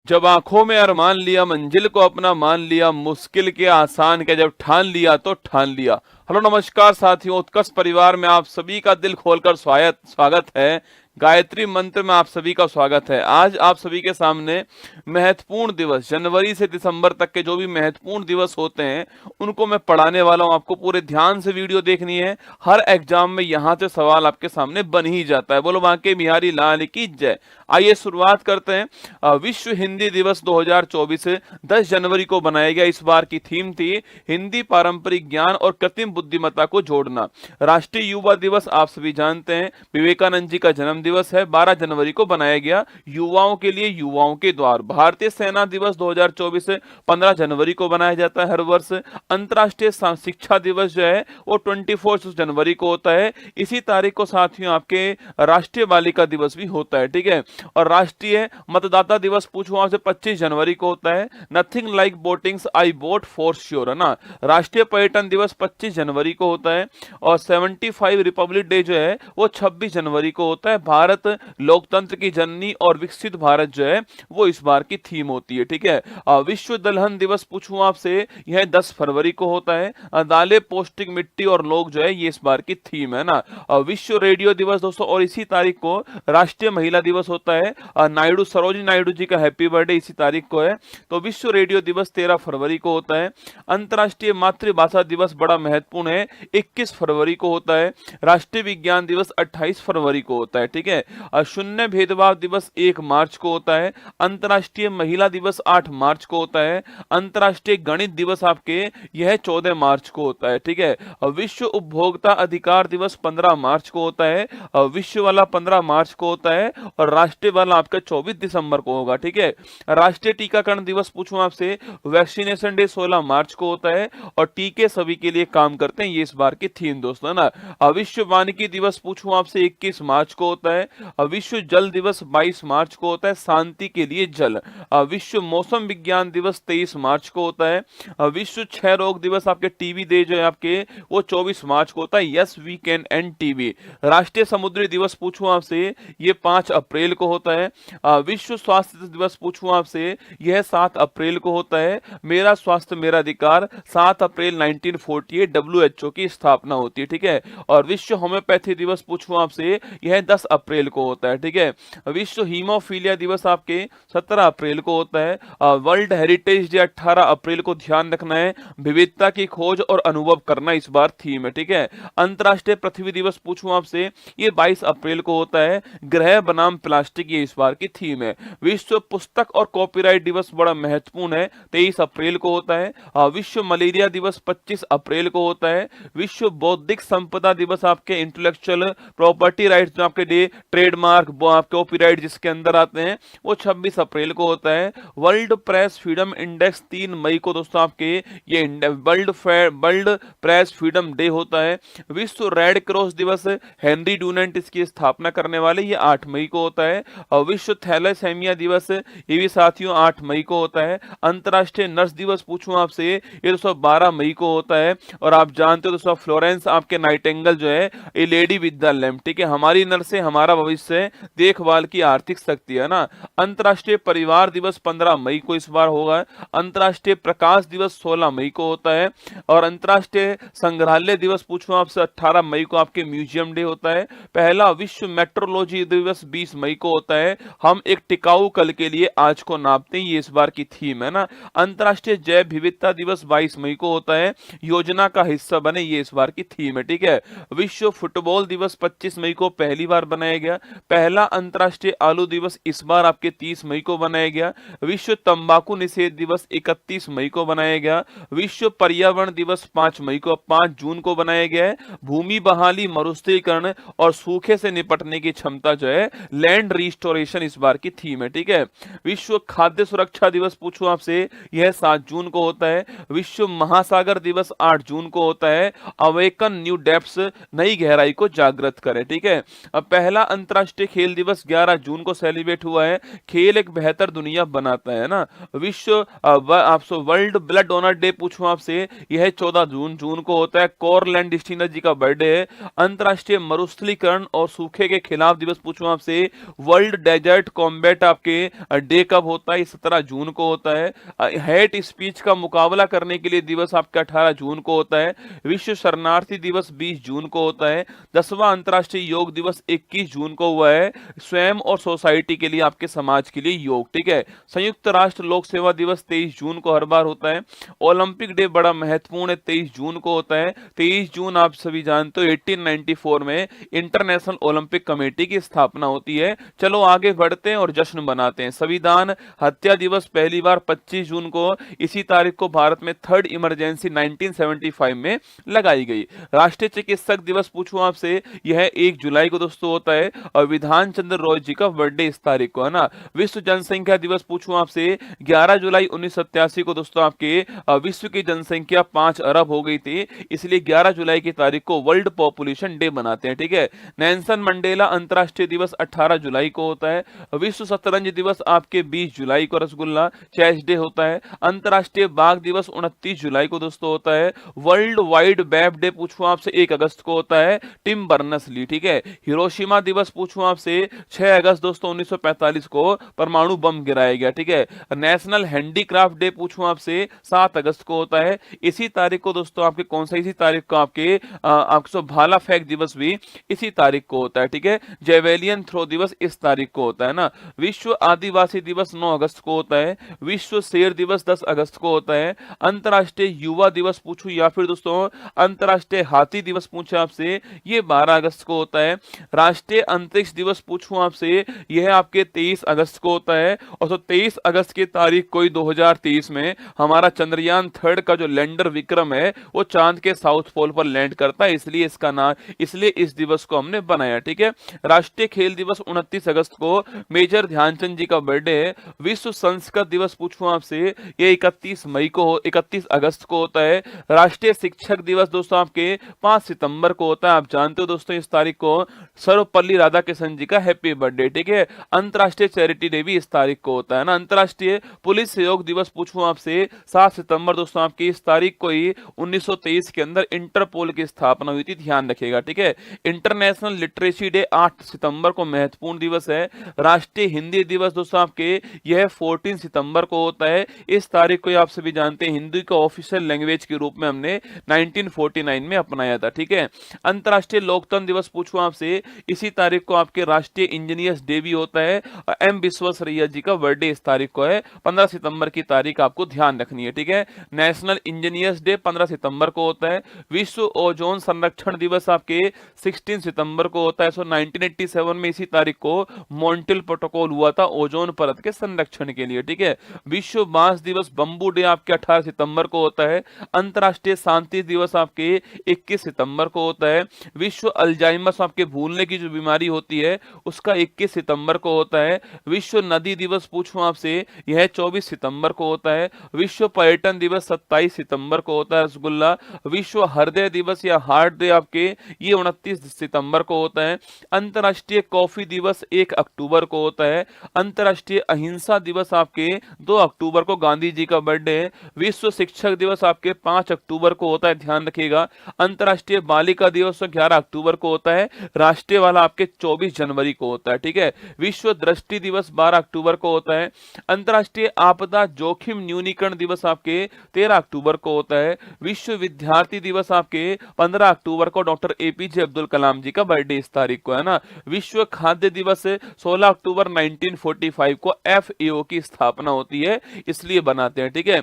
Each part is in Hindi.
जब आंखों में अरमान लिया, मंजिल को अपना मान लिया, मुश्किल के आसान के जब ठान लिया तो ठान लिया। हेलो नमस्कार साथियों, उत्कर्ष परिवार में आप सभी का दिल खोलकर स्वागत स्वागत है। गायत्री मंत्र में आप सभी का स्वागत है। आज आप सभी के सामने महत्वपूर्ण दिवस, जनवरी से दिसंबर तक के जो भी महत्वपूर्ण दिवस होते हैं उनको मैं पढ़ाने वाला हूं। आपको पूरे ध्यान से वीडियो देखनी है। हर एग्जाम में यहाँ से सवाल आपके सामने बन ही जाता है। बोलो बांके बिहारी लाल की जय। आइए शुरुआत करते हैं। विश्व हिंदी दिवस 2024 10 जनवरी को बनाया गया। इस बार की थीम थी हिंदी पारंपरिक ज्ञान और कृत्रिम बुद्धिमत्ता को जोड़ना। राष्ट्रीय युवा दिवस आप सभी जानते हैं, विवेकानंद जी का जन्म दिवस है। 12 जनवरी को बनाया गया, युवाओं के लिए युवाओं के द्वार। भारतीय सेना दिवस 2024 15 जनवरी को बनाया जाता है हर वर्ष। अंतर्राष्ट्रीय शिक्षा दिवस जो है वो 24 जनवरी को होता है। इसी तारीख को साथियों आपके राष्ट्रीय बालिका दिवस भी होता है, ठीक है। और राष्ट्रीय मतदाता दिवस पूछूं आपसे 25 जनवरी को होता है। Nothing like votings, I vote for sure, है ना। राष्ट्रीय पर्यटन दिवस 25 जनवरी को होता है। और 75 रिपब्लिक डे जो है वो 26 जनवरी को होता है। भारत लोकतंत्र की जननी और विकसित भारत जो है वो इस बार की थीम होती है, ठीक है। विश्व दलहन दिवस पूछूं आपसे, यह 10 फरवरी को होता है। दालें, पौष्टिक मिट्टी और लोग जो है ये इस बार की थीम है ना। विश्व रेडियो दिवस दोस्तों, और इसी तारीख को राष्ट्रीय महिला दिवस होता है। नायडू, सरोजिनी नायडू जी का हैप्पी बर्थडे इसी तारीख को है। तो विश्व रेडियो दिवस 13 फरवरी को होता है। अंतर्राष्ट्रीय मातृभाषा दिवस बड़ा महत्वपूर्ण है, 21 फरवरी को होता है। राष्ट्रीय विज्ञान दिवस 28 फरवरी को होता है, ठीक है। शून्य भेदभाव दिवस 1 मार्च को होता है। अंतर्राष्ट्रीय महिला दिवस 8 मार्च को होता है। अंतर्राष्ट्रीय गणित दिवस आपके यह 14 मार्च को होता है, ठीक है। विश्व उपभोक्ता अधिकार दिवस 15 मार्च को होता है। विश्व वाला 15 मार्च को होता है और राष्ट्रीय वाला आपका 24 दिसंबर को होगा, ठीक है। राष्ट्रीय टीकाकरण दिवस पूछूं आपसे, वैक्सीनेशन डे 16 मार्च को होता है। और टीके सभी के लिए काम करते हैं, ये इस बार की थीम दोस्तों, है ना। विश्व वानिकी दिवस पूछूं आपसे 21 मार्च को होता है। विश्व जल दिवस 22 मार्च को होता है, शांति के लिए जल। विश्व मौसम विज्ञान दिवस 23 मार्च को होता है। विश्व क्षय रोग दिवस आपके टीबी डे जो है आपके वो 24 मार्च को होता है। Yes we can end TB. राष्ट्रीय समुद्री दिवस पूछूं आपसे, ये 5 अप्रैल को होता है। विश्व स्वास्थ्य दिवस पूछूं आपसे, यह 7 अप्रैल को होता है। मेरा स्वास्थ्य मेरा अधिकार 7 अप्रैल 1948 WHO की स्थापना होती है, ठीक है। और विश्व होम्योपैथी दिवस पूछूं आपसे, यह 10 अप्रैल को होता है, ठीक है। विश्व हीमोफीलिया दिवस आपके 17 अप्रैल को होता है। वर्ल्ड हेरिटेज डे 18 अप्रैल को, ध्यान रखना है। विविधता की खोज और अनुभव करना इस बार थीम है, ठीक है। अंतर्राष्ट्रीय पृथ्वी दिवस पूछूं आपसे, ये 22 अप्रैल को होता है। ग्रह बनाम प्लास्टिक ये इस बार की थीम है। विश्व पुस्तक और कॉपीराइट दिवस बड़ा महत्वपूर्ण है, 23 अप्रैल को होता है। विश्व मलेरिया दिवस 25 अप्रैल को होता है। विश्व बौद्धिक संपदा दिवस आपके इंटेलेक्चुअल प्रॉपर्टी राइट्स जो आपके डे, ट्रेडमार्क, कॉपीराइट जिसके अंदर आते हैं वो 26 अप्रैल को होता है। वर्ल्ड प्रेस फ्रीडम इंडेक्स 3 मई को दोस्तों आपके ये वर्ल्ड प्रेस फ्रीडम डे होता है। विश्व रेड क्रॉस दिवस, हेनरी डूनेंट इसकी स्थापना करने वाले, ये 8 मई को होता है। और विश्व थैलेसेमिया दिवस ये भी साथियों 8 मई को होता है। अंतर्राष्ट्रीय नर्स दिवस पूछूं आपसे, ये दोस्तों 12 मई को होता है। और आप जानते हो दोस्तों फ्लोरेंस आपके नाइटिंगेल जो है ये लेडी विद द लैम्प, ठीक है। हमारी नर्सें हमारा भविष्य, देखभाल की आर्थिक शक्ति, है ना। अंतर्राष्ट्रीय परिवार दिवस 15 मई को इस बार होगा। अंतर्राष्ट्रीय प्रकाश दिवस 16 मई को होता है। और अंतर्राष्ट्रीय संग्रहालय दिवस पूछूं आपसे 18 मई को आपके म्यूजियम डे होता है। पहला विश्व मेट्रोलॉजी दिवस 20 मई को होता है। हम एक टिकाऊ कल के लिए आज को नापते हैं, ये इस बार की थीम है ना। अंतर्राष्ट्रीय जैव विविधता दिवस 22 मई को होता है। योजना का हिस्सा बने, ये इस बार की थीम है, ठीक है। विश्व फुटबॉल दिवस 25 मई को पहली बार बनाया गया। पहला अंतर्राष्ट्रीय आलू दिवस इस बार आपके 30 मई को बनाया गया। विश्व तंबाकू निषेध दिवस 31 मई को बनाया गया। विश्व पर्यावरण दिवस 5 मई को 5 जून को बनाया गया है। भूमि बहाली, मरुस्थलीकरण और सूखे से निपटने की क्षमता जो है, लैंड रिस्टोरेशन इस बार की थीम है, ठीक है। विश्व खाद्य सुरक्षा दिवस पूछूं आपसे, यह 7 जून को होता है। विश्व महासागर दिवस 8 जून को होता है। अवेकन न्यू डेप्थ्स, नई गहराई को जागृत करें, ठीक है। अब पहला पहला अंतर्राष्ट्रीय खेल दिवस 11 जून को सेलिब्रेट हुआ है। खेल एक बेहतर दुनिया बनाता है ना। विश्व आपसे वर्ल्ड ब्लड डोनर डे पूछूं आपसे, यह 14 जून को होता है। कॉरलैंड डिस्टिनर जी का बर्थडे है। अंतर्राष्ट्रीय मरुस्थलीकरण और सूखे के खिलाफ दिवस पूछूं आपसे, वर्ल्ड डेजर्ट कॉम्बैट आपके डे कब होता है? 17 जून को होता है। हेट स्पीच का मुकाबला करने के लिए दिवस आपका 18 जून को होता है। विश्व शरणार्थी दिवस 20 जून को होता है। 10वां अंतर्राष्ट्रीय योग दिवस 21 जून को हुआ है। स्वयं और सोसाइटी के लिए, आपके समाज के लिए योग, ठीक है। संयुक्त राष्ट्र लोक सेवा दिवस 23 जून को हर बार होता है। ओलंपिक डे बड़ा महत्वपूर्ण है, 23 जून को होता है। 23 जून आप सभी जानते हो 1894 में इंटरनेशनल ओलंपिक कमेटी की स्थापना होती है। चलो आगे बढ़ते हैं और जश्न मनाते हैं। संविधान हत्या दिवस पहली बार 25 जून को, इसी तारीख को भारत में थर्ड इमरजेंसी 1975 में लगाई गई। राष्ट्रीय चिकित्सक दिवस पूछूं आपसे, यह 1 जुलाई को दोस्तों होता है। और विधान चंद्र रॉय जी का बर्थडे इस तारीख को है ना। विश्व जनसंख्या दिवस पूछूं आपसे, 11 जुलाई 1987 को दोस्तों आपके विश्व की जनसंख्या 5 अरब हो गई थी, इसलिए 11 जुलाई की तारीख को वर्ल्ड पॉपुलेशन डे बनाते हैं, ठीक है। नेल्सन मंडेला अंतर्राष्ट्रीय दिवस 18 जुलाई को होता है। विश्व शतरंज दिवस आपके 20 जुलाई को रसगुल्ला चेस डे होता है। अंतर्राष्ट्रीय बाघ दिवस 29 जुलाई को दोस्तों होता है। वर्ल्ड वाइड वेब डे पूछूं आपसे 1 अगस्त को होता है। टिम बर्नस ली, ठीक है। हिरोशिमा दिवस पूछूं आपसे 6 अगस्त दोस्तों 1945 को परमाणु बम गिराया गया, ठीक है। नेशनल हैंडीक्राफ्ट डे पूछूं आपसे 7 अगस्त को होता है। इसी तारीख को दोस्तों आपके कौन सा, इसी तारीख को आपके आपको भाला फेंक दिवस भी इसी तारीख को होता है, ठीक है। जेवेलियन थ्रो दिवस इस तारीख को होता है ना। विश्व आदिवासी दिवस 9 अगस्त को होता है। विश्व शेर दिवस 10 अगस्त को होता है। अंतर्राष्ट्रीय युवा दिवस पूछूं या फिर दोस्तों अंतर्राष्ट्रीय हाथी दिवस पूछे आपसे, ये 12 अगस्त को होता है। राष्ट्रीय अंतरिक्ष दिवस पूछूं आपसे, यह आपके 23 अगस्त को होता है। और तो 23 अगस्त की तारीख को 2023 में हमारा चंद्रयान 3 का जो लैंडर विक्रम है वो चांद के साउथ पोल पर लैंड करता है, इसलिए इसका नाम, इसलिए इस दिवस को हमने बनाया, ठीक है। राष्ट्रीय खेल दिवस 29 अगस्त को मेजर ध्यानचंद जी का बर्थडे है। विश्व संस्कृत दिवस पूछूं आपसे, ये 31 अगस्त को होता है। राष्ट्रीय शिक्षक दिवस दोस्तों आपके 5 सितंबर को होता है। आप जानते हो दोस्तों इस तारीख को सर्वपल्ली राधाकृष्णन जी का हैप्पी बर्थडे, ठीक है। अंतर्राष्ट्रीय चैरिटी डे भी इस तारीख को होता है ना। अंतर्राष्ट्रीय पुलिस सहयोग दिवस पूछूं आपसे 7 सितंबर दोस्तों आपकी इस तारीख को ही 1923 के अंदर इंटरपोल की स्थापना हुई थी, ध्यान रखिएगा, ठीक है। इंटरनेशनल लिटरेसी डे 8 सितंबर को महत्वपूर्ण दिवस है। राष्ट्रीय हिंदी दिवस दोस्तों आपके यह 14 सितंबर को होता है। इस तारीख को आप सभी जानते हैं हिंदी को ऑफिशियल लैंग्वेज के रूप में हमने 1949 में अपनाया था, ठीक है। अंतर्राष्ट्रीय लोकतंत्र दिवस पूछूं आपसे, इसी तारीख को आपके राष्ट्रीय इंजीनियर्स डे भी होता है। एम विश्वेश्वरैया जी का बर्थडे इस तारीख को है। 15 सितंबर की तारीख आपको ध्यान रखनी है, ठीक है। नेशनल इंजीनियर्स डे 15 सितंबर को होता है। विश्व ओजोन संरक्षण दिवस आपके 16 सितंबर को होता है। 1987 में इसी तारीख को मॉन्ट्रियल प्रोटोकॉल हुआ था ओजोन परत के संरक्षण के लिए, ठीक है। विश्व बांस दिवस बंबू डे आपके 18 सितंबर को होता है। अंतर्राष्ट्रीय शांति दिवस आपके 21 सितंबर को होता है। विश्व अल्जाइमर्स आपके भूलने की जो बीमारी होती है उसका 21 सितंबर को होता है। विश्व नदी दिवस पूछूं आपसे, यह 24 सितंबर को होता है। विश्व पर्यटन दिवस 27 सितंबर को होता है रसगुल्ला। विश्व हृदय दिवस या हार्ट डे आपके ये 29 सितंबर को होता है। अंतर्राष्ट्रीय कॉफी दिवस 1 अक्टूबर को होता है। अंतर्राष्ट्रीय अहिंसा दिवस आपके 2 अक्टूबर को गांधी जी का बर्थडे है। विश्व शिक्षक दिवस आपके 5 अक्टूबर को होता है, ध्यान रखिएगा। अंतर्राष्ट्रीय बालिका दिवस 11 अक्टूबर को होता है। राष्ट्रीय वाला आपके 24 जनवरी को होता है, ठीक है। विश्व दृष्टि दिवस 12 अक्टूबर को होता है। अंतर्राष्ट्रीय आपदा जोखिम न्यूनीकरण दिवस आपके 13 अक्टूबर को होता है। विश्व विद्यार्थी दिवस आपके 15 अक्टूबर को डॉक्टर एपीजे अब्दुल कलाम जी का बर्थडे इस तारीख को है ना। विश्व खाद्य दिवस 16 अक्टूबर 1945 को एफएओ की स्थापना होती है, इसलिए बनाते हैं, ठीक है।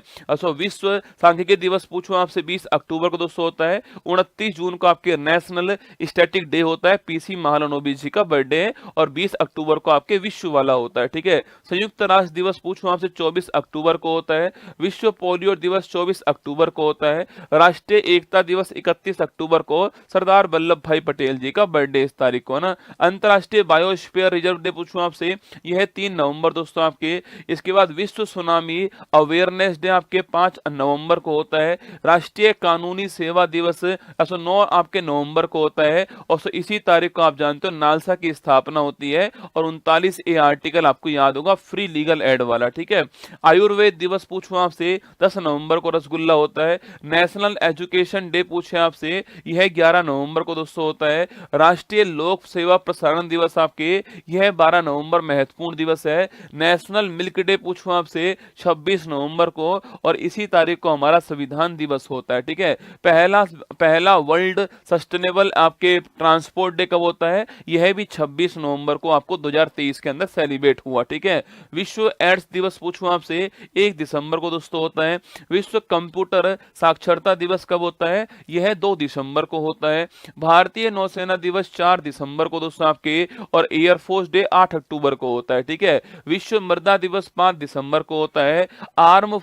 विश्व सांख्यिकी दिवस पूछूं आपसे 20 अक्टूबर को दोस्तों होता है। 29 जून को आपके नेशनल स्टैटिक डे होता है, पीसी महालनोबिस जी का बर्थडे है। और 20 अक्टूबर को आपके विश्व वाला होता है, ठीक है। संयुक्त राष्ट्र दिवस पूछूं आपसे 24 अक्टूबर को होता है। विश्व पोलियो दिवस 24 अक्टूबर को होता है। राष्ट्रीय एकता दिवस 31 अक्टूबर को सरदार वल्लभ भाई पटेल जी का बर्थडे इस तारीख को है ना। अंतर्राष्ट्रीय बायोस्फीयर रिजर्व डे पूछूं आपसे, यह 3 नवंबर दोस्तों आपके। इसके बाद विश्व सुनामी अवेयरनेस डे आपके 5 नवंबर को होता है। राष्ट्रीय कानूनी सेवा दिवस 9 आपके नवंबर को होता है। और इसी तारीख को आप जानते जानते हो नालसा की स्थापना होती है, और 39A आर्टिकल आपको याद होगा, फ्री लीगल एड वाला, ठीक है। आयुर्वेद दिवस पूछूं आपसे, 10 नवंबर को रसगुल्ला होता है। नेशनल एजुकेशन डे पूछे आपसे, यह 11 नवंबर को दोस्तों होता है। राष्ट्रीय लोक सेवा प्रसारण दिवस आपके, यह 12 नवंबर महत्वपूर्ण दिवस है। नेशनल मिल्क डे पूछूं आपसे, 26 नवंबर को, और इसी तारीख को हमारा संविधान दिवस होता है, ठीक है। पहला पहला वर्ल्ड सस्टेनेबल आपके ट्रांसपोर्ट डे कब होता है, यह भी 26 नवंबर को आपको 2023 के अंदर सेलिब्रेट हुआ, ठीक है। विश्व एड्स दिवस पूछूं आपसे, 1 दिसंबर को दोस्तों होता है। विश्व कंप्यूटर साक्षरता दिवस कब होता है, यह 2 दिसंबर को होता है। भारतीय नौसेना दिवस 4 दिसंबर को दोस्तों आपके, और एयरफोर्स डे 8 अक्टूबर को होता है, ठीक है। विश्व मृदा दिवस 5 दिसंबर को होता है। आर्म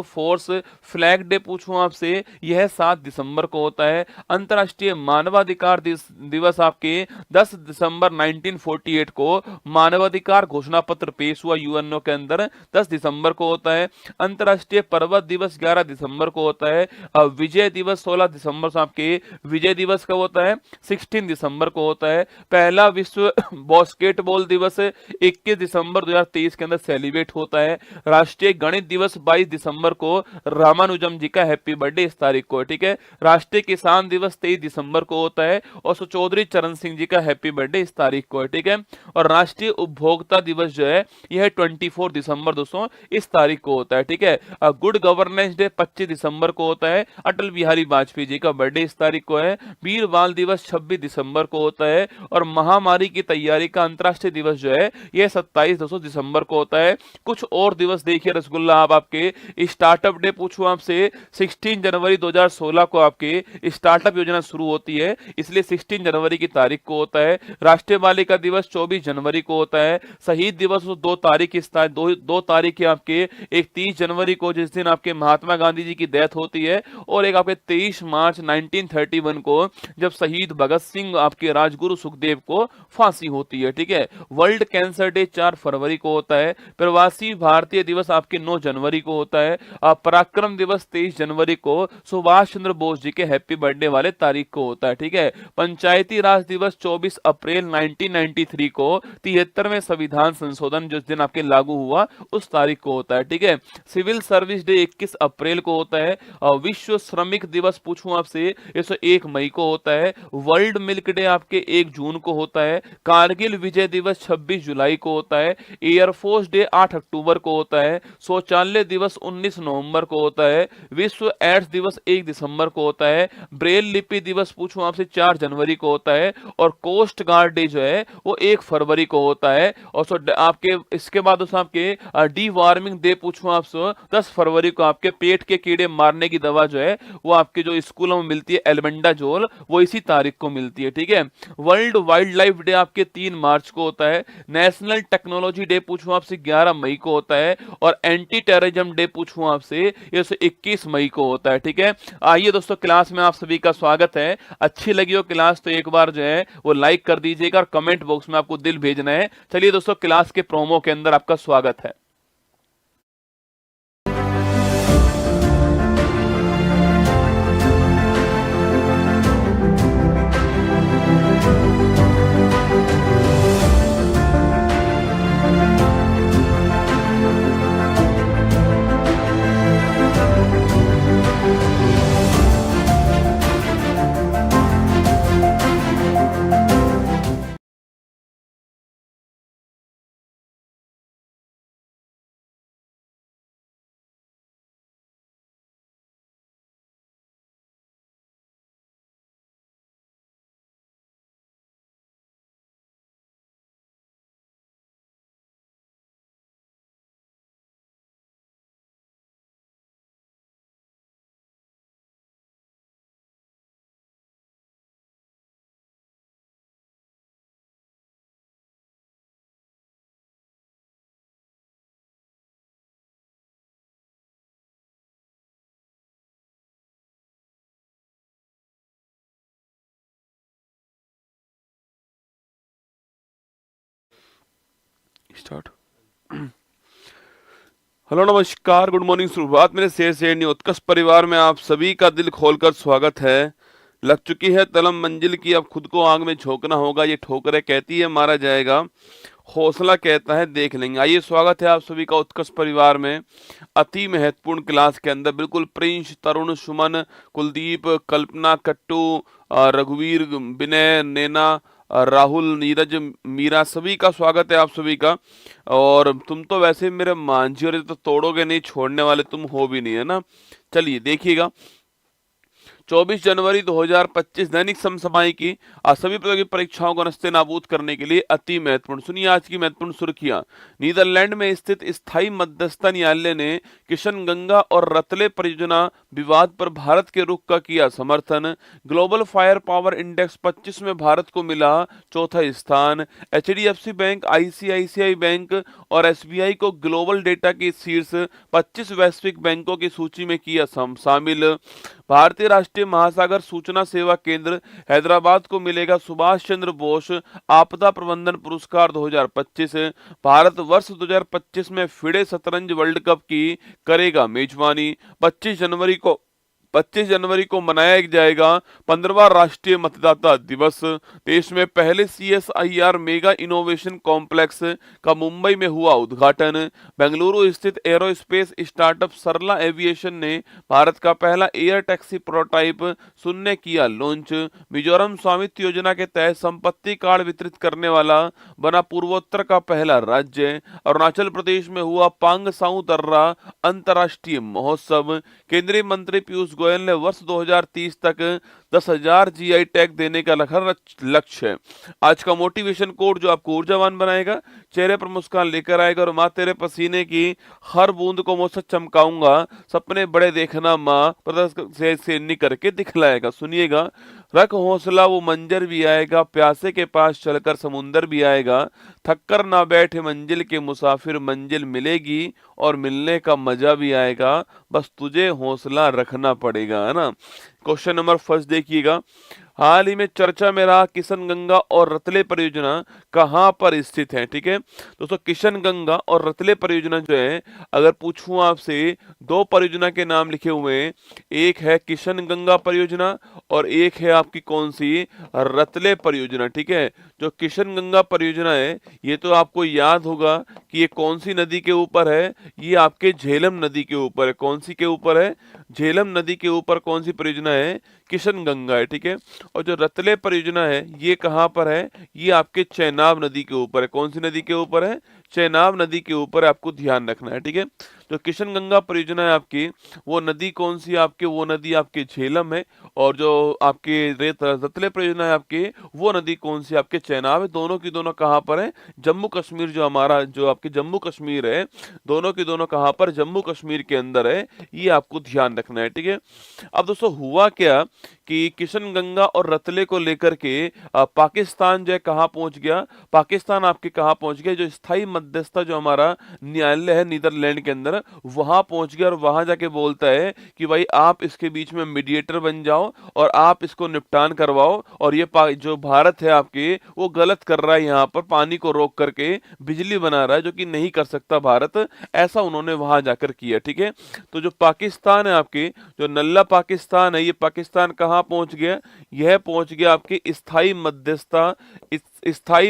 फोर्स फ्लैग डे पूछूं आपसे, यह 7 दिसंबर को होता है। अंतर्राष्ट्रीय मानवाधिकार दिवस आपके 10 दिसंबर 1948 को मानवाधिकार घोषणा पत्र पेश हुआ यूएनओ के अंदर, 10 दिसंबर को होता है। अंतर्राष्ट्रीय पर्वत दिवस 11 दिसंबर को होता है। विजय दिवस 16 दिसंबर से आपके, विजय दिवस कब होता है, 16 दिसंबर को होता है। पहला विश्व बास्केटबॉल दिवस 21 दिसंबर 2023 के अंदर सेलिब्रेट होता है। राष्ट्रीय गणित दिवस 22 दिसंबर को, रामानुजम जी का हैप्पी बर्थडे इस तारीख को है, ठीक है। राष्ट्रीय किसान दिवस 23 दिसंबर को होता है, और चौधरी चरण सिंह जी का हैप्पी बर्थडे इस तारीख को है, ठीक है। और राष्ट्रीय उपभोक्ता दिवस जो है, यह 24 दिसंबर दोस्तों इस तारीख को होता है, ठीक है। गुड गवर्नेंस डे 25 दिसंबर को होता है। अटल बिहारी वाजपेयी जी का बर्थडे इस तारीख को है। वीर बाल दिवस 26 दिसंबर को होता है। और महामारी की तैयारी का अंतर्राष्ट्रीय दिवस जो है, यह 27 दिसंबर को होता है। कुछ और दिवस देखिए रसगुल्ला आप आपके, स्टार्टअप डे पूछूं आपसे, 16 जनवरी 2016 को आपके स्टार्टअप योजना शुरू होती है, इसलिए 16 जनवरी की तारीख को होता है। राष्ट्रीय बालिका दिवस 24 जनवरी को होता है। शहीद दिवस 2 तारीख दो तारीख है आपके, एक 30 जनवरी को जिस दिन आपके महात्मा गांधी जी की डेथ होती है, और एक आपके 23 मार्च 1931 को जब शहीद भगत सिंह आपके राजगुरु सुखदेव को फांसी होती है, ठीक है। वर्ल्ड कैंसर डे 4 फरवरी को होता है। प्रवासी भारतीय दिवस आपके 9 जनवरी को होता है। पराक्रम दिवस 23 जनवरी को सुभाष चंद्र बोस जी के हैप्पी बर्थडे वाले तारीख को होता है, ठीक है। पंचायती राज दिवस 24 अप्रैल 1993 को 73वें संविधान संशोधन जिस दिन आपके लागू हुआ उस तारीख को होता है, ठीक है। सिविल सर्विस डे 21 अप्रैल को होता है। विश्व श्रमिक दिवस पूछूं आपसे, ये 1 मई को होता है। वर्ल्ड मिल्क डे आपके 1 जून को होता है। कारगिल विजय दिवस 26 जुलाई को होता है। एयरफोर्स डे 8 अक्टूबर को होता है। शौचालय दिवस 19 नवंबर को होता है। विश्व एड्स दिवस 1 दिसंबर को होता है। ब्रेल लिपि दिवस पूछूं आपसे 4 जनवरी को होता है। और कोस्ट गार्ड डे जो है वो 1 फरवरी को होता है। और आपके इसके बाद आपके डी वार्मिंग डे पूछूं आपसे 10 फरवरी को, आपके पेट के कीड़े मारने की दवा जो है वो आपके जो स्कूलों में मिलती है एल्बेंडाजोल, वो इसी तारीख को मिलती है, ठीक है। वर्ल्ड वाइल्ड लाइफ डे आपके 3 मार्च को होता है। नेशनल टेक्नोलॉजी डे पूछूं आपसे 11 मई को होता है। और एंटी टेररिज्म डे पूछूं आपसे, ये 21 मई को होता है, ठीक है। आइए दोस्तों, क्लास में आप सभी का स्वागत है। अच्छी लगी हो क्लास तो एक बार जो है वो लाइक कर दीजिएगा, और कमेंट बॉक्स में आपको दिल भेजना है। चलिए दोस्तों, क्लास के प्रोमो के अंदर आपका स्वागत है। स्टार्ट। हेलो, नमस्कार, गुड मॉर्निंग, सुप्रभात मेरे शेर उत्कर्ष परिवार में आप सभी का दिल खोलकर स्वागत है। लग चुकी है तलब मंजिल की, अब खुद को आग में झोंकना होगा। ये ठोकरें कहती है मारा जाएगा, हौसला कहता है देख लेंगे। आइए, स्वागत है आप सभी का उत्कर्ष परिवार में, अति महत्वपूर्ण क्लास के अंदर। बिल्कुल प्रिंस, तरुण, सुमन, कुलदीप, कल्पना, कट्टू, रघुवीर, विनय, नैना, राहुल, नीरज, मीरा, सभी का स्वागत है आप सभी का। और तुम तो वैसे मेरे मांझी और तो तोड़ोगे नहीं, छोड़ने वाले तुम हो भी नहीं, है ना। चलिए देखिएगा, 24 जनवरी 2025 दैनिक समसामयिकी सभी प्रकार की परीक्षाओं को नस्ते नाबूद करने के लिए अति महत्वपूर्ण। सुनिए आज की महत्वपूर्ण सुर्खियां। नीदरलैंड में स्थित स्थायी मध्यस्थता न्यायालय ने किशनगंगा और रतले परियोजना विवाद पर भारत के रुख का किया समर्थन। ग्लोबल फायर पावर इंडेक्स 25 में भारत को मिला चौथा स्थान। एचडीएफसी बैंक, आईसीआईसीआई बैंक और एसबीआई को ग्लोबल डेटा की शीर्ष 25 वैश्विक बैंकों की सूची में किया शामिल। भारतीय राष्ट्रीय महासागर सूचना सेवा केंद्र हैदराबाद को मिलेगा सुभाष चंद्र बोस आपदा प्रबंधन पुरस्कार 2025। भारत वर्ष 2025 में फिडे शतरंज वर्ल्ड कप की करेगा मेजबानी। 25 जनवरी को मनाया जाएगा 15वां राष्ट्रीय मतदाता दिवस। देश में पहले सीएसआईआर मेगा इनोवेशन कॉम्प्लेक्स का मुंबई में हुआ उद्घाटन। बेंगलुरु स्थित एरोस्पेस स्टार्टअप सरला एविएशन ने भारत का पहला एयर टैक्सी प्रोटोटाइप शून्य किया लॉन्च। मिजोरम स्वामित्व योजना के तहत संपत्ति कार्ड वितरित करने वाला बना पूर्वोत्तर का पहला राज्य। अरुणाचल प्रदेश में हुआ पांग साउ दर्रा अंतर्राष्ट्रीय महोत्सव। केंद्रीय मंत्री पीयूष गोयल ने वर्ष 2030 तक 10,000 जीआई टैग देने का लक्ष्य है। आज का मोटिवेशन कोड जो आपको ऊर्जावान बनाएगा, चेहरे पर मुस्कान लेकर आएगा और माँ तेरे पसीने की हर बूंद को मुझसे चमकाऊंगा, सपने बड़े देखना माँ से निकर के दिखलाएगा। सुनिएगा, रख हौसला वो मंजर भी आएगा, प्यासे के पास चलकर समुंदर भी आएगा, थककर ना बैठे मंजिल के मुसाफिर, मंजिल मिलेगी और मिलने का मजा भी आएगा, बस तुझे हौसला रखना पड़ेगा, है ना। क्वेश्चन नंबर फर्स्ट देखिएगा, हाल ही में चर्चा में रहा किशनगंगा और रतले परियोजना कहाँ पर स्थित है। ठीक है दोस्तों, किशनगंगा और रतले परियोजना जो है, अगर पूछूं आपसे, दो परियोजना के नाम लिखे हुए हैं, एक है किशनगंगा परियोजना और एक है आपकी कौन सी, रतले परियोजना। ठीक है, जो किशनगंगा परियोजना है ये तो आपको याद होगा कि ये कौन सी नदी के ऊपर है, ये आपके झेलम नदी के ऊपर है। कौन सी के ऊपर है, झेलम नदी के ऊपर कौन सी परियोजना है, किशनगंगा है। ठीक है, और जो रतले परियोजना है ये कहाँ पर है, ये आपके चेनाब नदी के ऊपर है। कौन सी नदी के ऊपर है, चेनाब नदी के ऊपर, आपको ध्यान रखना है। ठीक है, जो किशनगंगा परियोजना है आपकी, वो नदी कौन सी है आपके, वो नदी आपके झेलम है। और जो आपके रतले परियोजना है आपके, वो नदी कौन सी, आपके चेनाब है। दोनों की दोनों कहाँ पर है, जम्मू कश्मीर, जो हमारा जो आपके जम्मू कश्मीर है, दोनों की दोनों कहाँ पर, जम्मू कश्मीर के अंदर है। ये आपको ध्यान रखना है। ठीक है, अब दोस्तों हुआ क्या कि किशनगंगा और रतले को लेकर के पाकिस्तान जो है कहाँ पहुंच गया, पाकिस्तान आपके कहाँ पहुंच गया, जो स्थायी मध्यस्थता जो हमारा न्यायालय है नीदरलैंड के अंदर, वहां पहुंच गया और वहां जाके बोलता है कि भाई आप इसके बीच में मीडिएटर बन जाओ और आप इसको निपटान करवाओ। और ये जो भारत है आपके, वो गलत कर रहा है, यहाँ पर पानी को रोक करके बिजली बना रहा है, जो कि नहीं कर सकता भारत। ऐसा उन्होंने वहां जाकर किया। ठीक है, तो जो पाकिस्तान है आपके, जो नल्ला पाकिस्तान है, ये पाकिस्तान कहाँ पहुंच गया, यह पहुंच गया आपके स्थायी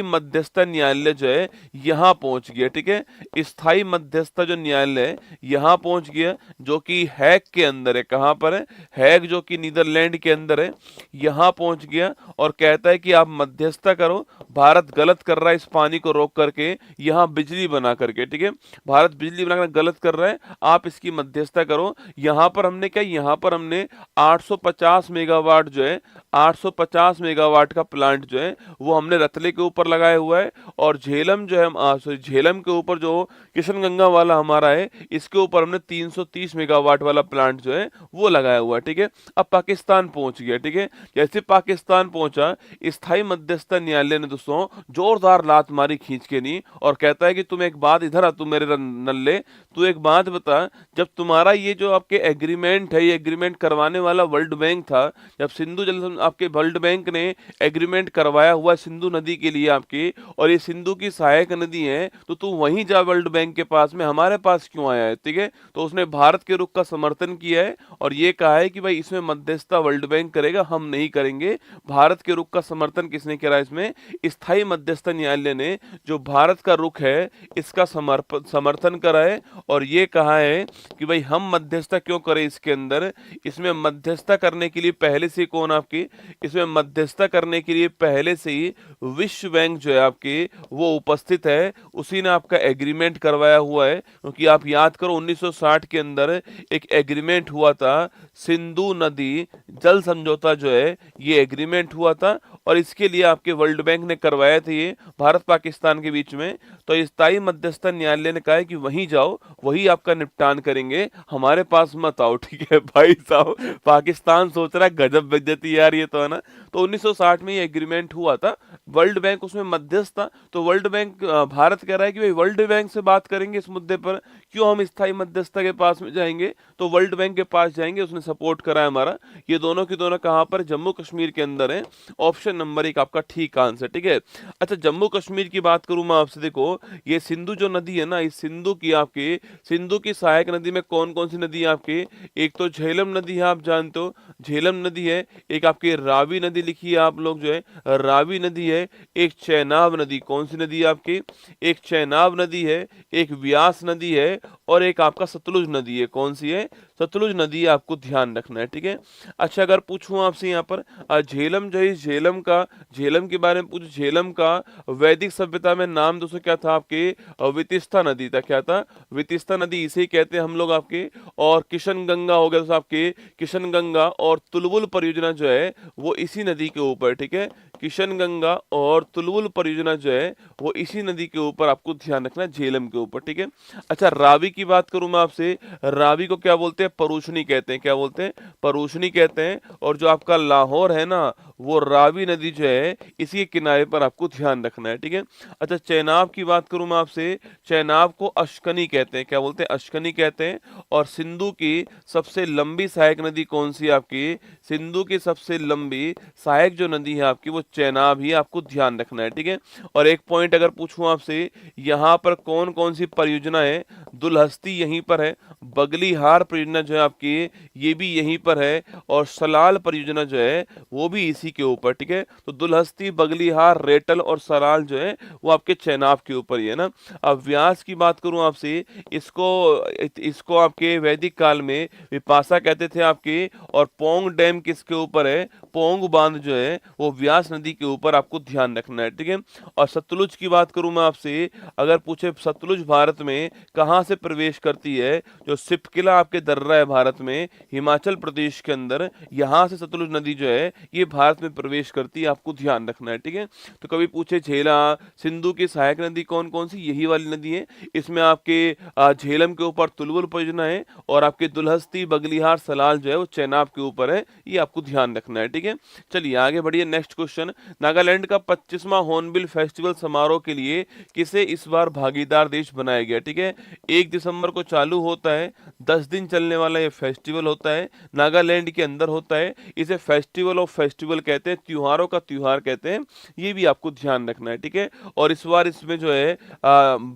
मध्यस्थता न्यायालय जो है यहां पहुंच गया। ठीक है, स्थायी मध्यस्थता जो न्यायालय है यहां पहुंच गया, जो कि हैग के अंदर है। कहां पर है, हैग जो कि नीदरलैंड के अंदर है, यहां पहुंच गया और कहता है कि आप मध्यस्थता करो, भारत गलत कर रहा है इस पानी को रोक करके, यहां बिजली बना करके। ठीक है, भारत बिजली बनाकर गलत कर रहा है, आप इसकी मध्यस्थता करो। यहां पर हमने क्या, यहां पर हमने 850 मेगावाट जो है, 850 मेगावाट का प्लांट जो है वो हमने रतले के ऊपर लगाया हुआ है। और झेलम जो है, झेलम के ऊपर जो किशनगंगा वाला हमारा है, इसके ऊपर हमने 330 मेगावाट वाला प्लांट जो है वो लगाया हुआ है। ठीक है, अब पाकिस्तान पहुंच गया। ठीक है, जैसे पाकिस्तान पहुंचा, स्थायी मध्यस्थता न्यायालय ने दोस्तों जोरदार लात मारी खींच के नहीं, और कहता है कि तुम एक बात, इधर आ, तू मेरे नल्ले, तू एक बात बता, जब तुम्हारा ये जो आपके एग्रीमेंट है, ये एग्रीमेंट करवाने वाला वर्ल्ड बैंक था, जब सिंधु जल आपके वर्ल्ड बैंक ने एग्रीमेंट करवाया हुआ सिंधु नदी नदी के लिए आपकी, और ये सिंधु की सहायक नदी है, तो तू वहीं जा वर्ल्ड बैंक के पास में, हमारे पास क्यों आया है, ठीक है। तो उसने भारत के रुख का समर्थन किया है और ये कहा है कि भाई इसमें मध्यस्थता वर्ल्ड बैंक करेगा, हम नहीं करेंगे। भारत के रुख का समर्थन किसने किया इसमें? स्थायी मध्यस्थता न्यायालय ने, जो भारत का रुख है इसका समर्थन करा है और ये कहा है कि भाई हम मध्यस्थता क्यों करें इसके अंदर। इसमें मध्यस्थता करने के लिए पहले से कौन आपकी, इसमें मध्यस्थता करने के लिए पहले से ही विश्व बैंक जो है आपकी वो उपस्थित है, उसी ने आपका एग्रीमेंट करवाया हुआ है। क्योंकि आप याद करो 1960 के अंदर एक एग्रीमेंट हुआ था, सिंधु नदी जल समझौता जो है ये एग्रीमेंट हुआ था और इसके लिए आपके वर्ल्ड बैंक ने करवाया था ये भारत पाकिस्तान के बीच में। तो स्थायी मध्यस्थता न्यायालय ने कहा है कि वहीं जाओ, वही आपका निपटान करेंगे, हमारे पास मत आओ, ठीक है भाई साहब। पाकिस्तान सोच रहा है गजब बेइज्जती यार ये तो, है ना। तो 1960 में ये एग्रीमेंट हुआ था, वर्ल्ड बैंक उसमें मध्यस्थ था। तो वर्ल्ड बैंक, भारत कह रहा है कि भाई वर्ल्ड बैंक से बात करेंगे इस मुद्दे पर, क्यों हम स्थायी मध्यस्थता के पास में जाएंगे, तो वर्ल्ड बैंक के पास जाएंगे, उसने सपोर्ट करा है हमारा। ये दोनों की दोनों कहां पर? जम्मू कश्मीर के अंदर है। ऑप्शन नंबर 1 आपका ठीक आंसर, ठीक है। अच्छा, जम्मू कश्मीर की बात करूं मैं आपसे, देखो ये सिंधु जो नदी है ना, इस सिंधु की आपकी, सिंधु की सहायक नदी में कौन कौन सी नदी है आपकी? एक तो झेलम नदी है, आप जानते हो झेलम नदी है। एक आपकी रावी नदी लिखी है आप लोग जो है, रावी नदी है। एक चेनाब नदी, कौन सी नदी है आपकी? एक चेनाब नदी है, एक व्यास नदी है और एक आपका सतलुज नदी है। कौन सी है? सतलुज नदी है, आपको ध्यान रखना है, ठीक है। अच्छा, अगर पूछूं आपसे यहाँ पर झेलम जो है, झेलम का, झेलम के बारे में पूछो, झेलम का वैदिक सभ्यता में नाम दोस्तों क्या था आपके? वितिस्ता नदी था। क्या था? वितिस्ता नदी, इसे ही कहते हैं हम लोग आपके। और किशन गंगा हो गया दोस्तों आपके, किशन गंगा और तुलबुल परियोजना जो है वो इसी नदी के ऊपर, ठीक है। किशन गंगा और तुलबुल परियोजना जो है वो इसी नदी के ऊपर, आपको ध्यान रखना है, झेलम के ऊपर, ठीक है। अच्छा, रावी की बात करूं मैं आपसे, रावी को क्या बोलते हैं? परूशनी कहते हैं। क्या बोलते हैं? परूशनी कहते हैं। और जो आपका लाहौर है ना, वो रावी नदी जो है इसी के किनारे पर आपको ध्यान रखना है, ठीक है। अच्छा, चेनाब की बात करूं मैं आपसे, चेनाब को अश्कनी कहते हैं। क्या बोलते हैं? अश्कनी कहते हैं। और सिंधु की सबसे लंबी सहायक नदी कौन सी है आपकी? सिंधु की सबसे लंबी सहायक जो नदी है आपकी वो चेनाब ही, आपको ध्यान रखना है, ठीक है। और एक पॉइंट अगर पूछूं आपसे, यहाँ पर कौन कौन सी परियोजना है? दुलहस्ती यहीं पर है, बगलीहार परियोजना जो है आपकी ये भी यहीं पर है, और सलाल परियोजना जो है वो भी इसी के ऊपर, ठीक है। तो दुलहस्ती, बगलीहार, रेटल और सलाल जो है वो आपके चेनाब के ऊपर ही है ना। अब व्यास की बात करूं आपसे, इसको इसको आपके वैदिक काल में विपाशा कहते थे आपके। और पोंग डैम किसके ऊपर है? पोंग बांध जो है वो व्यास नदी के ऊपर, आपको ध्यान रखना है, ठीक है। और सतलुज की बात करूं मैं आपसे, अगर पूछे सतलुज भारत में कहां से प्रवेश करती है, जो सिपकिला आपके दर्रा है भारत में, हिमाचल प्रदेश के अंदर, यहां से सतलुज नदी जो है ये भारत में प्रवेश करती है, आपको ध्यान रखना है, ठीक है। तो कभी पूछे झेला, सिंधु की सहायक नदी कौन कौन सी, यही वाली नदी है। इसमें आपके झेलम के ऊपर तुलबुल परियोजना है और आपके दुलहस्ती, बगलीहार, सलाल जो है वो चेनाब के ऊपर है, ये आपको ध्यान रखना है, ठीक है। चलिए आगे बढ़िए, नेक्स्ट क्वेश्चन। नागालैंड का 25वां हॉर्नबिल फेस्टिवल समारोह के लिए किसे इस बार भागीदार देश बनाया गया, ठीक है। 1 दिसंबर को चालू होता है, 10 दिन चलने वाला ये फेस्टिवल होता है, नागालैंड के अंदर होता है। इसे फेस्टिवल ऑफ फेस्टिवल कहते हैं, त्योहारों का त्योहार कहते हैं, ये भी आपको ध्यान रखना है, ठीक है। और इस बार इसमें जो है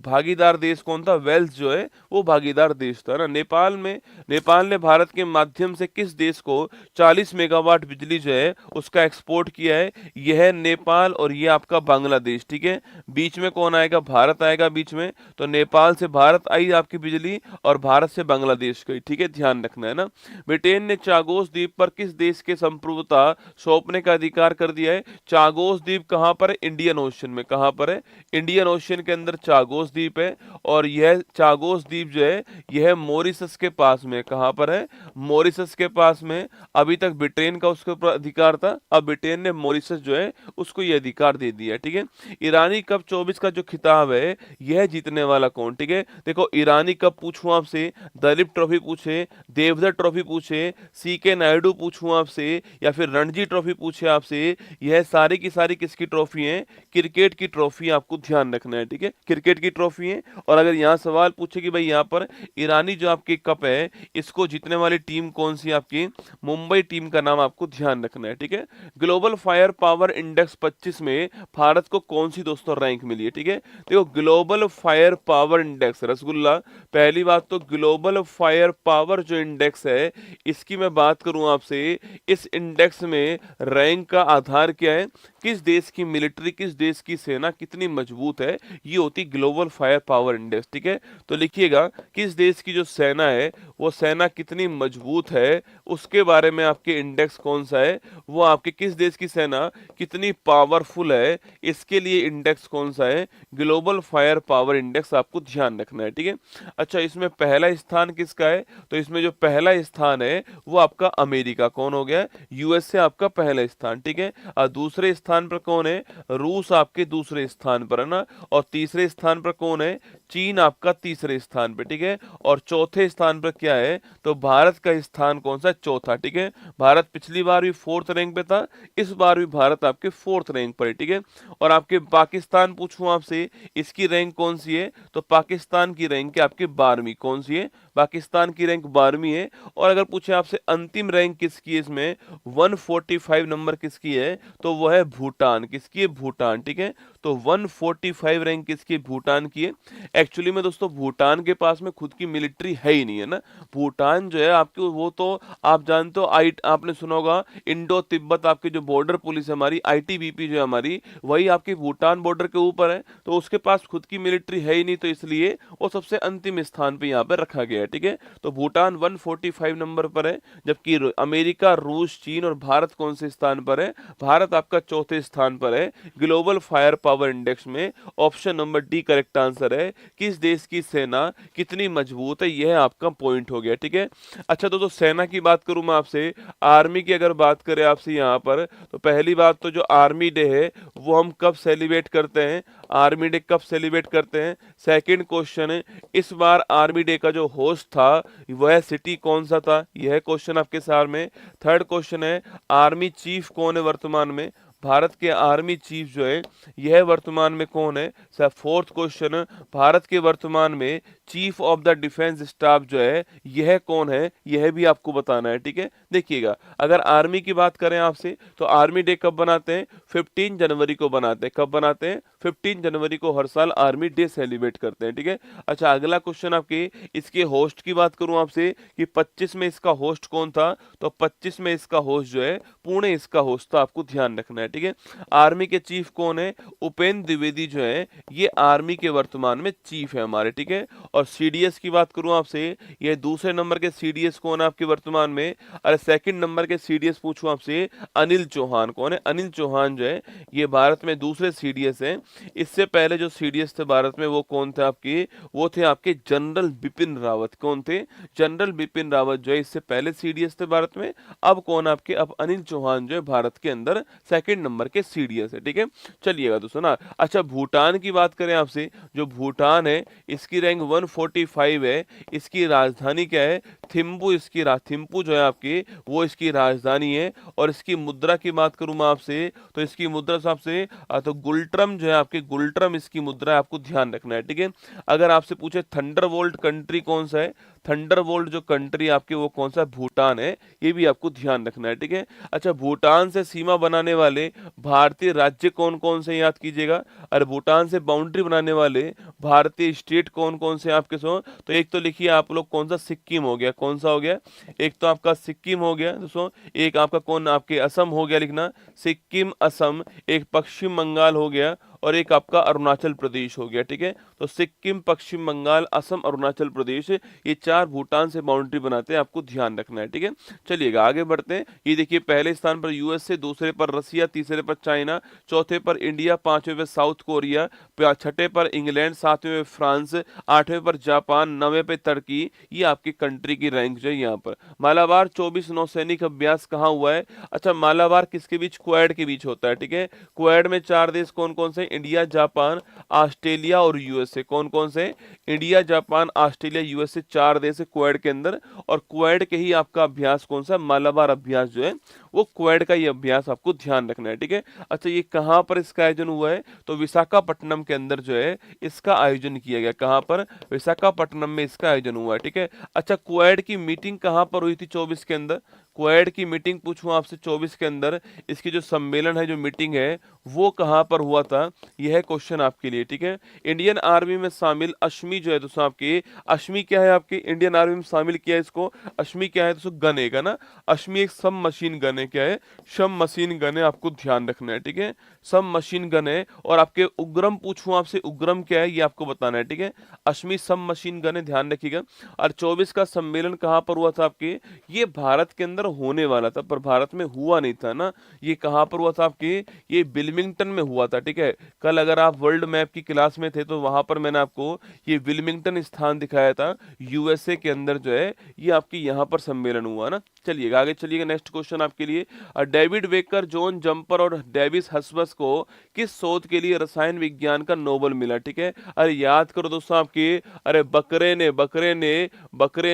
भागीदार देश कौन था? वेल्स जो है वो भागीदार देश था ना। नेपाल ने भारत के माध्यम से किस देश को 40 मेगावाट बिजली जो है उसका एक्सपोर्ट किया है? यह है नेपाल और ये आपका बांग्लादेश, ठीक है। बीच में कौन आएगा? भारत आएगा बीच में। तो नेपाल से भारत आई आपकी बिजली और भारत से बांग्लादेश गई, ठीक है, ध्यान रखना है ना। ब्रिटेन ने चागोस द्वीप पर किस देश के संप्रभुता सौंपने का अधिकार कर दिया है? चागोस द्वीप कहां पर है? इंडियन ओशन में। कहां पर है? इंडियन ओशन के अंदर चागोस द्वीप है। और यह चागोस द्वीप जो है यह मॉरिशस के पास में। कहां पर है? मॉरिशस के पास में। अभी तक ब्रिटेन का उसके ऊपर अधिकार था, अब ब्रिटेन ने मॉरिशस जो है उसको ये अधिकार दे दिया, ठीक है। ईरानी कप 24 का जो खिताब है यह जीतने वाला कौन, ठीक है। देखो ईरानी कप पूछूं आपसे, दलीप ट्रॉफी पूछे, देवधर ट्रॉफी पूछे, सीके नायडू पूछूं आपसे, या फिर रणजी ट्रॉफी पूछे आपसे, यह सारी की सारी किसकी ट्रॉफी है? क्रिकेट की ट्रॉफी, आपको ध्यान रखना है, ठीक है, क्रिकेट की ट्रॉफी है। और अगर यहाँ सवाल पूछे कि भाई यहाँ पर ईरानी जो आपकी कप है इसको जीतने वाली टीम कौन सी आपकी? मुंबई टीम का नाम आपको ध्यान रखना है, ठीक है। Global fire power power index 25 में भारत को कौन सी दोस्तों रैंक मिली है? ठीक है, देखो global fire power index rasgulla, पहली बात तो ग्लोबल फायर पावर जो इंडेक्स है इसकी मैं बात करूं आपसे, इस इंडेक्स में रैंक का आधार क्या है? किस देश की मिलिट्री, किस देश की सेना कितनी मजबूत है, ये होती ग्लोबल फायर पावर इंडेक्स। ठीक है, तो लिखिएगा किस देश की जो सेना है वो सेना कितनी मजबूत है, उसके बारे में आपके इंडेक्स कौन सा है, वो आपके किस देश की सेना कितनी पावरफुल है, इसके लिए इंडेक्स कौन सा है? ग्लोबल फायर पावर इंडेक्स आपको ध्यान रखना है। ठीक है, अच्छा इसमें पहला स्थान किसका है? तो इसमें जो पहला स्थान है वो आपका अमेरिका, कौन हो गया? यूएस से आपका पहला स्थान। ठीक है, और दूसरे स्थान पर कौन है? रूस आपके दूसरे स्थान पर है ना, और तीसरे स्थान पर कौन है? चीन आपका तीसरे स्थान पे। ठीक है, और चौथे स्थान पर क्या है? तो भारत का स्थान कौन सा? चौथा। ठीक है, भारत पिछली बार भी 4th रैंक पे था, इस बार भी भारत आपके 4th रैंक पर है। ठीक है, और आपके पाकिस्तान पूछूं आपसे, इसकी रैंक कौन सी है? तो पाकिस्तान की रैंक है आपकी 12वीं। कौन सी है? पाकिस्तान की रैंक 12वीं है। और अगर पूछे आपसे अंतिम रैंक किसकी है इसमें, 145 नंबर किसकी है? तो वो है भूटान। किसकी है? भूटान। ठीक है, तो 145 रैंक किसकी? भूटान की है। एक्चुअली में दोस्तों भूटान के पास में खुद की मिलिट्री है ही नहीं है ना, भूटान जो है आपकी वो तो आप जानते हो, आपने सुना होगा इंडो तिब्बत आपकी जो बॉर्डर पुलिस है हमारी, आईटीबीपी जो है हमारी, वही आपकी भूटान बॉर्डर के ऊपर है, तो उसके पास खुद की मिलिट्री है ही नहीं, तो इसलिए वो सबसे अंतिम स्थान पे यहाँ पे रखा गया है। ठीक है, तो भूटान 145 नंबर पर है, जबकि अमेरिका, रूस, चीन और भारत कौन से स्थान पर है? भारत आपका चौथे स्थान पर है ग्लोबल फायर पावर इंडेक्स में। Option number D correct answer है। किस देश की सेना कितनी मजबूत है, यह आपका पॉइंट हो गया। ठीक है, अच्छा तो सेना की बात करूं मैं आपसे, आर्मी की अगर बात करें आपसे यहाँ पर, तो पहली बात तो जो आर्मी डे है वो हम कब सेलिब्रेट करते हैं? आर्मी डे कब सेलिब्रेट करते हैं? सेकंड क्वेश्चन है, इस बार आर्मी डे का जो होस्ट था वह सिटी कौन सा था? यह क्वेश्चन आपके सामने। थर्ड क्वेश्चन है, आर्मी चीफ कौन है वर्तमान में? भारत के आर्मी चीफ जो है यह वर्तमान में कौन है? सर फोर्थ क्वेश्चन, भारत के वर्तमान में chief of the defence staff जो है यह कौन है? यह भी आपको बताना है। ठीक है, देखिएगा अगर आर्मी की बात करें आपसे, तो आर्मी डे कब बनाते हैं? 15 जनवरी को बनाते हैं। कब बनाते हैं? 15 जनवरी को हर साल आर्मी डे सेलिब्रेट करते हैं। ठीक है, अच्छा अगला क्वेश्चन आपके, इसके होस्ट की बात करूं आपसे कि 25 में इसका होस्ट कौन था? तो 25 में इसका होस्ट जो है पुणे इसका होस्ट था, आपको ध्यान रखना है। ठीक है, आर्मी के चीफ कौन है? उपेंद्र द्विवेदी जो है ये आर्मी के वर्तमान में चीफ है हमारे। ठीक है, और सीडीएस की बात करूं आपसे, ये दूसरे नंबर के सीडीएस कौन है आपके वर्तमान में? अरे सेकंड नंबर के सीडीएस पूछूं आपसे, अनिल चौहान। कौन है? अनिल चौहान जो है ये भारत में दूसरे सीडीएस हैं। इससे पहले जो सीडीएस थे भारत में वो कौन थे आपके? वो थे आपके जनरल बिपिन रावत। कौन थे? जनरल बिपिन रावत जो है इससे पहले सीडीएस थे भारत में। अब कौन आपके? अब अनिल चौहान जो है भारत के अंदर सेकंड नंबर के सीडीएस है। ठीक है, चलिएगा दोस्तों ना। अच्छा भूटान की बात करें आपसे, जो भूटान है इसकी रैंक 145 है। इसकी राजधानी क्या है? थिम्पू। इसकी थिम्पू जो है आपकी वो इसकी राजधानी है। और इसकी मुद्रा की बात करूं मैं आपसे, तो इसकी मुद्रा साहब से तो गुल्ट्रम जो है आपकी, गुल्ट्रम इसकी मुद्रा है, आपको ध्यान रखना है। ठीक है, अगर आपसे पूछे थंडरबोल्ट कंट्री कौन सा है, थंडरबोल्ट जो कंट्री आपकी वो कौन सा है? भूटान है, ये भी आपको ध्यान रखना है। ठीक है, अच्छा भूटान से सीमा बनाने वाले भारतीय राज्य कौन कौन से याद कीजिएगा। अरे भूटान से बाउंड्री बनाने वाले भारतीय स्टेट कौन कौन से आपके सो, तो एक तो लिखिए आप लोग कौन सा? सिक्किम हो गया। कौन सा हो गया? एक तो आपका सिक्किम हो गया दोस्तों, एक आपका कौन आपके असम हो गया, लिखना सिक्किम असम, एक पश्चिम बंगाल हो गया, और एक आपका अरुणाचल प्रदेश हो गया। ठीक है, तो सिक्किम, पश्चिम बंगाल, असम, अरुणाचल प्रदेश, ये चार भूटान से बाउंड्री बनाते हैं, आपको ध्यान रखना है। ठीक है, चलिएगा आगे बढ़ते हैं। ये देखिए पहले स्थान पर यूएसए, दूसरे पर रसिया, तीसरे पर चाइना, चौथे पर इंडिया, पांचवें पर साउथ कोरिया, छठे पर इंग्लैंड, सातवें पर फ्रांस, आठवें पर जापान, नौवें पे तुर्की। ये आपकी कंट्री की रैंक जो है यहाँ पर। मालाबार 24 नौसैनिक अभ्यास कहाँ हुआ है? अच्छा मालाबार किसके बीच? क्वाड के बीच होता है। ठीक है, क्वाड में चार देश कौन कौन से? इंडिया, जापान, ऑस्ट्रेलिया और यूएसए। कौन कौन से? इंडिया, जापान, ऑस्ट्रेलिया, यूएसए, चार देश है क्वाड के अंदर। और क्वाड के ही आपका अभ्यास कौन सा? मालाबार अभ्यास जो है वो क्वेड का ये अभ्यास आपको ध्यान रखना है, ठीक है। अच्छा, ये कहाँ पर इसका आयोजन हुआ है? तो विशाखापट्टनम के अंदर जो है इसका आयोजन किया गया। कहाँ पर? विशाखापट्टनम में इसका आयोजन हुआ है, ठीक है। अच्छा, क्वेड की मीटिंग कहाँ पर हुई थी 24 के अंदर? क्वेड की मीटिंग पूछूं आपसे 24 के अंदर, इसकी जो सम्मेलन है, जो मीटिंग है, वो कहाँ पर हुआ था? यह क्वेश्चन आपके लिए, ठीक है। इंडियन आर्मी में शामिल अश्मी जो है दोस्तों आपकी, अश्मी क्या है आपकी? इंडियन आर्मी में शामिल किया है इसको। अश्मी क्या है दोस्तों? गन है ना। अश्मी एक सब मशीन गन है। क्या है? सब मशीन गन है, आपको ध्यान रखना है, ठीक है। सब मशीन गन है। और आपके उग्रम पूछूं आपसे, उग्रम क्या है ये आपको बताना है, ठीक है। अश्मी सब मशीन गन है, ध्यान रखिएगा। और 24 का सम्मेलन कहाँ पर हुआ था आपके? ये भारत के अंदर होने वाला था पर भारत में हुआ नहीं था ना। ये कहाँ पर हुआ था आपके? ये विल्मिंगटन में हुआ था, ठीक है। कल अगर आप वर्ल्ड मैप की क्लास में थे तो वहां पर मैंने आपको ये विल्मिंगटन स्थान दिखाया था, यूएसए के अंदर जो है ये आपके यहाँ पर सम्मेलन हुआ ना। चलिएगा आगे चलिएगा, नेक्स्ट क्वेश्चन आपके लिए। डेविड बेकर, जॉन जंपर और डेविस हर्शबर्ग को किस शोध के लिए रसायन विज्ञान का नोबेल मिला, ठीक है। अरे याद करो दोस्तों आपकी, अरे बकरे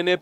ने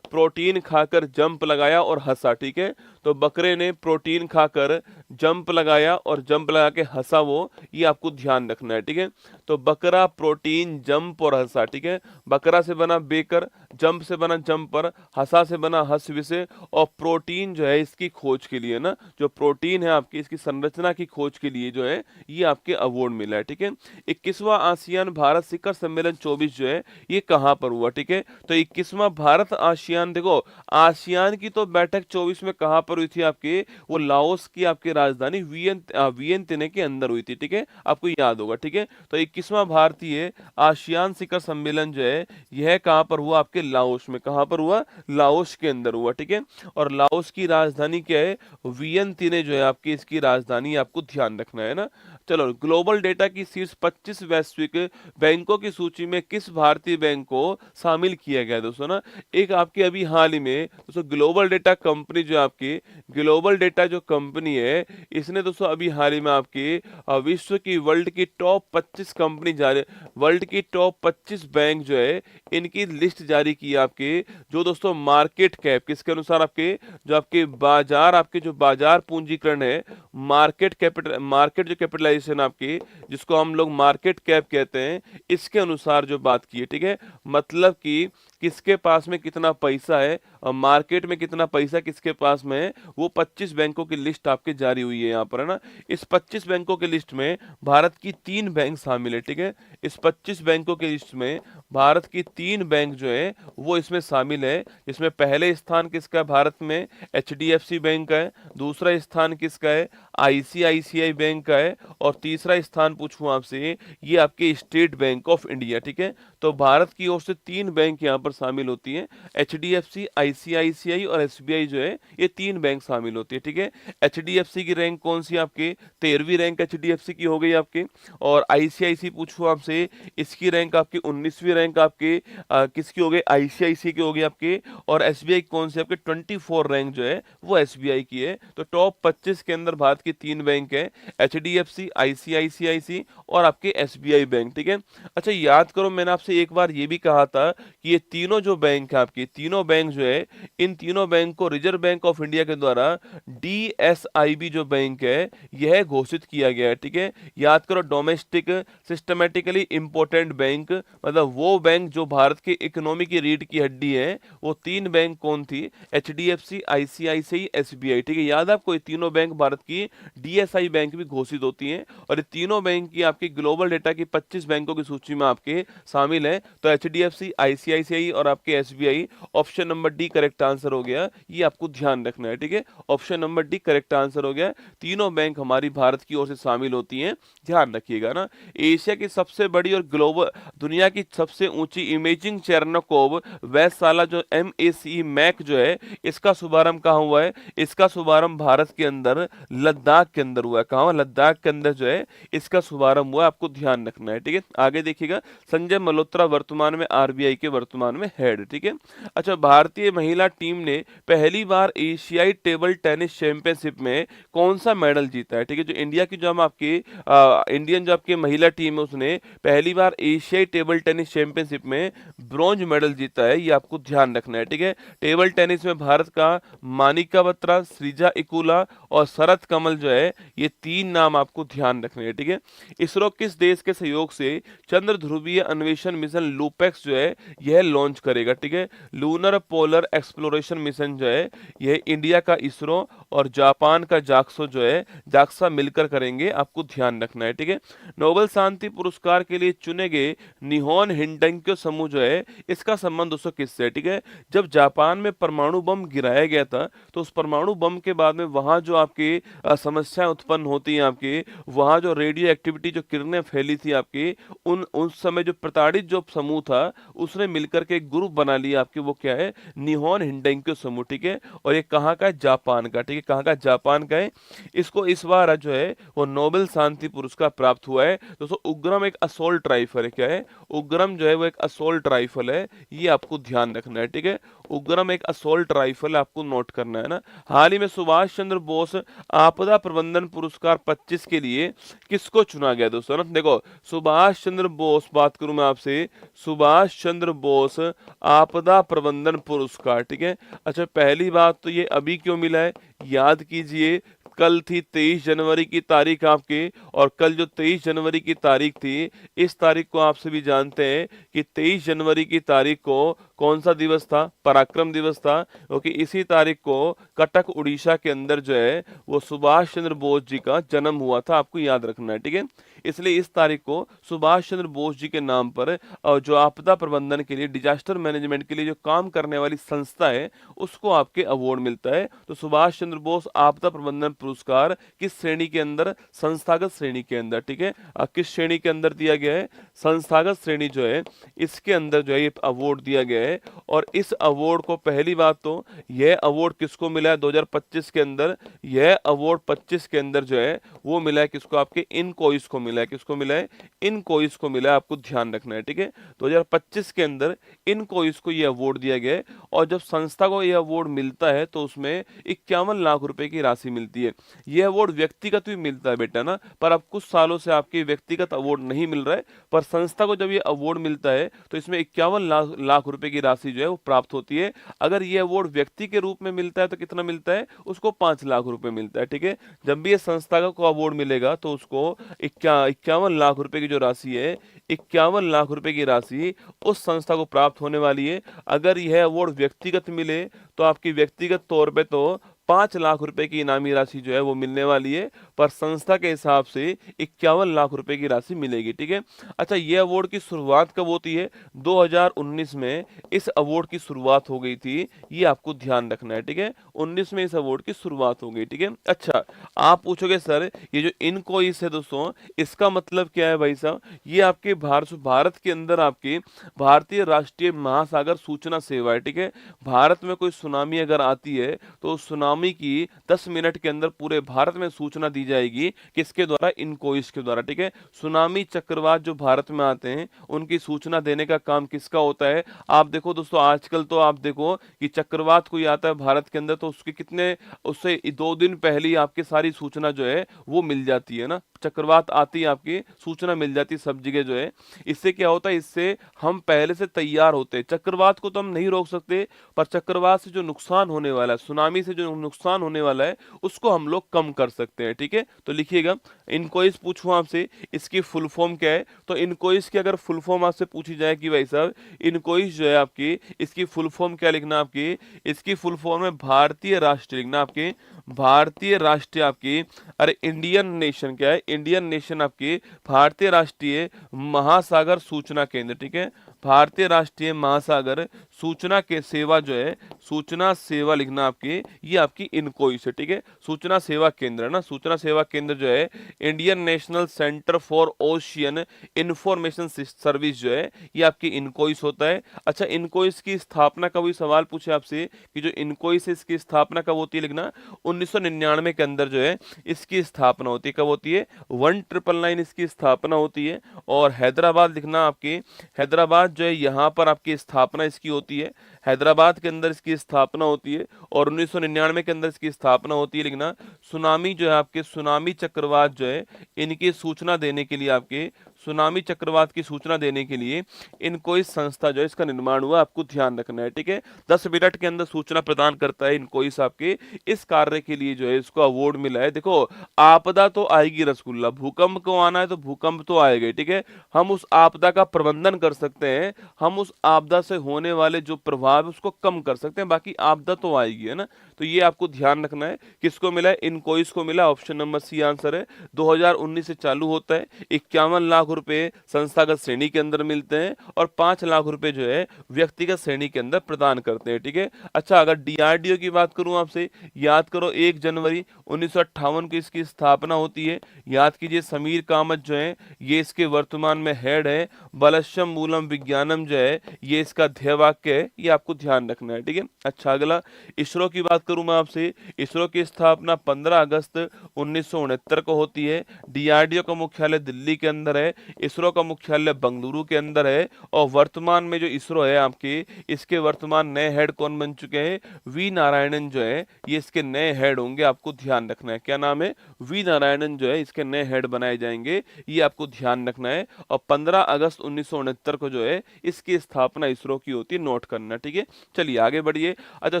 प्रोटीन खाकर जंप लगाया और हंसा, ठीक है। तो बकरे ने प्रोटीन खाकर जंप लगाया और जंप लगा के हंसा, वो ये आपको ध्यान रखना है, ठीक है। तो बकरा, प्रोटीन, जंप और हंसा, ठीक है। बकरा से बना बेकर, जंप से बना जंपर, हंसा से बना हंस विषय, और प्रोटीन जो है इसकी खोज के लिए ना, जो प्रोटीन है आपकी इसकी संरचना की खोज के लिए जो है ये आपके अवार्ड मिला है, ठीक है। 21वां आसियान भारत शिखर सम्मेलन 24 जो है ये कहाँ पर हुआ, ठीक है। तो 21वां भारत आसियान, देखो आसियान की तो बैठक 24 में कहाँ पर हुई थी आपके? वो लाओस की आपकी राजधानी वियंतिने के अंदर हुई थी, ठीक है। आपको याद होगा, ठीक है। तो 21वां भारतीय आसियान शिखर सम्मेलन जो है यह कहाँ पर हुआ? आपके लाओस में। कहाँ पर हुआ? लाओस के अंदर हुआ, ठीक है। और लाओस की राजधानी क्या है? वियंतिने जो है आपकी इसकी राजधानी, आपको ध्यान रखना है ना। चलो, ग्लोबल डेटा की शीर्ष 25 वैश्विक बैंकों की सूची में किस भारतीय बैंक को शामिल किया गया दोस्तों ना। एक आपके अभी हाल ही में दोस्तों ग्लोबल डेटा कंपनी जो आपकी, ग्लोबल डेटा जो कंपनी है, इसने दोस्तों अभी हाल ही में आपकी विश्व की वर्ल्ड की टॉप 25 कंपनी जारी, वर्ल्ड की टॉप 25 बैंक जो है इनकी लिस्ट जारी की है आपके, जो दोस्तों मार्केट कैप किसके अनुसार आपके, जो आपके बाजार, आपके जो बाजार पूंजीकरण है, मार्केट जो कैपिटलाइजेशन आपकी, जिसको हम लोग मार्केट कैप कहते हैं, इसके अनुसार जो बात की है, ठीक है। मतलब कि किसके पास में कितना पैसा है और मार्केट में कितना पैसा किसके पास में है, वो 25 बैंकों की लिस्ट आपके जारी हुई है यहाँ पर, है ना। इस 25 बैंकों की लिस्ट में भारत की 3 बैंक शामिल है, ठीक है। इस 25 बैंकों की लिस्ट में भारत की 3 बैंक जो है वो इसमें शामिल है। इसमें पहले स्थान किसका है भारत में? एचडीएफसी बैंक का है। दूसरा स्थान किसका है? आईसीआईसीआई बैंक का है। और तीसरा स्थान पूछूं आपसे, ये आपके स्टेट बैंक ऑफ इंडिया, ठीक है। तो भारत की ओर से 3 बैंक यहाँ पर शामिल होती हैं, एचडीएफसी, आईसीआईसीआई और एसबीआई जो है ये 3 बैंक शामिल होती है, ठीक है। एचडीएफसी की रैंक कौन सी आपके? 13वीं रैंक एचडीएफसी की हो गई आपके। और आईसीआईसी पूछूं आपसे, इसकी रैंक आपकी 19वीं रैंक आपके किसकी हो गई? आईसीआईसी की हो गई आपके। और एसबीआई कौन सी आपके? 24 रैंक जो है वो एसबीआई की है। तो टॉप 25 के अंदर भारत की 3 बैंक है, एचडीएफसी, आईसीआईसीआई और आपके एसबीआई बैंक, ठीक है। अच्छा, याद करो मैंने आपसे एक बार ये भी कहा था कि ये तीनों जो बैंक है आपकी, तीनों बैंक जो है, इन तीनों बैंक को रिजर्व बैंक ऑफ इंडिया के द्वारा डीएसआईबी जो बैंक है यह घोषित किया गया है, ठीक है। याद करो, डोमेस्टिक सिस्टमेटिकली इंपोर्टेंट बैंक, मतलब वो बैंक जो भारत के इकोनॉमी की रीढ़ की हड्डी है, वो 3 बैंक कौन थी? एचडीएफसी, आईसीआईसीआई, एसबीआई, ठीक है। याद है आपको, ये तीनों बैंक भारत की डीएसआई बैंक भी घोषित होती हैं। और ये तीनों बैंक की आपकी ग्लोबल डेटा की 25 बैंकों की सूची में आपके शामिल है। तो एचडीएफसी, आईसीआईसीआई और आपके SBI, option number D correct answer हो गया। ये आपको ध्यान रखना है, ठीक है। Option number D correct answer हो गया। तीनों बैंक हमारी भारत की ओर से शामिल होती हैं, ध्यान रखिएगा ना। एशिया की सबसे बड़ी और ग्लोबल दुनिया की सबसे ऊंची इमेजिंग चेरनोकोव वेधशाला जो MACE मैक जो है, इसका शुभारंभ कहाँ हुआ है? इसका शुभारंभ भारत के अंदर लद्दाख के अंदर हुआ है। कहाँ? लद्दाख के अंदर जो है इसका शुभारंभ हुआ, आपको ध्यान रखना है, ठीक है। आगे देखिएगा, संजय मल्होत्रा वर्तमान में आरबीआई के वर्तमान में हेड, ठीक है। अच्छा, भारतीय महिला टीम ने पहली बार एशियाई टेबल टेनिस चैंपियनशिप में कौन सा मेडल जीता है? ठीक है, जो इंडिया की जो हम आपकी इंडियन जो आपकी महिला टीम है उसने पहली बार एशियाई टेबल टेनिस चैंपियनशिप में ब्रॉन्ज मेडल जीता है, ये आपको ध्यान रखना है। ठीक है, टेबल टेनिस में भारत का मानिका बत्रा, श्रीजा इकुला और शरत कमल जो है, ये 3 नाम आपको ध्यान रखने हैं। ठीक है, इसरो किस देश के सहयोग से चंद्र ध्रुवीय अन्वेषण मिशन लूपेक्स जो है यह लॉन्च करेगा? ठीक है, लूनर पोलर एक्सप्लोरेशन मिशन जो है यह इंडिया का इसरो और जापान का जाक्सो जो है जाक्सा मिलकर करेंगे, आपको ध्यान रखना है। ठीक है, नोबेल शांति पुरस्कार के लिए चुने गए निहोन हिंडंक्यो समूह जो है इसका संबंध दोस्तों किससे है? ठीक है, जब जापान में परमाणु बम गिराया गया था तो उस परमाणु बम के बाद में वहां जो आपकी समस्याएं उत्पन्न होती हैं, आपकी वहां जो रेडियो एक्टिविटी जो किरणें फैली थी आपकी, उस समय जो प्रताड़ित जो समूह था उसने मिलकर के एक ग्रुप बना लिया आपकी, वो क्या है? निहोन हिंडंक्यो समूह। ठीक है, और ये कहाँ का है? जापान का। ठीक है, कहाँ का? जापान का है। इसको इस बार जो है वो नोबेल शांति पुरस्कार प्राप्त हुआ है। दोस्तों उग्रम एक असोल्ट राइफल है, क्या है? उग्रम जो है वो एक असोल्ट राइफल है, ये आपको ध्यान रखना है। ठीक है, उग्रम एक असोल्ट राइफल आपको नोट करना है ना। हाल ही में सुभाष चंद्र बोस आपदा प्रबंधन पुरस्कार 25 के लिए किसको चुना गया दोस्तों? ना देखो, सुभाष चंद्र बोस, बात करूं मैं आपसे, सुभाष चंद्र बोस आपदा प्रबंधन पुरस्कार। ठीक है, अच्छा पहली बात तो ये अभी क्यों मिला है, याद कीजिए, कल थी 23 जनवरी की तारीख आपकी, और कल जो 23 जनवरी की तारीख थी, इस तारीख को आप सभी जानते हैं कि 23 जनवरी की तारीख को कौन सा दिवस था? पराक्रम दिवस था, क्योंकि इसी तारीख को कटक उड़ीसा के अंदर जो है वो सुभाष चंद्र बोस जी का जन्म हुआ था, आपको याद रखना है। ठीक है, इसलिए इस तारीख को सुभाष चंद्र बोस जी के नाम पर जो आपदा प्रबंधन के लिए, डिजास्टर मैनेजमेंट के लिए जो काम करने वाली संस्था है उसको आपके अवार्ड मिलता है। तो सुभाष चंद्र बोस आपदा प्रबंधन पुरस्कार किस श्रेणी के अंदर? संस्थागत श्रेणी के अंदर। ठीक है, किस श्रेणी के अंदर दिया गया है? संस्थागत श्रेणी जो है इसके अंदर जो है ये अवार्ड दिया गया है। और इस अवार्ड को पहली बात तो यह अवार्ड किसको मिला है 2025 के अंदर? यह अवार्ड 25 के अंदर जो है वो मिला है किसको? आपके इनकोइस को मिला है। किसको मिला है? इनकोइस को मिला है, आपको ध्यान रखना है। ठीक है, 2025 के अंदर इनकोइस को ये अवार्ड दिया गया है। और जब संस्था को यह अवार्ड मिलता है तो उसमें 51 लाख रुपए की राशि मिलती है। यह अवार्ड व्यक्तिगत भी मिलता है बेटा ना, पर अब कुछ सालों से आपके व्यक्तिगत अवार्ड नहीं मिल रहा है, पर संस्था को जब ये अवार्ड मिलता है तो इसमें 51 लाख रुपए की राशि जो है वो प्राप्त होती है। अगर ये अवार्ड व्यक्ति के रूप में मिलता है तो कितना मिलता है? उसको 5 लाख रुपए मिलता है। ठीक है, जब भी ये संस्था को अवार्ड मिलेगा तो उसको 51 लाख रुपए की जो राशि है, 51 लाख रुपए की राशि उस संस्था को प्राप्त होने वाली है। अगर यह अवार्ड व्यक्तिगत मिले तो आपकी व्यक्तिगत तौर पे तो 5 लाख रुपए की इनामी राशि जो है वो मिलने वाली है, पर संस्था के हिसाब से 51 लाख रुपए की राशि मिलेगी। ठीक है, अच्छा ये अवार्ड की शुरुआत कब होती है? 2019 में इस अवार्ड की शुरुआत हो गई थी, ये आपको ध्यान रखना है। ठीक है, 19 में इस अवार्ड की शुरुआत हो गई। ठीक है, अच्छा आप पूछोगे सर ये जो इनकोइस है दोस्तों इसका मतलब क्या है भाई साहब? ये आपके भारत के अंदर आपकी भारतीय राष्ट्रीय महासागर सूचना सेवा है। ठीक है, भारत में कोई सुनामी अगर आती है तो सुनामी की 10 मिनट के अंदर पूरे भारत में सूचना दी जाएगी, किसके द्वारा? इनकोइस के द्वारा। ठीक है, सुनामी चक्रवात जो भारत में आते हैं उनकी सूचना देने का काम किसका होता है? आप देखो दोस्तों, आजकल तो आप देखो कि चक्रवात कोई आता है भारत के अंदर तो उसके कितने, उससे 2 दिन पहले ही आपकी सारी सूचना जो है वो मिल जाती है ना। चक्रवात आती है आपकी सूचना मिल जाती है सब जगह जो है। इससे क्या होता है? इससे हम पहले से तैयार होते हैं। चक्रवात को तो हम नहीं रोक सकते, पर चक्रवात से जो नुकसान होने वाला है, सुनामी से जो नुकसान होने वाला है उसको हम लोग कम कर सकते हैं। ठीक है, तो लिखिएगा इनकोइस। पूछूं आपसे इसकी फुल फॉर्म क्या है? तो इनकोइस की अगर फुल फॉर्म आपसे पूछी जाए कि भाई साहब इनकोइस जो है आपकी, इसकी फुल फॉर्म क्या लिखना आपकी? इसकी फुल फॉर्म है भारतीय राष्ट्रीय, लिखना आपकी भारतीय राष्ट्रीय आपकी, अरे इंडियन नेशन क्या है? इंडियन नेशन आपकी भारतीय राष्ट्रीय महासागर सूचना केंद्र। ठीक है, भारतीय राष्ट्रीय महासागर सूचना के सेवा जो है, सूचना सेवा लिखना आपकी, ये आपकी इनकोइस है। ठीक है, सूचना सेवा केंद्र है ना, सूचना सेवा केंद्र जो है Indian national centre for ocean information service जो है ये आपकी इनकोइस होता है। अच्छा इनकोइस की स्थापना कब हुई? सवाल पूछे आपसे कि जो इनकोइस है इसकी स्थापना कब होती है, लिखना 1999 के अंदर जो है इसकी स्थापना होती है। कब होती है? 1999 इसकी स्थापना होती है। और हैदराबाद लिखना आपकी, हैदराबाद जो है यहाँ पर आपकी स्थापना इसकी होती है, हैदराबाद के अंदर इसकी स्थापना होती है और 1999 के अंदर इसकी स्थापना होती है। लिखना सुनामी जो है आपके सुनामी चक्रवात जो है इनकी सूचना देने के लिए आपके सुनामी चक्रवात की सूचना देने के लिए इन कोई संस्था जो है इसका निर्माण हुआ, आपको ध्यान रखना है। ठीक है, 10 मिनट के अंदर सूचना प्रदान करता है इन कोई आपके इस कार्य के लिए जो है इसको अवार्ड मिला है। देखो आपदा तो आएगी रसगुल्ला, भूकंप को आना है तो भूकंप तो आएगा। ठीक है, हम उस आपदा का प्रबंधन कर सकते हैं, हम उस आपदा से होने वाले जो प्रभाव है उसको कम कर सकते हैं, बाकी आपदा तो आएगी, है ना। तो ये आपको ध्यान रखना है। किसको मिला है? इनकोइस को मिला। ऑप्शन नंबर सी आंसर है। 2019 से चालू होता है। 51 लाख रुपए संस्थागत श्रेणी के अंदर मिलते हैं और 5 लाख रुपए जो है व्यक्तिगत श्रेणी के अंदर प्रदान करते हैं। ठीक है, अच्छा अगर डीआरडीओ की बात करूं आपसे, याद करो 1 जनवरी 1958 को इसकी स्थापना होती है। याद कीजिए समीर कामत जो है ये इसके वर्तमान में हेड है। बलशम मूलम विज्ञानम जो है ये इसका ध्येय वाक्य है, ये आपको ध्यान रखना है। ठीक है, अच्छा अगला इसरो की बात करूं मैं आपसे, इसरो की स्थापना 15 अगस्त 1969 को होती है। डीआरडीओ का मुख्यालय दिल्ली के अंदर है, इसरो का मुख्यालय बेंगलुरु के अंदर है और वर्तमान में जो इसरो है आपके इसके वर्तमान नए हेड कौन बन चुके हैं? वी नारायणन जो है ये इसके नए हेड होंगे, आपको ध्यान रखना है। क्या नाम है? वी नारायणन जो है इसके नए हेड बनाए जाएंगे, ये आपको ध्यान रखना है। और 15 अगस्त 1969 को जो है इसकी स्थापना इसरो की होती है, नोट करना। ठीक है, चलिए आगे बढ़िए। अच्छा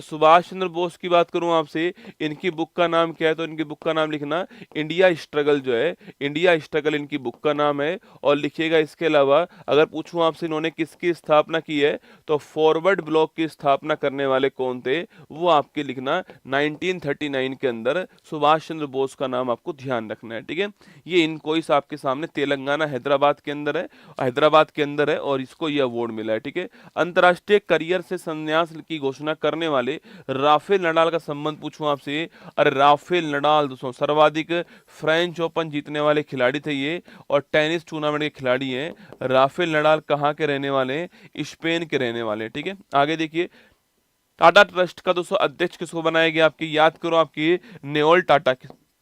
सुभाष चंद्र बोस की बात करूं आपसे, इनकी बुक का नाम क्या है? तो इनकी बुक का नाम लिखना इंडिया स्ट्रगल जो है, इंडिया स्ट्रगल इनकी बुक का नाम है। और लिखिएगा इसके अलावा अगर पूछूं आपसे इन्होंने किसकी स्थापना की है तो फॉरवर्ड ब्लॉक की स्थापना करने वाले कौन थे? वो आपके लिखना 1939 के अंदर सुभाष चंद्र बोस का नाम आपको ध्यान रखना है। ठीक है, ये इनकोइस आपके सामने तेलंगाना हैदराबाद के अंदर है, हैदराबाद के अंदर है और इसको ये अवार्ड मिला है। ठीक है, अंतरराष्ट्रीय करियर से संन्यास की घोषणा करने वाले राफेल नडाल का संबंध पूछूं आपसे। अरे राफेल नडाल दोस्तों सर्वाधिक फ्रेंच ओपन जीतने वाले खिलाड़ी थे ये और टेनिस टूर्नामेंट के खिलाड़ी हैं। राफेल नडाल कहाँ के रहने वाले हैं? स्पेन के रहने वाले। ठीक है, आगे देखिए टाटा ट्रस्ट का दोस्तों अध्यक्ष किसको बनाया गया? आपकी याद करो आपकी नेओल टाटा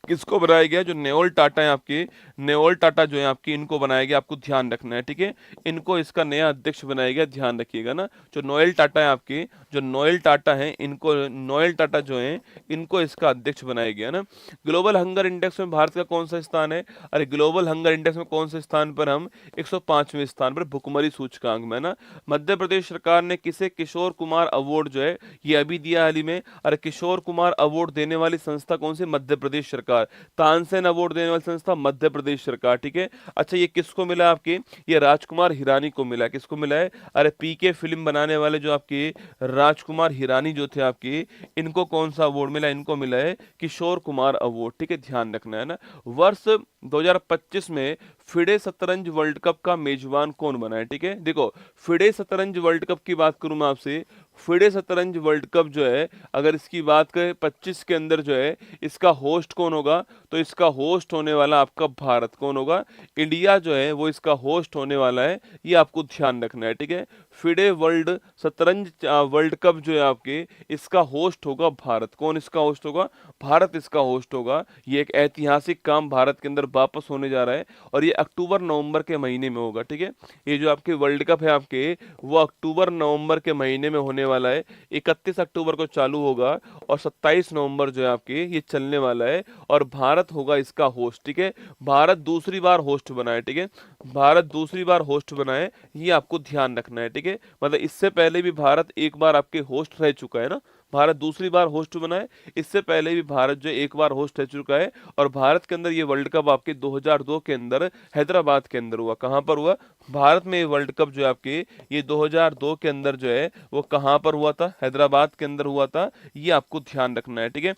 किसको बनाया गया? जो नेओल टाटा है आपके, नेओल टाटा जो है आपकी इनको बनाया गया, आपको ध्यान रखना है। ठीक है, इनको इसका नया अध्यक्ष बनाया गया, ध्यान रखिएगा ना। जो नोएल टाटा है आपके, जो नोएल टाटा है इनको नोएल टाटा जो है इनको इसका अध्यक्ष बनाया गया ना। ग्लोबल हंगर इंडेक्स में भारत का कौन सा स्थान है? अरे ग्लोबल हंगर इंडेक्स में कौन से स्थान पर? हम 105वें स्थान पर भुखमरी सूचकांक में ना। मध्य प्रदेश सरकार ने किसे किशोर कुमार अवार्ड जो है ये अभी दिया हाल ही में। अरे किशोर कुमार अवार्ड देने वाली संस्था कौन सी? मध्य प्रदेश सरकार। तानसेन अवार्ड देने वाली संस्था मध्य प्रदेश सरकार। ठीक है, अच्छा ये किसको मिला आपके? ये राजकुमार हिरानी को मिला। किसको मिला है? अरे पीके फिल्म बनाने वाले जो आपके राजकुमार हिरानी जो थे आपके, इनको कौन सा अवार्ड मिला? इनको मिला है किशोर कुमार अवार्ड। ठीक है, ध्यान रखना है ना। वर्ष 2025 में फिडे शतरंज वर्ल्ड कप का मेजबान कौन बना है? ठीक है, देखो फिडे शतरंज वर्ल्ड कप की बात करूं मैं आपसे, फिडे शतरंज वर्ल्ड कप जो है अगर इसकी बात करें 25 के अंदर जो है इसका होस्ट कौन होगा? तो इसका होस्ट होने वाला आपका भारत। कौन होगा? इंडिया जो है वो इसका होस्ट होने वाला है, ये आपको ध्यान रखना है। ठीक है, फिडे वर्ल्ड शतरंज वर्ल्ड कप जो है आपके इसका होस्ट होगा भारत। कौन इसका होस्ट होगा? भारत इसका होस्ट होगा। ये एक ऐतिहासिक काम भारत के अंदर वापस होने जा रहा है और ये अक्टूबर नवंबर के महीने में होगा। ठीक है, ये जो आपके वर्ल्ड कप है आपके वो अक्टूबर नवंबर के महीने में होने वाला है। 31 अक्टूबर को चालू होगा और 27 नवंबर जो है आपके ये चलने वाला है और भारत होगा इसका होस्ट। ठीक है, भारत दूसरी बार होस्ट बना है। ठीक है, भारत दूसरी बार होस्ट बना है, ये आपको ध्यान रखना है। ठीक है, मतलब इससे पहले भी भारत एक बार आपके होस्ट रह चुका है ना, भारत दूसरी बार होस्ट बना है। इससे पहले भी भारत जो एक बार होस्ट रह चुका है और भारत के अंदर ये वर्ल्ड कप आपके 2002 के अंदर हैदराबाद के अंदर हुआ। कहां पर हुआ? भारत में ये वर्ल्ड कप जो है आपके ये 2002 के अंदर जो है वो कहां पर हुआ था? हैदराबाद के अंदर हुआ था, ये आपको ध्यान रखना है। ठीक है,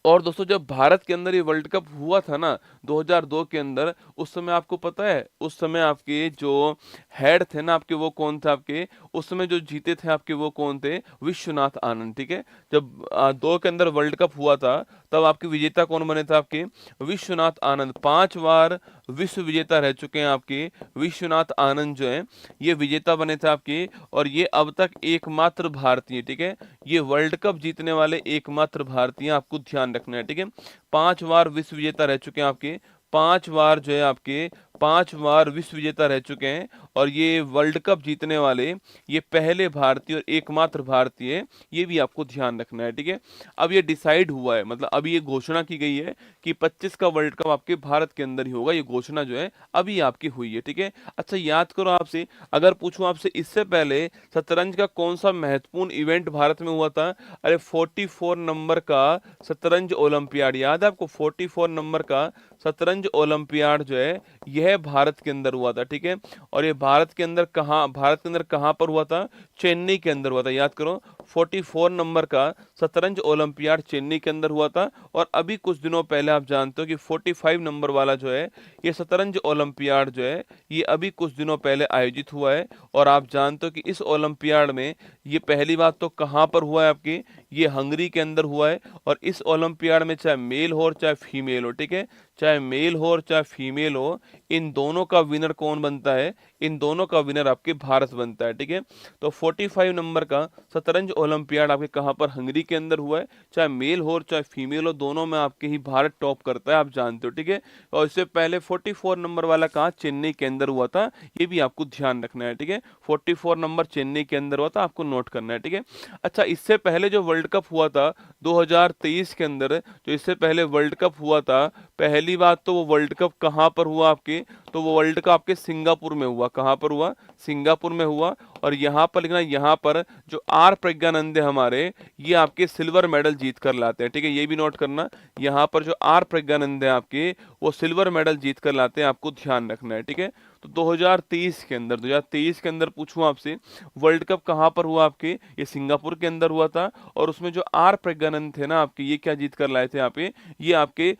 और दोस्तों जब भारत के अंदर ये वर्ल्ड कप हुआ था ना 2002 के अंदर, उस समय आपको पता है उस समय आपके जो हेड थे ना आपके वो कौन थे? आपके उस समय जो जीते थे आपके वो कौन थे? विश्वनाथ आनंद। ठीक है, जब 2 के अंदर वर्ल्ड कप हुआ था तब आपके विजेता कौन बने थे? आपके विश्वनाथ आनंद 5 बार विश्व विजेता रह चुके हैं आपके विश्वनाथ आनंद जो है ये विजेता बने थे आपके और ये अब तक एकमात्र भारतीय। ठीक है, ये वर्ल्ड कप जीतने वाले एकमात्र भारतीय, आपको ध्यान रखना है। ठीक है, 5 बार विश्व विजेता रह चुके हैं आपके, 5 बार जो है आपके 5 बार विश्व विजेता रह चुके हैं और ये वर्ल्ड कप जीतने वाले ये पहले भारतीय और एकमात्र भारतीय, ये भी आपको ध्यान रखना है, ठीक है। अब ये डिसाइड हुआ है, मतलब अभी ये घोषणा की गई है कि 25 का वर्ल्ड कप आपके भारत के अंदर ही होगा, ये घोषणा जो है अभी आपकी हुई है, ठीक है। अच्छा याद करो आपसे, अगर पूछूं आपसे इससे पहले शतरंज का कौन सा महत्वपूर्ण इवेंट भारत में हुआ था? अरे 44 नंबर का शतरंज ओलंपियाड, याद है आपको? 44 नंबर का शतरंज ओलंपियाड जो है यह भारत के अंदर हुआ था, ठीक है। और ये भारत के अंदर कहाँ पर हुआ था? चेन्नई के अंदर हुआ था, याद करो। 44 नंबर का शतरंज ओलंपियाड चेन्नई के अंदर हुआ था। और अभी कुछ दिनों पहले आप जानते हो कि 45 नंबर वाला जो है ये शतरंज ओलंपियाड जो है ये अभी कुछ दिनों पहले आयोजित हुआ है। और आप जानते हो कि इस ओलंपियाड में ये पहली बात तो कहाँ पर हुआ है आपकी? ये हंगरी के अंदर हुआ है। और इस ओलंपियाड में चाहे मेल हो और चाहे फीमेल हो, ठीक है, चाहे मेल हो और चाहे फीमेल हो, इन दोनों का विनर कौन बनता है? इन दोनों का विनर आपके भारत बनता है, ठीक है। तो 45 नंबर का शतरंज ओलंपियाड आपके कहाँ पर? हंगरी के अंदर हुआ है। चाहे मेल हो और चाहे फीमेल हो, दोनों में आपके ही भारत टॉप करता है, आप जानते हो, ठीक है। और इससे पहले 44 नंबर वाला कहाँ? चेन्नई के अंदर हुआ था, ये भी आपको ध्यान रखना है, ठीक है। 44 नंबर चेन्नई के अंदर हुआ था, आपको नोट करना है, ठीक है। अच्छा इससे पहले जो वर्ल्ड कप हुआ था 2023 के अंदर, जो इससे पहले वर्ल्ड कप हुआ था, पहली बात तो वो वर्ल्ड कप कहाँ पर हुआ आपके? तो वो वर्ल्ड कप आपके सिंगापुर में हुआ। कहाँ पर हुआ? सिंगापुर में हुआ। और यहाँ पर लिखना, यहाँ पर जो आर प्रज्ञानंद है हमारे, ये आपके सिल्वर मेडल जीत कर लाते हैं, ठीक है, ये भी नोट करना। यहाँ पर जो आर प्रज्ञानंद है आपके, वो सिल्वर मेडल जीत कर लाते हैं, आपको ध्यान रखना है, ठीक है। तो 2023 के अंदर पूछूं आपसे, वर्ल्ड कप कहाँ पर हुआ आपके? ये सिंगापुर के अंदर हुआ था। और उसमें जो आर प्रज्ञानंद थे ना आपके, ये क्या जीत कर लाए थे यहाँ पे? ये आपके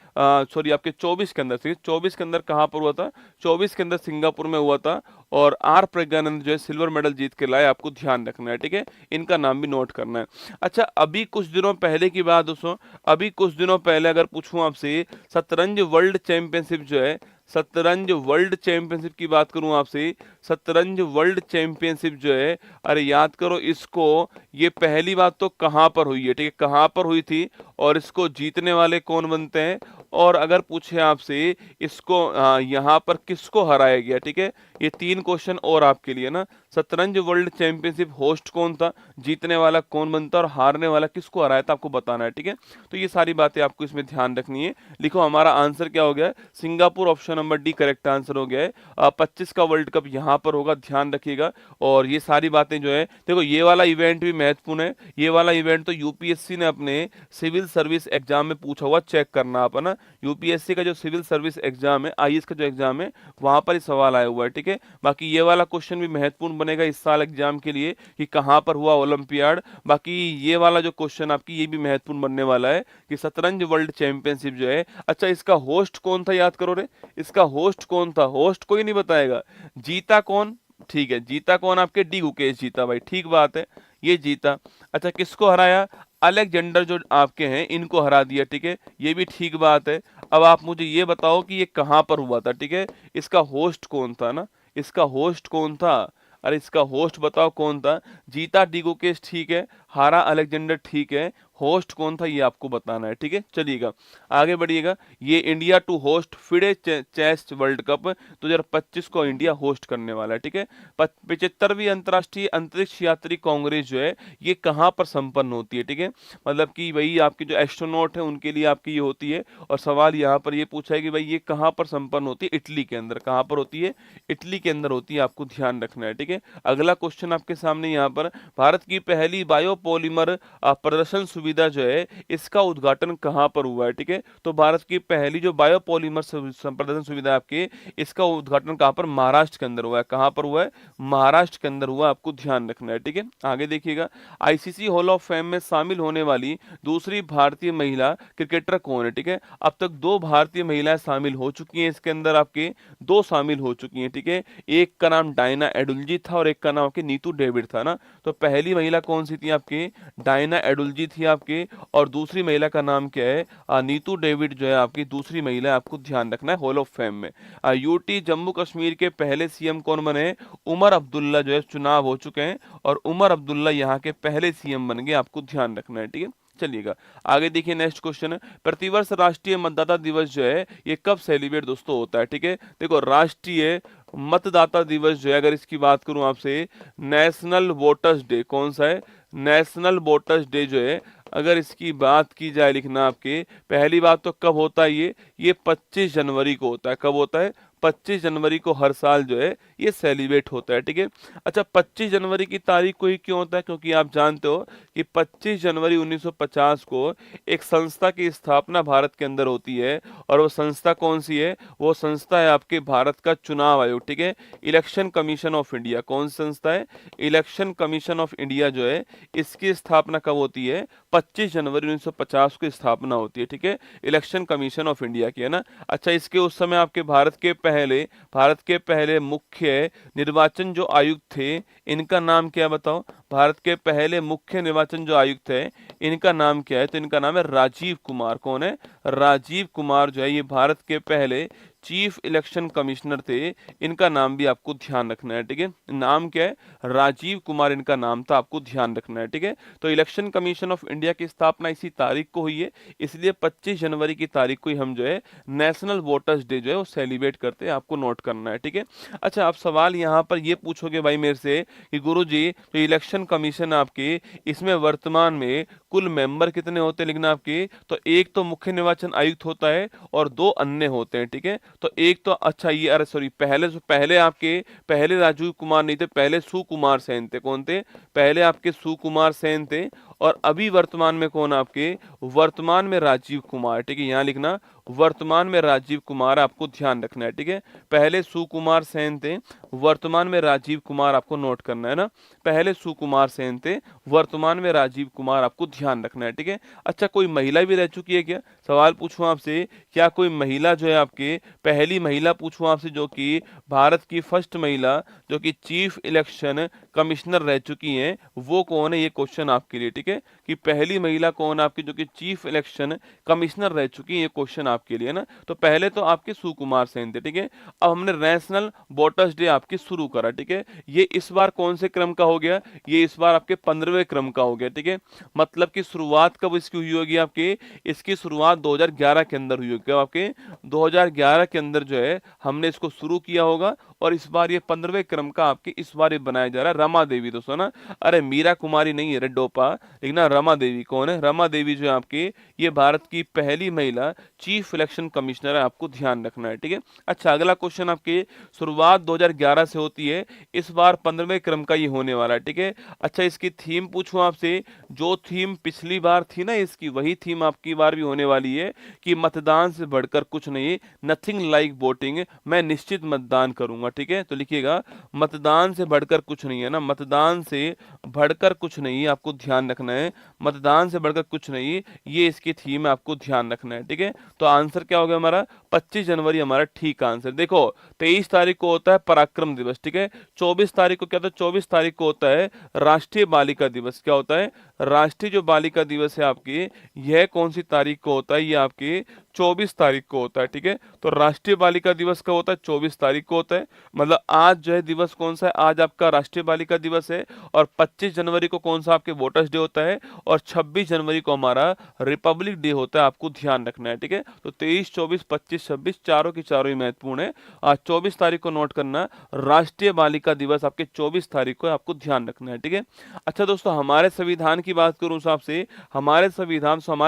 सॉरी आपके 24 के अंदर, 24 के अंदर कहाँ पर हुआ था? 24 के अंदर सिंगापुर में हुआ था। और आर प्रज्ञानंद जो है सिल्वर मेडल जीत के लाए, आपको ध्यान रखना है, ठीक है। इनका नाम भी नोट करना है। अच्छा अभी कुछ दिनों पहले की बात दोस्तों, अभी कुछ दिनों पहले अगर पूछूं आपसे, शतरंज वर्ल्ड चैंपियनशिप जो है, शतरंज वर्ल्ड चैंपियनशिप की बात करूं आपसे, शतरंज वर्ल्ड चैंपियनशिप जो है, अरे याद करो इसको, ये पहली बात तो कहाँ पर हुई है, ठीक है, कहाँ पर हुई थी? और इसको जीतने वाले कौन बनते हैं? और अगर पूछे आपसे इसको यहाँ पर किसको हराया गया, ठीक है, ये 3 क्वेश्चन और आपके लिए ना। शतरंज वर्ल्ड चैंपियनशिप होस्ट कौन था, जीतने वाला कौन बनता, और हारने वाला किसको हराया था, आपको बताना है, ठीक है। तो ये सारी बातें आपको इसमें ध्यान रखनी है। लिखो हमारा आंसर क्या हो गया है? Singapore, option number D correct answer हो गया है। 25 का वर्ल्ड कप यहाँ पर होगा, ध्यान रखिएगा। और ये सारी बातें जो है, देखो ये वाला इवेंट भी महत्वपूर्ण है। ये वाला इवेंट तो यूपीएससी ने अपने सिविल सर्विस एग्जाम में पूछा हुआ, चेक करना आप, है ना। यूपीएससी का जो सिविल सर्विस एग्जाम है, आईएएस का जो एग्जाम है, वहां पर ही सवाल आया हुआ है, ठीक है। बाकी ये वाला क्वेश्चन भी महत्वपूर्ण बनेगा इस साल एग्जाम के लिए कि कहां पर हुआ ओलंपियाड। बाकी ये वाला जो क्वेश्चन आपकी, ये भी महत्वपूर्ण बनने वाला है कि शतरंज वर्ल्ड चैंपियनशिप जो है, अच्छा इसका होस्ट कौन था, याद करो रे, इसका होस्ट कौन था? होस्ट कोई नहीं बताएगा। जीता कौन? ठीक है, जीता कौन? आपके डी गुकेश जीता भाई, ठीक बात है, ये जीता। अच्छा किसको हराया? अलेक्जेंडर जो आपके हैं, इनको हरा दिया, ठीक है, ये भी ठीक बात है। अब आप मुझे ये बताओ कि ये कहां पर हुआ था, ठीक है, इसका होस्ट कौन था ना, इसका होस्ट कौन था? अरे इसका होस्ट बताओ कौन था? जीता डी गुकेश, ठीक है, हारा अलेक्जेंडर, ठीक है, होस्ट कौन था ये आपको बताना है, ठीक है। चलिएगा आगे बढ़िएगा। ये India to host FIDE chess world cup 2025 को इंडिया होस्ट करने वाला है, ठीक है। 75वीं अंतर्राष्ट्रीय अंतरिक्ष यात्री कांग्रेस जो है, ये कहाँ पर संपन्न होती है, ठीक है, मतलब कि वही आपके जो एस्ट्रोनॉट है उनके लिए आपकी ये होती है। और सवाल यहाँ पर ये पूछा है कि भाई ये कहाँ पर संपन्न होती है? इटली के अंदर। कहाँ पर होती है? इटली के अंदर होती है, आपको ध्यान रखना है, ठीक है। अगला क्वेश्चन आपके सामने यहाँ पर, भारत की पहली बायोपॉलीमर प्रदर्शन सुविधा जो है, इसका उद्घाटन कहां पर हुआ है, ठीक है। तो भारत की पहली जो बायोपॉलीमर प्रदर्शन सुविधा आपके, इसका उद्घाटन कहां पर? महाराष्ट्र के अंदर हुआ है। कहां पर हुआ है? महाराष्ट्र के अंदर हुआ, आपको ध्यान रखना है, ठीक है। आगे देखिएगा, आईसीसी हॉल ऑफ फेम में शामिल होने वाली दूसरी भारतीय महिला क्रिकेटर कौन है, ठीक है। अब तक 2 भारतीय महिलाएं शामिल हो चुकी हैं इसके अंदर, आपके 2 शामिल हो चुकी हैं, ठीक है। एक का नाम डायना एडुलजी था और एक का नाम आपके नीतू डेविड था ना। तो पहली महिला कौन सी थी आपकी? डायना एडुलजी थी आपके, और दूसरी महिला का नाम क्या है? नीतू डेविड जो है आपकी दूसरी महिला है, आपको ध्यान रखना है हॉल ऑफ फेम में। यूटी जम्मू कश्मीर के पहले सीएम कौन बने? उमर अब्दुल्ला जो है, चुनाव हो चुके हैं और उमर अब्दुल्ला यहाँ के पहले सीएम बन गए, आपको ध्यान रखना है, ठीक है। चलिएगा आगे देखिए नेक्स्ट क्वेश्चन, प्रतिवर्ष राष्ट्रीय मतदाता दिवस जो है ये कब सेलिब्रेट दोस्तों होता है? ठीक है, देखो राष्ट्रीय मतदाता दिवस जो है, अगर इसकी बात करूं आपसे, नेशनल वोटर्स डे कौन सा है? नेशनल वोटर्स डे जो है, अगर इसकी बात की जाए लिखना आपके, पहली बात तो कब होता है ये 25 जनवरी को होता है। कब होता है? 25 जनवरी को हर साल जो है ये सेलिब्रेट होता है। ठीक है, अच्छा 25 जनवरी की तारीख को ही क्यों होता है? क्योंकि आप जानते हो कि 25 जनवरी 1950 को एक संस्था की स्थापना भारत के अंदर होती है, और वो संस्था कौन सी है? वो संस्था है आपके भारत का चुनाव आयोग। ठीक है, इलेक्शन कमीशन ऑफ इंडिया। कौन सी संस्था है? इलेक्शन कमीशन ऑफ इंडिया जो है, इसकी स्थापना कब होती है? 25 जनवरी 1950 को स्थापना होती है। ठीक है, इलेक्शन कमीशन ऑफ इंडिया की, है ना। अच्छा, इसके उस समय आपके भारत के पहले मुख्य निर्वाचन जो आयुक्त थे, इनका नाम क्या बताओ? भारत के पहले मुख्य निर्वाचन जो आयुक्त है, इनका नाम क्या है? तो इनका नाम है राजीव कुमार। कौन है? राजीव कुमार जो है ये भारत के पहले चीफ इलेक्शन कमिश्नर थे। इनका नाम भी आपको ध्यान रखना है। ठीक है, नाम क्या है? राजीव कुमार इनका नाम था, आपको ध्यान रखना है। ठीक है, तो इलेक्शन कमीशन ऑफ इंडिया की स्थापना इसी तारीख को हुई है, इसलिए 25 जनवरी की तारीख को ही हम जो है नेशनल वोटर्स डे जो है वो सेलिब्रेट करते हैं, आपको नोट करना है। ठीक है, अच्छा आप सवाल यहाँ पर ये पूछोगे भाई मेरे से कि गुरुजी तो इलेक्शन कमीशन आपके, इसमें वर्तमान में कुल मेंबर कितने होते हैं? लिखना आपके, तो एक तो मुख्य निर्वाचन आयुक्त होता है और दो अन्य होते हैं। ठीक है, तो एक तो अच्छा ये, अरे सॉरी, पहले आपके पहले राजीव कुमार नहीं थे, पहले सुकुमार सेन थे। कौन थे? पहले आपके सुकुमार सेन थे, और अभी वर्तमान में कौन आपके? वर्तमान में राजीव कुमार। ठीक है, यहाँ लिखना वर्तमान में राजीव कुमार, आपको ध्यान रखना है। ठीक है, पहले सुकुमार सेन थे, वर्तमान में राजीव कुमार, आपको नोट करना है ना। पहले सुकुमार सेन थे, वर्तमान में राजीव कुमार, आपको ध्यान रखना है। ठीक है, अच्छा कोई महिला भी रह चुकी है क्या? सवाल पूछूं आपसे, क्या कोई महिला जो है आपके, पहली महिला पूछूं आपसे जो कि भारत की फर्स्ट महिला जो कि चीफ इलेक्शन कमिश्नर रह चुकी हैं, वो कौन है? ये क्वेश्चन आपके लिए। ठीक है, कि पहली महिला कौन आपकी जो कि चीफ इलेक्शन कमिश्नर रह चुकी है, ये क्वेश्चन आपके लिए ना। तो पहले तो आपके सुकुमार सेन थे। ठीक है, अब हमने नेशनल वोटर्स डे आपकी शुरू करा। ठीक है, ये इस बार कौन से क्रम का हो गया? ये इस बार आपके 15वें क्रम का हो गया। ठीक है, मतलब कि शुरुआत कब इसकी हुई होगी आपकी? इसकी शुरुआत 2011 के अंदर हुई होगी। आपके 2011 के अंदर जो है हमने इसको शुरू किया होगा, और इस बार ये 15वें क्रम का आपके इस बार ये बनाया जा रहा है। रमा देवी दोस्तों ना, अरे मीरा कुमारी नहीं है, रेड्डोपा, लेकिन रमा देवी कौन है? रमा देवी जो है आपकी, ये भारत की पहली महिला चीफ इलेक्शन कमिश्नर है, आपको ध्यान रखना है। ठीक है, अच्छा अगला क्वेश्चन आपके, शुरुआत 2011 से होती है, इस बार 15वें क्रम का ये होने वाला है। ठीक है, अच्छा इसकी थीम पूछूं आपसे, जो थीम पिछली बार थी ना इसकी, वही थीम आपकी बार भी होने वाली है कि मतदान से बढ़कर कुछ नहीं, नथिंग लाइक वोटिंग, मैं निश्चित मतदान करूंगा। ठीक है, तो लिखिएगा मतदान से बढ़कर कुछ नहीं, है ना, मतदान से बढ़कर कुछ नहीं, आपको ध्यान रखना है, मतदान से बढ़कर कुछ नहीं, ये इसकी थीम है, आपको ध्यान रखना है। ठीक है, तो आंसर क्या हो गया हमारा? 25 जनवरी हमारा ठीक आंसर। देखो 23 तारीख को होता है पराक्रम दिवस। ठीक है, 24 तारीख को क्या होता है? 24 तारीख को होता है राष्ट्रीय बालिका दिवस। क्या होता है? राष्ट्रीय जो बालिका दिवस है आपकी, यह कौन सी तारीख को होता है? ये आपकी 24 तारीख को होता है। ठीक है, तो राष्ट्रीय बालिका दिवस का होता है 24 तारीख को होता है, मतलब आज जो है दिवस कौन सा है? आज आपका राष्ट्रीय बालिका दिवस है, और 25 जनवरी को कौन सा आपके वोटर्स डे होता है, और 26 जनवरी को हमारा रिपब्लिक डे होता है, आपको ध्यान रखना है। ठीक है, तो 23, 24, 25, 26 चारों की चारों ही महत्वपूर्ण है। आज 24 तारीख को नोट करना, राष्ट्रीय बालिका दिवस आपके 24 तारीख को, आपको ध्यान रखना है। ठीक है, अच्छा दोस्तों हमारे संविधान की बात करूं साहब से, हमारे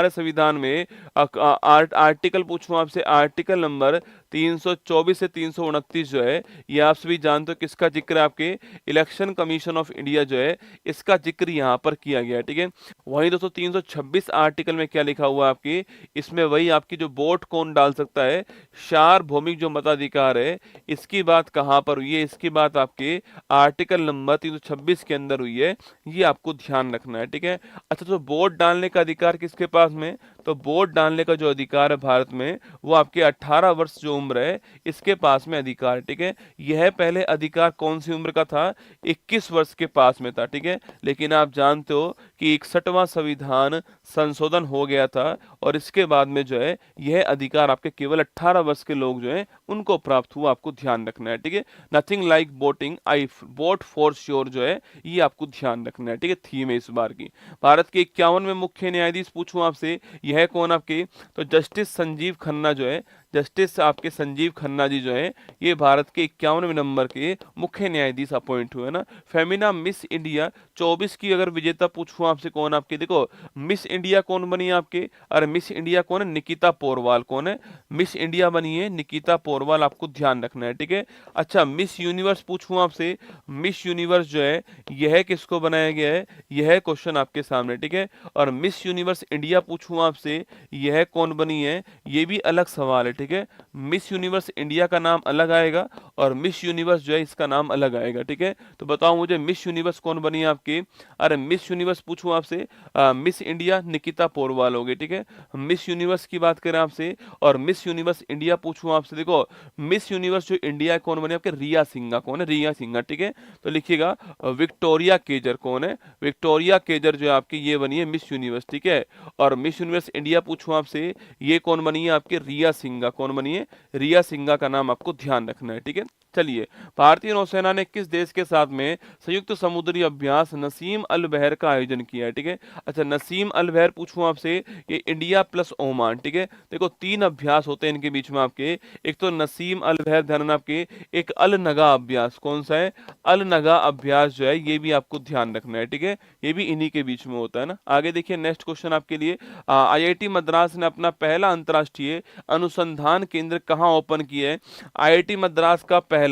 संविधान में आर्टिकल पूछूं आपसे, आर्टिकल नंबर 324 से 329 जो है, ये आप सभी जानते हो किसका जिक्र है? आपके इलेक्शन कमीशन ऑफ इंडिया जो है, इसका जिक्र यहाँ पर किया गया है। ठीक है, वहीं दोस्तों 326 आर्टिकल में क्या लिखा हुआ है आपकी, इसमें वही आपकी जो वोट कौन डाल सकता है, सार्वभौमिक जो मताधिकार है, इसकी बात कहाँ पर हुई है? इसकी बात आपके आर्टिकल नंबर 326 के अंदर हुई है, ये आपको ध्यान रखना है। ठीक है, अच्छा तो वोट डालने का अधिकार किसके पास में? तो वोट डालने का जो अधिकार है भारत में, वो आपके 18 वर्ष जो उम्र है इसके पास में अधिकार, ठीक है। यह पहले अधिकार कौन सी उम्र का था? 21 वर्ष के पास में था, ठीक है। लेकिन आप जानते हो कि 61वां संविधान संशोधन हो गया था और इसके बाद में जो है यह अधिकार आपके केवल 18 वर्ष के लोग जो है उनको प्राप्त हुआ, आपको ध्यान रखना है, ठीक है। Nothing like voting, I vote for sure जो है ये आपको ध्यान रखना है, ठीक है। थीम है इस बार की। भारत के 51वें मुख्य न्यायाधीश पूछूं आपसे, यह कौन आपके? तो जस्टिस संजीव खन्ना जो है, जस्टिस आपके संजीव खन्ना जी जो है ये भारत के 51वें नंबर के मुख्य न्यायाधीश अपॉइंट हुए ना। फेमिना मिस इंडिया 24 की अगर विजेता पूछूं आपसे कौन आपके? देखो मिस इंडिया कौन बनी आपके? अरे मिस इंडिया कौन है? निकिता पोरवाल। कौन है मिस इंडिया बनी है? निकिता पोरवाल, आपको ध्यान रखना है, ठीक है। अच्छा मिस यूनिवर्स पूछूं आपसे, मिस यूनिवर्स जो है यह किसको बनाया गया है? यह क्वेश्चन आपके सामने, ठीक है। और मिस यूनिवर्स इंडिया पूछूं आपसे, यह कौन बनी है? ये भी अलग सवाल है, ठीक है। मिस यूनिवर्स इंडिया का नाम अलग आएगा और मिस यूनिवर्स जो है इसका नाम अलग आएगा, ठीक है। तो बताओ मुझे मिस यूनिवर्स कौन बनी है आपकी? अरे मिस यूनिवर्स पूछूं आपसे, मिस इंडिया निकिता पोरवाल होगी, ठीक है। मिस यूनिवर्स की बात करें आपसे और मिस यूनिवर्स इंडिया पूछूं आपसे, देखो मिस यूनिवर्स जो इंडिया है कौन बनी आपके? रिया सिंघा। कौन है? रिया सिंघा, ठीक है। तो लिखिएगा विक्टोरिया केजर। कौन है? विक्टोरिया केजर जो है आपकी ये बनी है मिस यूनिवर्स, ठीक है। और मिस यूनिवर्स इंडिया पूछूं आपसे, ये कौन बनी है आपकी? रिया सिंघा। कौन बनी है? रिया सिंघा का नाम आपको ध्यान रखना है, ठीक है। चलिए, भारतीय नौसेना ने किस देश के साथ में संयुक्त समुद्री अभ्यास नसीम अल बहर का आयोजन किया है, ठीक है। अच्छा नसीम अल बहर पूछूं आपसे, ये इंडिया प्लस ओमान, ठीक है। देखो 3 अभ्यास होते हैं इनके बीच में आपके, एक तो नसीम अल बहर, ध्यान रखना आपके, एक अल नगा अभ्यास। कौन सा है? अल नगा अभ्यास जो है ये भी आपको ध्यान रखना है, ठीक है। ये भी इन्हीं के बीच में होता है ना। आगे देखिए नेक्स्ट क्वेश्चन आपके लिए, आईआईटी मद्रास ने अपना पहला अंतर्राष्ट्रीय अनुसंधान केंद्र कहाँ ओपन किया है? आईआईटी मद्रास का पहला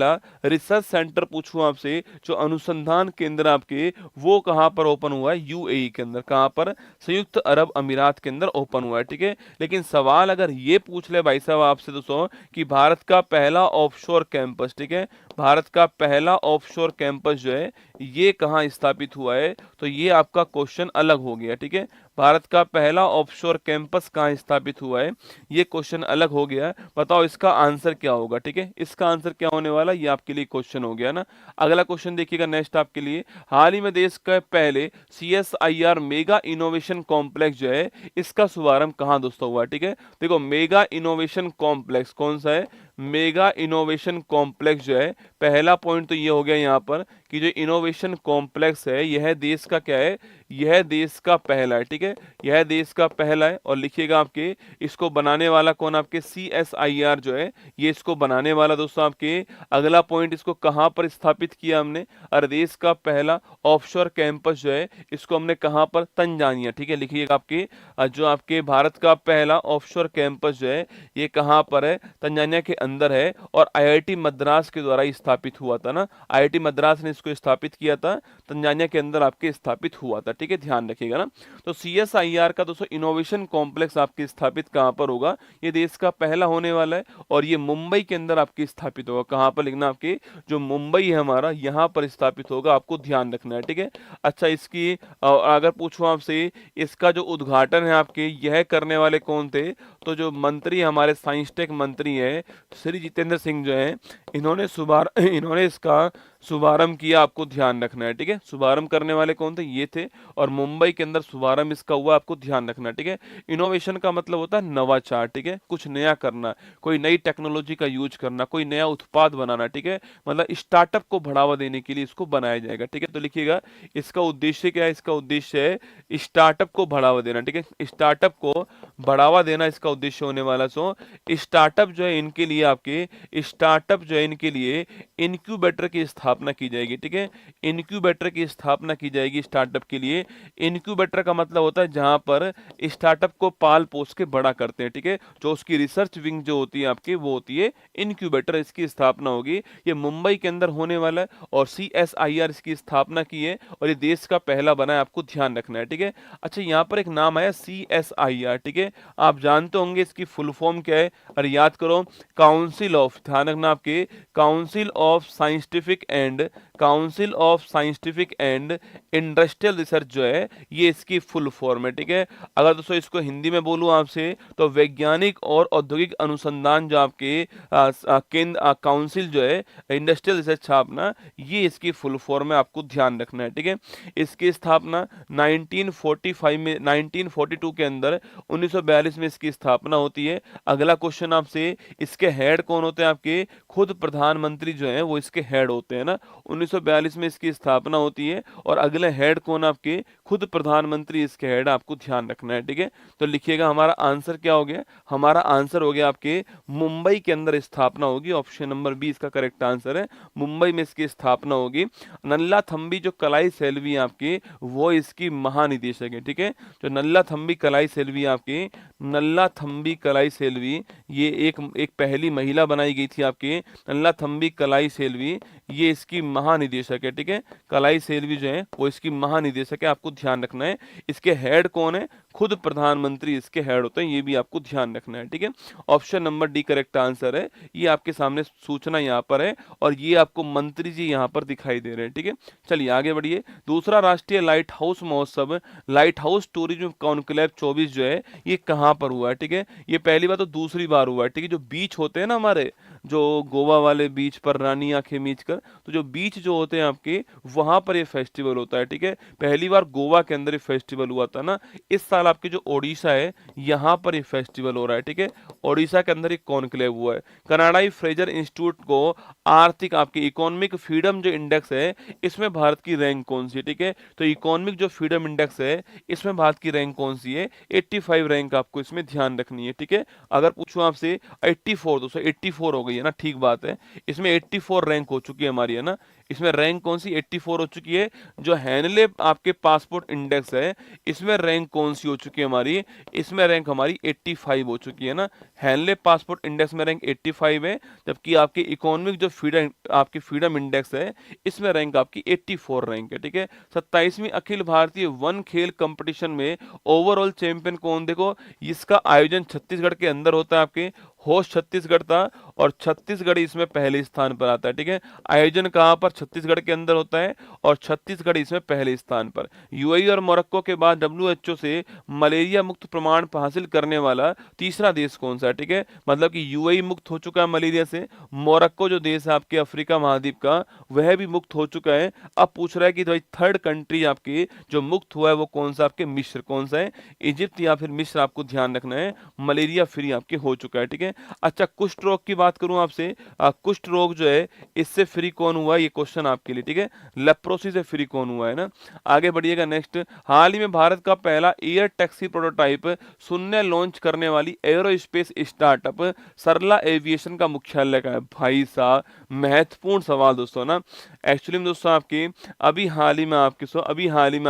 रिसर्च सेंटर पूछूं आपसे, जो अनुसंधान केंद्र आपके वो कहां पर ओपन हुआ है? यूएई के अंदर। कहां पर? संयुक्त अरब अमीरात के अंदर ओपन हुआ है, ठीक है। लेकिन सवाल अगर ये पूछ ले भाई साहब आपसे दोस्तों कि भारत का पहला ऑफशोर कैंपस, ठीक है, भारत का पहला ऑफशोर कैंपस जो है ये कहां स्थापित हुआ है? तो ये आपका क्वेश्चन अलग हो गया, ठीक है। भारत का पहला ऑफशोर कैंपस कहां स्थापित हुआ है? ये क्वेश्चन अलग हो गया। बताओ इसका आंसर क्या होगा, ठीक है। इसका आंसर क्या होने वाला, ये आपके लिए क्वेश्चन हो गया ना। अगला क्वेश्चन देखिएगा नेक्स्ट आपके लिए, हाल ही में देश का पहले CSIR मेगा इनोवेशन कॉम्प्लेक्स जो है इसका शुभारंभ कहां दोस्तों हुआ, ठीक है। देखो मेगा इनोवेशन कॉम्प्लेक्स कौन सा है? मेगा इनोवेशन कॉम्प्लेक्स जो है, पहला पॉइंट तो ये हो गया यहाँ पर कि जो इनोवेशन कॉम्प्लेक्स है यह देश का क्या है? यह देश का पहला है, ठीक है। यह देश का पहला है और लिखिएगा आपके इसको बनाने वाला कौन? आपके CSIR जो है ये इसको बनाने वाला दोस्तों आपके। अगला पॉइंट, इसको कहां पर स्थापित किया हमने? अरे देश का पहला ऑफशोर कैंपस जो है इसको हमने कहां पर? तंजानिया, ठीक है। लिखिएगा आपके जो आपके भारत का पहला ऑफशोर कैंपस जो है ये कहां पर है? तंजानिया के अंदर है और आईआईटी मद्रास के द्वारा स्थापित हुआ था ना। आईआईटी मद्रास ने इसको स्थापित किया था, तंजानिया के अंदर आपके स्थापित हुआ था, ठीक है, ध्यान रखिएगा ना। तो CSIR का दोस्तों इनोवेशन कॉम्प्लेक्स आपके स्थापित कहां पर होगा? ये देश का पहला होने वाला है और ये मुंबई के अंदर आपके स्थापित होगा। कहां पर लिखना आपके? जो मुंबई है हमारा यहां पर स्थापित होगा, आपको ध्यान रखना है, ठीक है। अच्छा इसकी अगर पूछूं आपसे, इसका जो उद्घाटन है आपके यह करने वाले कौन थे? तो जो मंत्री हमारे साइंस टेक मंत्री है श्री जितेंद्र सिंह जो है इन्होंने इसका शुभारंभ किया, आपको ध्यान रखना है, ठीक है। शुभारंभ करने वाले कौन थे? ये थे और मुंबई के अंदर शुभारंभ इसका हुआ, आपको ध्यान रखना है, ठीक है। इनोवेशन का मतलब होता है नवाचार, ठीक है, कुछ नया करना, कोई नई टेक्नोलॉजी का यूज करना, कोई नया उत्पाद बनाना, ठीक है। मतलब स्टार्टअप को बढ़ावा देने के लिए इसको बनाया जाएगा, ठीक है। तो लिखिएगा इसका उद्देश्य क्या है? इसका उद्देश्य है स्टार्टअप को बढ़ावा देना, ठीक है। स्टार्टअप को बढ़ावा देना इसका उद्देश्य होने वाला। सो स्टार्टअप जो है इनके लिए आपके स्टार्टअप जो है इनके लिए इनक्यूबेटर की स्थापना की जाएगी, ठीक है। इनक्यूबेटर की स्थापना की जाएगी स्टार्टअप के लिए। इनक्यूबेटर का मतलब होता है जहां पर स्टार्टअप को पाल पोस के बड़ा करते हैं, ठीक है। जो उसकी रिसर्च विंग जो होती है आपकी वो होती है इनक्यूबेटर, इसकी स्थापना होगी। ये मुंबई के अंदर होने वाला है और CSIR इसकी स्थापना की है और ये देश का पहला बना है, आपको ध्यान रखना है, ठीक है। अच्छा यहाँ पर एक नाम आया CSIR, ठीक है। आप जानते होंगे इसकी फुल फॉर्म क्या है? और याद करो, काउंसिल ऑफ, ध्यान रखना आपके, council of scientific and council of scientific and industrial research जो है ये इसकी फुल फॉर्म है, ठीक है। अगर दोस्तों इसको हिंदी में बोलूं आपसे तो वैज्ञानिक और औद्योगिक अनुसंधान जो आपके केंद्र काउंसिल जो है इंडस्ट्रियल रिसर्च स्थापना, ये इसकी फुल फॉर्म है, आपको ध्यान रखना है, ठीक है। इसकी स्थापना 1945 में 1942 के अंदर 1942 में इसकी स्थापना होती है। अगला क्वेश्चन आपसे, इसके हेड कौन होते हैं आपके, खुद प्रधानमंत्री जो है वो इसके हेड होते हैं ना। 1942 में इसकी स्थापना होती है और अगले हेड कौन आपके, खुद प्रधानमंत्री इसके हेड, आपको ध्यान रखना है, ठीक है। तो लिखिएगा हमारा आंसर क्या हो गया, हमारा आंसर हो गया आपके मुंबई के अंदर स्थापना होगी। ऑप्शन नंबर बी इसका करेक्ट आंसर है, मुंबई में इसकी स्थापना होगी। नल्ला थम्बी जो कलाई सेल्वी आपकी, वो इसकी महानिदेशक है, ठीक है। जो नल्ला थम्बी कलाई सेल्वी आपकी, नल्ला थम्बी कलाई सेल्वी, ये एक पहली महिला बनाई गई थी आपकी, नल्ला थम्बी कलाई सेल्वी, ये इसकी महानिदेशक है, ठीक है। कलाई सेल्वी जो है वो इसकी महानिदेशक है, आपको ध्यान रखना है। इसके हेड कौन है, खुद प्रधानमंत्री इसके हेड होते हैं, ये भी आपको ध्यान रखना है, ठीक है। Option number D correct answer है। ये आपके सामने सूचना यहाँ पर है और ये आपको मंत्री जी यहाँ पर दिखाई दे रहे हैं, ठीक है। चलिए आगे बढ़िए। दूसरा राष्ट्रीय लाइट हाउस महोत्सव, लाइट हाउस टूरिज्म कॉन्क्लेव 24 जो है ये कहाँ पर हुआ है, ठीक है। ये पहली बार तो दूसरी बार हुआ है, ठीक है। जो बीच होते हैं ना हमारे, जो गोवा वाले बीच पर रानी आंखें मीच कर, तो जो बीच जो होते हैं आपके, वहां पर ये फेस्टिवल होता है, ठीक है। पहली बार गोवा के अंदर ये फेस्टिवल हुआ था ना। इस साल आपके जो ओडिशा है यहाँ पर ये फेस्टिवल हो रहा है, ठीक है। ओडिशा के अंदर एक कॉन्क्लेव हुआ है। कनाडाई फ्रेजर इंस्टीट्यूट को आर्थिक आपकी इकोनॉमिक फ्रीडम जो इंडेक्स है, इसमें भारत की रैंक कौन सी है, ठीक है। तो इकोनॉमिक जो फ्रीडम इंडेक्स है, इसमें भारत की रैंक कौन सी है, 85 रैंक आपको इसमें ध्यान रखनी है, ठीक है। अगर पूछूं आपसे 84, दोस्तों 84 हो गई है ना, ठीक बात है। इसमें 84 रैंक हो चुकी है हमारी, है ना। इसमें रैंक कौन सी 84 हो चुकी है। जो हैनले आपके पासपोर्ट इंडेक्स है, इसमें रैंक कौन सी हो चुकी है हमारी, इसमें रैंक हमारी 85 हो चुकी है ना। हैनले पासपोर्ट इंडेक्स में रैंक 85 है, जबकि आपकी इकोनॉमिक जो फ्रीडम आपकी फ्रीडम इंडेक्स है, इसमें रैंक आपकी 84 रैंक है, ठीक है। 27वीं अखिल भारतीय वन खेल कंपटीशन में ओवरऑल चैंपियन कौन, देखो इसका आयोजन छत्तीसगढ़ के अंदर होता है, आपके होस्ट छत्तीसगढ़ था और छत्तीसगढ़ इसमें पहले स्थान पर आता है, ठीक है। आयोजन कहां पर, छत्तीसगढ़ के अंदर होता है और छत्तीसगढ़ इसमें पहले स्थान पर। यूएई और मोरक्को के बाद डब्ल्यूएचओ से मलेरिया मुक्त प्रमाण हासिल करने वाला तीसरा देश कौन सा है, ठीक है। मतलब कि यूएई मुक्त हो चुका है मलेरिया से, मोरक्को जो देश है आपके अफ्रीका महाद्वीप का, वह भी मुक्त हो चुका है। अब पूछ रहा है कि भाई थर्ड कंट्री आपकी जो मुक्त हुआ है वो कौन सा, आपके मिस्र कौन सा है, इजिप्ट या फिर मिस्र, आपको ध्यान रखना है। मलेरिया फ्री आपके हो चुका है, ठीक है। अच्छा कुष्ठ रोग की बात करूं आपसे, कुष्ठ रोग जो है इससे फ्री कौन हुआ, ये क्वेश्चन आपके लिए, ठीक है। लेप्रोसी से फ्री कौन हुआ है ना। आगे बढ़िएगा नेक्स्ट। हाल ही में भारत का पहला एयर टैक्सी प्रोटोटाइप शून्य लॉन्च करने वाली एरोस्पेस स्टार्टअप सरला एविएशन का मुख्यालय का है। भाई साहब महत्वपूर्ण सवाल दोस्तों ना। एक्चुअली में दोस्तों आपके अभी हाल ही में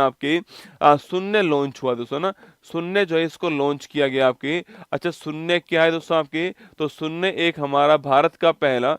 आपके शून्य लॉन्च हुआ दोस्तों ना। शून्य जो है इसको लॉन्च किया गया आपके। अच्छा शून्य क्या है दोस्तों आपके, तो शून्य एक हमारा भारत का पहला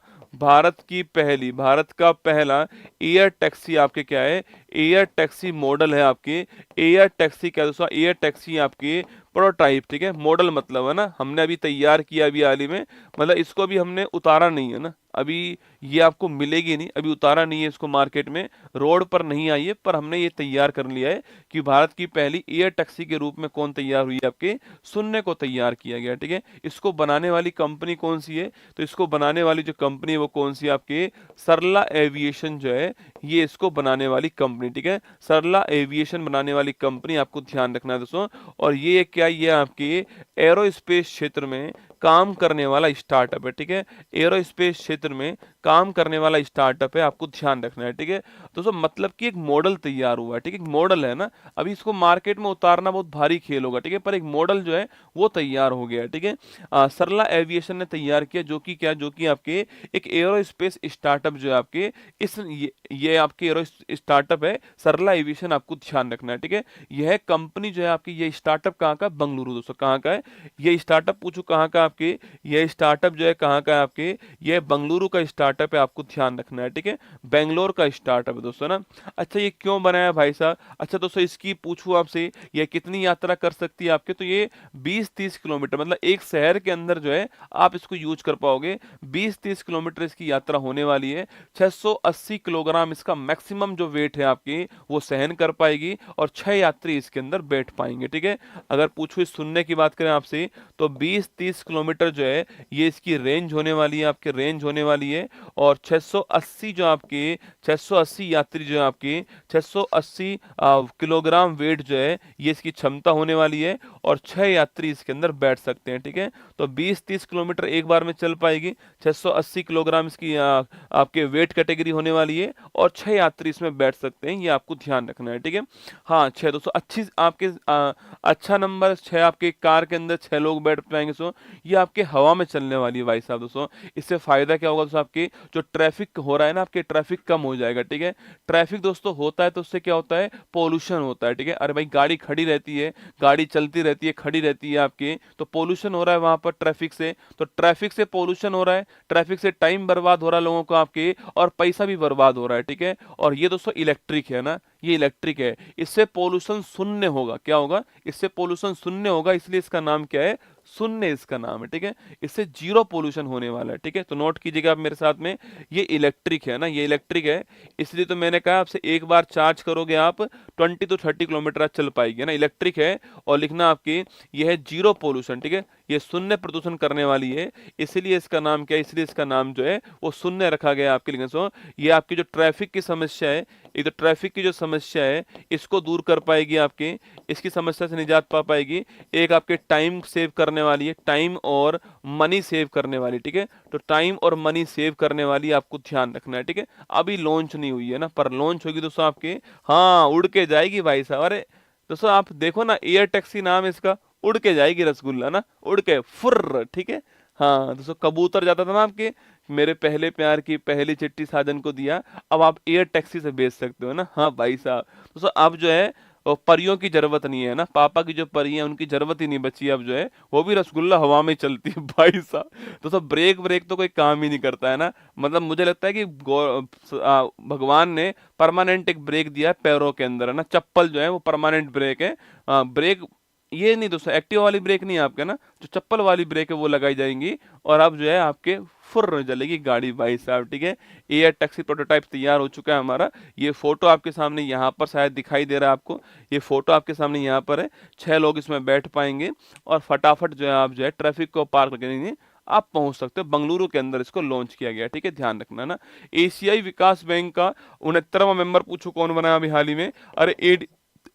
एयर टैक्सी आपके क्या है, एयर टैक्सी मॉडल है आपके। एयर टैक्सी क्या दोस्तों, एयर टैक्सी आपके प्रोटोटाइप, ठीक है। मॉडल मतलब है ना, हमने अभी तैयार किया अभी हाल ही में, मतलब इसको अभी हमने उतारा नहीं है ना, अभी ये आपको मिलेगी नहीं, अभी उतारा नहीं है इसको, मार्केट में रोड पर नहीं आई है, पर हमने ये तैयार कर लिया है कि भारत की पहली एयर टैक्सी के रूप में कौन तैयार हुई है, आपके शून्य को तैयार किया गया, ठीक है। इसको बनाने वाली कंपनी कौन सी है, तो इसको बनाने वाली जो कंपनी है वो कौन सी है, आपके सरला एविएशन जो है, ये इसको बनाने वाली कंपनी, ठीक है। सरला एविएशन बनाने वाली कंपनी, आपको ध्यान रखना है दोस्तों। और ये क्या, ये आपके एरोस्पेस क्षेत्र में काम करने वाला स्टार्टअप है, ठीक है। एरोस्पेस क्षेत्र में काम करने वाला स्टार्टअप है, आपको ध्यान रखना है, ठीक है दोस्तों। मतलब कि एक मॉडल तैयार हुआ है, ठीक है। एक मॉडल है ना, अभी इसको मार्केट में उतारना बहुत भारी खेल होगा, ठीक है, पर एक मॉडल जो है वो तैयार हो गया है, ठीक है। सरला एविएशन ने तैयार किया, जो कि आपके एक एरोस्पेस स्टार्टअप जो है आपके ये आपके एरो स्टार्टअप है सरला एविएशन, आपको ध्यान रखना है, ठीक है। यह कंपनी जो है आपकी, ये स्टार्टअप कहाँ का, बंगलुरु दोस्तों, कहाँ का है ये स्टार्टअप, पूछो कहाँ का आपके, ये स्टार्टअप जो है कहाँ का है आपके, ये बंगलुरु का स्टार्टअप स्टार्टअप है, आपको ध्यान रखना है, ठीक है। बेंगलोर का स्टार्टअप है दोस्तों ना। अच्छा ये क्यों बनाया भाई साहब? अच्छा दोस्तों इसकी पूछूं आपसे, ये कितनी यात्रा कर सकती है आपके, तो ये 20-30 किलोमीटर, मतलब एक शहर के अंदर जो है आप इसको यूज कर पाओगे। 20-30 किलोमीटर इसकी यात्रा होने वाली है। 680 किलोग्राम इसका मैक्सिमम जो वेट है आपकी वो सहन कर पाएगी, और 6 यात्री इसके अंदर बैठ पाएंगे, ठीक है। अगर पूछो इस सुनने की बात करें आपसे, तो 20-30 किलोमीटर जो है ये इसकी रेंज होने वाली है, आपकी रेंज होने वाली है। और 680 जो आपके 680 यात्री जो है आपकी 680 किलोग्राम वेट जो है ये इसकी क्षमता होने वाली है, और 6 यात्री इसके अंदर बैठ सकते हैं, ठीक है। तो 20-30 किलोमीटर एक बार में चल पाएगी। 680 किलोग्राम इसकी आपके वेट कैटेगरी होने वाली है, और 6 यात्री इसमें बैठ सकते हैं, ये आपको ध्यान रखना है, ठीक है। हाँ 6 दोस्तों अच्छी आपके अच्छा नंबर 6 आपके कार के अंदर 6 लोग बैठ पाएंगे। सो ये आपके हवा में चलने वाली है भाई साहब दोस्तों। इससे फायदा क्या होगा दोस्तों, आपके जो ट्रैफिक हो रहा है ना, आपके ट्रैफिक कम हो जाएगा, ठीक है। ट्रैफिक दोस्तों होता है तो उससे क्या होता है, पोल्यूशन होता है, ठीक है। अरे भाई गाड़ी खड़ी रहती है, गाड़ी चलती रहती है, खड़ी रहती है आपकी, तो पोल्यूशन हो रहा है वहां पर ट्रैफिक से। तो ट्रैफिक से पोल्यूशन हो रहा है, ट्रैफिक से टाइम बर्बाद हो रहा है लोगों को आपके, और पैसा भी बर्बाद हो रहा है, ठीक है। और ये दोस्तों इलेक्ट्रिक है ना, ये इलेक्ट्रिक है, इससे पोल्यूशन शून्य होगा। क्या होगा, इससे पोल्यूशन शून्य होगा, इसलिए इसका नाम क्या है, शून्य इसका नाम है, ठीक है। इससे जीरो पोल्यूशन होने वाला है, ठीक है। तो नोट कीजिएगा आप मेरे साथ में, ये इलेक्ट्रिक है ना, ये इलेक्ट्रिक है, इसलिए तो मैंने कहा आपसे एक बार चार्ज करोगे आप 20 to 30 किलोमीटर आप चल पाएगी ना, इलेक्ट्रिक है। और लिखना आपकी ये है जीरो पोल्यूशन, ठीक है, ये शून्य प्रदूषण करने वाली है, इसलिए इसका नाम क्या है, इसलिए इसका नाम जो है वो शून्य रखा गया आपके लिए। सो ये आपकी जो ट्रैफिक की समस्या है, एक तो ट्रैफिक की जो समस्या है इसको दूर कर पाएगी, आपके इसकी समस्या से निजात पा पाएगी। एक आपके टाइम सेव करने वाली है, टाइम और मनी सेव करने वाली, ठीक है। तो टाइम और मनी सेव करने वाली आपको ध्यान रखना है, ठीक है। अभी लॉन्च नहीं हुई है ना, पर लॉन्च होगी दोस्तों आपके, हाँ उड़ के जाएगी भाई साहब। अरे दोस्तों आप देखो ना, एयर टैक्सी नाम है इसका, उड़ के जाएगी रसगुल्ला ना, उड़ के फुर्र, ठीक है। हाँ दोस्तों कबूतर जाता था ना आपके, मेरे पहले प्यार की पहली चिट्ठी साजन को दिया, अब आप एयर टैक्सी से भेज सकते हो ना। हाँ भाई साहब दोस्तों अब जो है वो परियों की जरूरत नहीं है ना, पापा की जो परी है उनकी जरूरत ही नहीं बची, अब जो है वो भी रसगुल्ला हवा में चलती है भाई साहब। दोस्तों ब्रेक ब्रेक तो कोई काम ही नहीं करता है ना, मतलब मुझे लगता है कि भगवान ने परमानेंट एक ब्रेक दिया है पैरों के अंदर है ना, चप्पल जो है वो परमानेंट ब्रेक है। ब्रेक ये नहीं दोस्तों, एक्टिव वाली ब्रेक नहीं है आपके ना, जो चप्पल वाली ब्रेक है वो लगाई जाएंगी, और अब जो है आपके फुर्र चलेगी गाड़ी भाई साहब, ठीक है। एयर टैक्सी प्रोटोटाइप तैयार हो चुका है हमारा, ये फोटो आपके सामने यहाँ पर शायद दिखाई दे रहा है आपको, ये फोटो आपके सामने यहाँ पर है। 6 लोग इसमें बैठ पाएंगे, और फटाफट जो है आप जो है ट्रैफिक को पार करके आप पहुंच सकते हो। बंगलुरु के अंदर इसको लॉन्च किया गया, ठीक है, ध्यान रखना ना। एशियाई विकास बैंक का 69वां मेंबर पूछो कौन बना अभी हाल ही में, अरे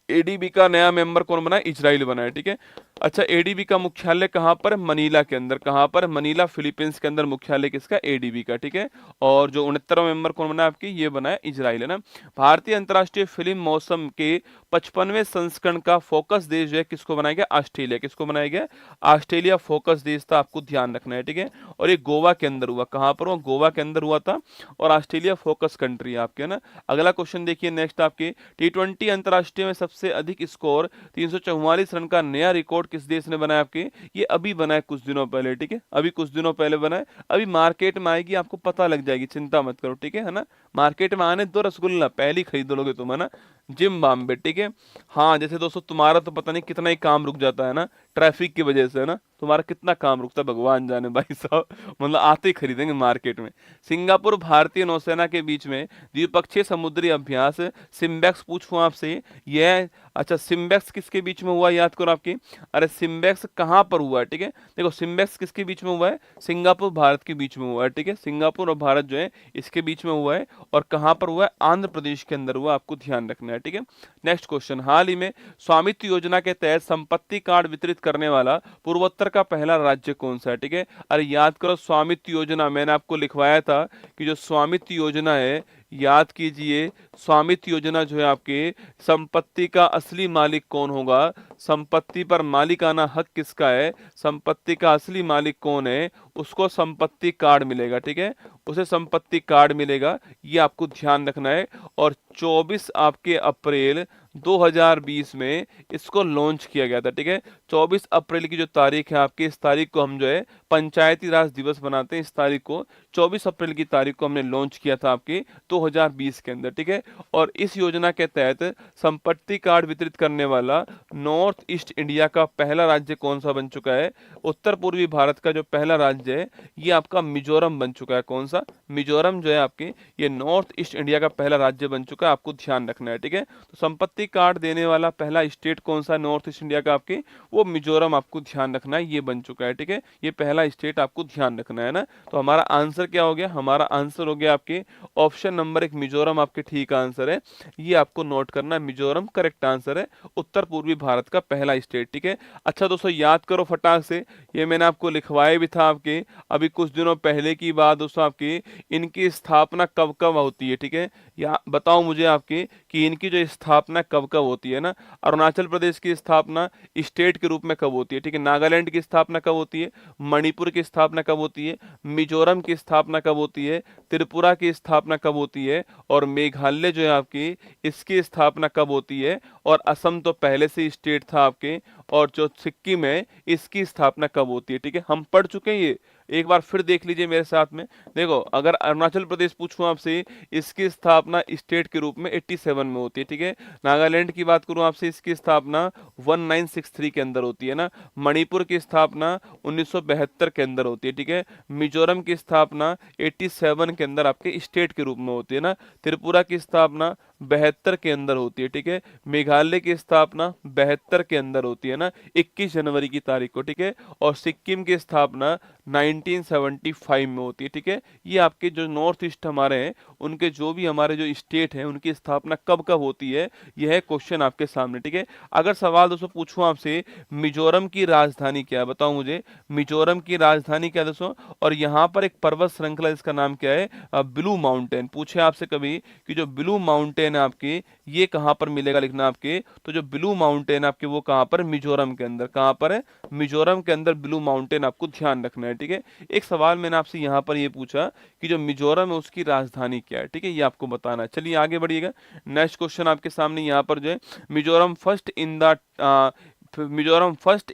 एडीबी का नया मेंबर कौन बना है, इजराइल बना है, ठीक है। अच्छा एडीबी का मुख्यालय कहां पर, मनीला के अंदर, कहां पर, मनीला फिलीपींस के अंदर मुख्यालय किसका, एडीबी का, ठीक है। और जो 69वां मेंबर कौन बना है आपकी, ये बना है इजराइल है ना। भारतीय अंतर्राष्ट्रीय फिल्म मौसम के 55वें संस्करण का फोकस देश जो है किसको बनाया गया, ऑस्ट्रेलिया, किसको बनाया गया, ऑस्ट्रेलिया फोकस देश था, आपको ध्यान रखना है, ठीक है। और ये गोवा के अंदर हुआ, कहां पर हुआ, गोवा के अंदर हुआ था, और ऑस्ट्रेलिया फोकस कंट्री है आपके ना। अगला क्वेश्चन देखिए नेक्स्ट आपके, T20 अंतर्राष्ट्रीय में सबसे अधिक स्कोर 344 रन का नया रिकॉर्ड किस देश ने बनाया आपके, ये अभी बना है कुछ दिनों पहले, ठीक है, अभी कुछ दिनों पहले बना है, अभी मार्केट में आएगी आपको पता लग जाएगी, चिंता मत करो, ठीक है ना। मार्केट में आने दो रसगुल्ला, पहले ही खरीद लोगे तुम है ना, जिम्बाब्वे, ठीक है। हाँ जैसे दोस्तों तुम्हारा तो पता नहीं कितना ही काम रुक जाता है ना ट्रैफिक की वजह से है ना, तुम्हारा कितना काम रुकता है भगवान जाने भाई साहब, मतलब आते ही खरीदेंगे मार्केट में। सिंगापुर भारतीय नौसेना के बीच में द्विपक्षीय समुद्री अभ्यास सिम्बेक्स पूछूं आपसे, यह अच्छा सिम्बेक्स किसके बीच में हुआ, याद करो आपकी, अरे सिम्बेक्स कहां पर हुआ है, ठीक है। देखो सिम्बेक्स किसके बीच में हुआ है, सिंगापुर भारत के बीच में हुआ है, ठीक है, सिंगापुर और भारत जो है इसके बीच में हुआ है, और कहां पर हुआ है, आंध्र प्रदेश के अंदर हुआ, आपको ध्यान रखना है, ठीक है। नेक्स्ट क्वेश्चन, हाल ही में स्वामित्व योजना के तहत संपत्ति कार्ड वितरित करने वाला पूर्वोत्तर का पहला राज्य कौन सा है, ठीक है। अरे याद करो स्वामित्व योजना, मैंने आपको लिखवाया था कि जो स्वामित्व योजना है, याद कीजिए स्वामित्व योजना जो है आपके, संपत्ति का असली मालिक कौन होगा, संपत्ति पर मालिकाना हक किसका है, संपत्ति का असली मालिक कौन है, उसको संपत्ति कार्ड मिलेगा, ठीक है, उसे संपत्ति कार्ड मिलेगा, ये आपको ध्यान रखना है। और 24 आपके अप्रैल 2020 में इसको लॉन्च किया गया था, ठीक है। 24 अप्रैल की जो तारीख है आपकी, इस तारीख को हम जो है पंचायती राज दिवस बनाते हैं। इस तारीख को 24 अप्रैल की तारीख को हमने लॉन्च किया था आपके 2020 के अंदर, ठीक है। और इस योजना के तहत संपत्ति कार्ड वितरित करने वाला नॉर्थ ईस्ट इंडिया का पहला राज्य कौन सा बन चुका है? उत्तर पूर्वी भारत का जो पहला राज्य है ये आपका मिजोरम बन चुका है। कौन सा? मिजोरम जो है आपके, ये नॉर्थ ईस्ट इंडिया का पहला राज्य बन चुका है, आपको ध्यान रखना है, ठीक है। तो संपत्ति कार्ड देने वाला पहला स्टेट कौन सा नॉर्थ ईस्ट इंडिया का आपके? वो मिजोरम, आपको ध्यान रखना है, ये बन चुका है, ठीक है। ये पहला स्टेट आपको ध्यान रखना है ना। तो हमारा आंसर क्या हो गया? हमारा आंसर हो गया आपके ऑप्शन नंबर 1 मिजोरम, आपके ठीक आंसर है। ये आपको नोट करना है, मिजोरम करेक्ट आंसर है, उत्तर पूर्वी भारत का पहला स्टेट, ठीक है। अच्छा दोस्तों, याद करो फटाक से, ये मैंने आपको लिखवाया भी था आपके अभी कुछ दिनों पहले की बात दोस्तों, आपकी इनकी स्थापना कब कब होती है, ठीक है। या बताओ मुझे आपकी कि इनकी जो स्थापना कब कब होती है ना। अरुणाचल प्रदेश की स्थापना स्टेट के रूप में कब होती है, ठीक है। नागालैंड की स्थापना कब होती है, मणिपुर की स्थापना कब होती है, मिजोरम की स्थापना कब होती है, त्रिपुरा की स्थापना कब होती है, और मेघालय जो है आपकी, इसकी स्थापना कब होती है, और असम तो पहले से ही स्टेट था आपके, और जो सिक्किम है इसकी स्थापना कब होती है, ठीक है। हम पढ़ चुके हैं ये, एक बार फिर देख लीजिए मेरे साथ में। देखो, अगर अरुणाचल प्रदेश पूछूं आपसे, इसकी स्थापना स्टेट के रूप में 87 में होती है, ठीक है। नागालैंड की बात करूं आपसे, इसकी स्थापना 1963 के अंदर होती है ना। मणिपुर की स्थापना 1972 के अंदर होती है, ठीक है। मिजोरम की स्थापना 87 के अंदर आपके स्टेट के रूप में होती है ना। त्रिपुरा की स्थापना 72 के अंदर होती है, ठीक है। मेघालय की स्थापना 72 के अंदर होती है ना, 21 जनवरी की तारीख को, ठीक है। और सिक्किम की स्थापना 1975 में होती है, ठीक है। ये आपके जो नॉर्थ ईस्ट हमारे हैं, उनके जो भी हमारे जो स्टेट हैं, उनकी स्थापना कब कब होती है, यह है क्वेश्चन आपके सामने, ठीक है। अगर सवाल दोस्तों पूछूं आपसे, मिजोरम की राजधानी क्या है, बताओ मुझे, मिजोरम की राजधानी क्या है दोस्तों। और यहाँ पर एक पर्वत श्रृंखला, इसका नाम क्या है? Blue mountain. पूछे आपसे कभी कि जो ब्लू माउंटेन है आपके, ये कहाँ पर मिलेगा, लिखना आपके। तो जो ब्लू माउंटेन आपके, वो कहाँ पर? मिजोरम के अंदर। कहाँ पर है? मिजोरम के अंदर ब्लू माउंटेन, आपको ध्यान रखना है, ठीक है। एक सवाल मैंने आपसे यहाँ पर ये पूछा कि जो मिजोरम है उसकी राजधानी क्या है, ठीक है, ये आपको बताना है। चलिए आगे बढ़िएगा। नेक्स्ट क्वेश्चन आपके सामने यहाँ पर जो है, Mizoram first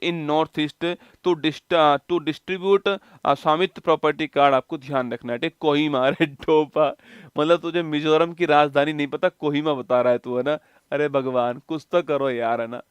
in north east to distribute Svamitva property card, आपको ध्यान रखना है, ठीक। कोहिमा, अरे टोपा, मतलब तुझे मिजोरम की राजधानी नहीं पता, कोहिमा बता रहा है तू, है ना। अरे भगवान, कुछ तो करो यार, है ना,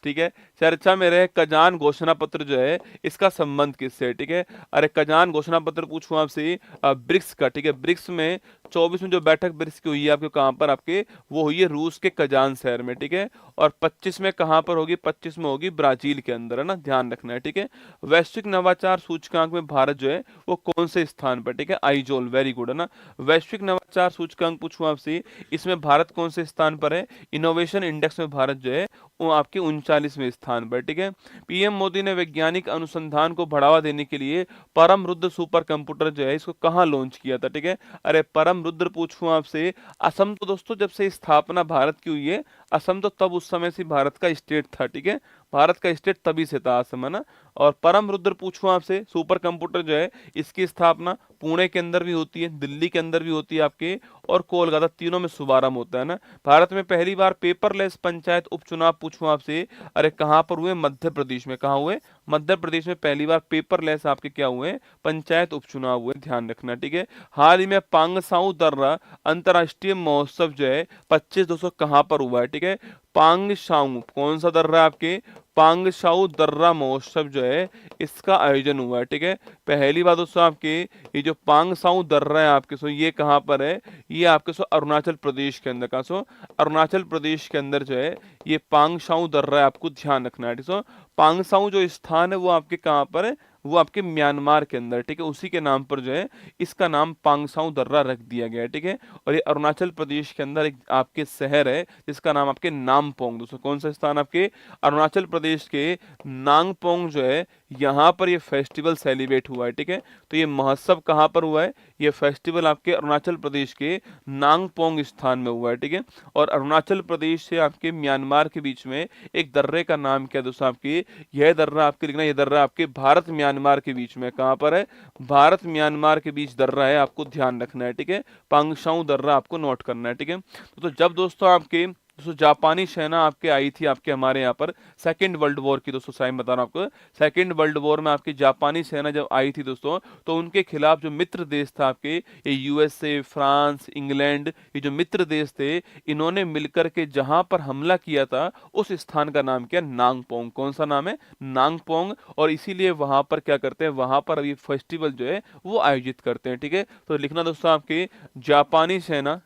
ठीक है। चर्चा में रहे कजान घोषणा पत्र जो है, इसका संबंध किससे है, ठीक है। अरे कजान घोषणा पत्र पूछूं आपसे, ब्रिक्स का, ठीक है। ब्रिक्स में 24 में जो बैठक ब्रिक्स की हुई है आपके, कहां पर आपके? वो हुई है रूस के कजान शहर में, ठीक है। और 25 में कहां पर होगी? 25 में होगी ब्राजील के अंदर, है ना, ध्यान रखना है, ठीक है। वैश्विक नवाचार सूचकांक में भारत जो है वो कौन से स्थान पर, ठीक है? आइजोल, वेरी गुड, है ना। वैश्विक नवाचार सूचकांक पूछूं आपसे, इसमें भारत कौन से स्थान पर है? इनोवेशन इंडेक्स में भारत जो है वो आपके 39वें स्थान पर, ठीक है। पीएम मोदी ने वैज्ञानिक अनुसंधान को बढ़ावा देने के लिए परम रुद्र सुपर कंप्यूटर जो है, इसको कहाँ लॉन्च किया था, ठीक है। अरे परम रुद्र पूछूं आपसे, असम तो दोस्तों जब से स्थापना भारत की हुई है, असम तो तब उस समय से भारत का स्टेट था, ठीक है। भारत का स्टेट तभी से था असम, है ना। और परम रुद्र पूछूं आपसे, सुपर कंप्यूटर जो है, इसकी स्थापना पुणे के अंदर भी होती है, दिल्ली के अंदर भी होती है आपके, और कोलकाता, तीनों में शुभारंभ होता है ना। भारत में पहली बार पेपरलेस पंचायत उपचुनाव पूछूं आपसे, अरे कहां पर हुए? मध्य प्रदेश में। कहां हुए? मध्य प्रदेश में पहली बार पेपरलेस आपके क्या हुए? पंचायत उपचुनाव हुए, ध्यान रखना, ठीक है। हाल ही में पांगसाऊ दर्रा अंतरराष्ट्रीय महोत्सव जो है 25/200 कहां पर हुआ है, ठीक है। पांगसाऊ, कौन सा दर्रा आपके? पांगसाऊ दर्रा महोत्सव जो है, इसका आयोजन हुआ है, ठीक है। पहली बात दोस्तों आपके, ये जो पांगसाऊ दर्रा है आपके, सो ये कहां पर है? ये आपके सो अरुणाचल प्रदेश के अंदर का, सो अरुणाचल प्रदेश के अंदर जो है ये पांगसाऊ दर्रा है, आपको ध्यान रखना है, ठीक है। पांगसाऊ जो स्थान है वो आपके कहां पर है? वो आपके म्यांमार के अंदर, ठीक है। उसी के नाम पर जो है इसका नाम पांगसाऊ दर्रा रख दिया गया है, ठीक है। और ये अरुणाचल प्रदेश के अंदर एक आपके शहर है जिसका नाम आपके नामपोंग, दोस्तों कौन सा स्थान आपके? अरुणाचल प्रदेश के नांगपोंग जो है, यहाँ पर ये फेस्टिवल सेलिब्रेट हुआ है, ठीक है। तो ये महोत्सव कहाँ पर हुआ है, ये फेस्टिवल आपके अरुणाचल प्रदेश के नांगपोंग स्थान में हुआ है, ठीक है। और अरुणाचल प्रदेश से आपके म्यांमार के बीच में एक दर्रे का नाम क्या है दोस्तों, आपकी यह दर्रा आपके लिखना, यह दर्रा आपके भारत म्यांमार के बीच में, कहाँ पर है, भारत म्यांमार के बीच दर्रा है, आपको ध्यान रखना है, ठीक है। पांगशाऊ दर्रा आपको नोट करना है, ठीक है। तो जब दोस्तों आपके दोस्तों जापानी सेना आपके आई थी आपके हमारे यहाँ पर सेकेंड वर्ल्ड वॉर की, दोस्तों साइम बता रहा हूँ आपको, सेकेंड वर्ल्ड वॉर में आपकी जापानी सेना जब आई थी दोस्तों, तो उनके खिलाफ जो मित्र देश था आपके, ये यूएसए, फ्रांस, इंग्लैंड, ये जो मित्र देश थे, इन्होंने मिलकर के जहां पर हमला किया था उस स्थान का नाम क्या, नांगपोंग। कौन सा नाम है, नांगपोंग। और इसीलिए वहां पर क्या करते हैं, वहां पर अभी फेस्टिवल जो है वो आयोजित करते हैं, ठीक है। तो लिखना दोस्तों आपके जापानी सेना,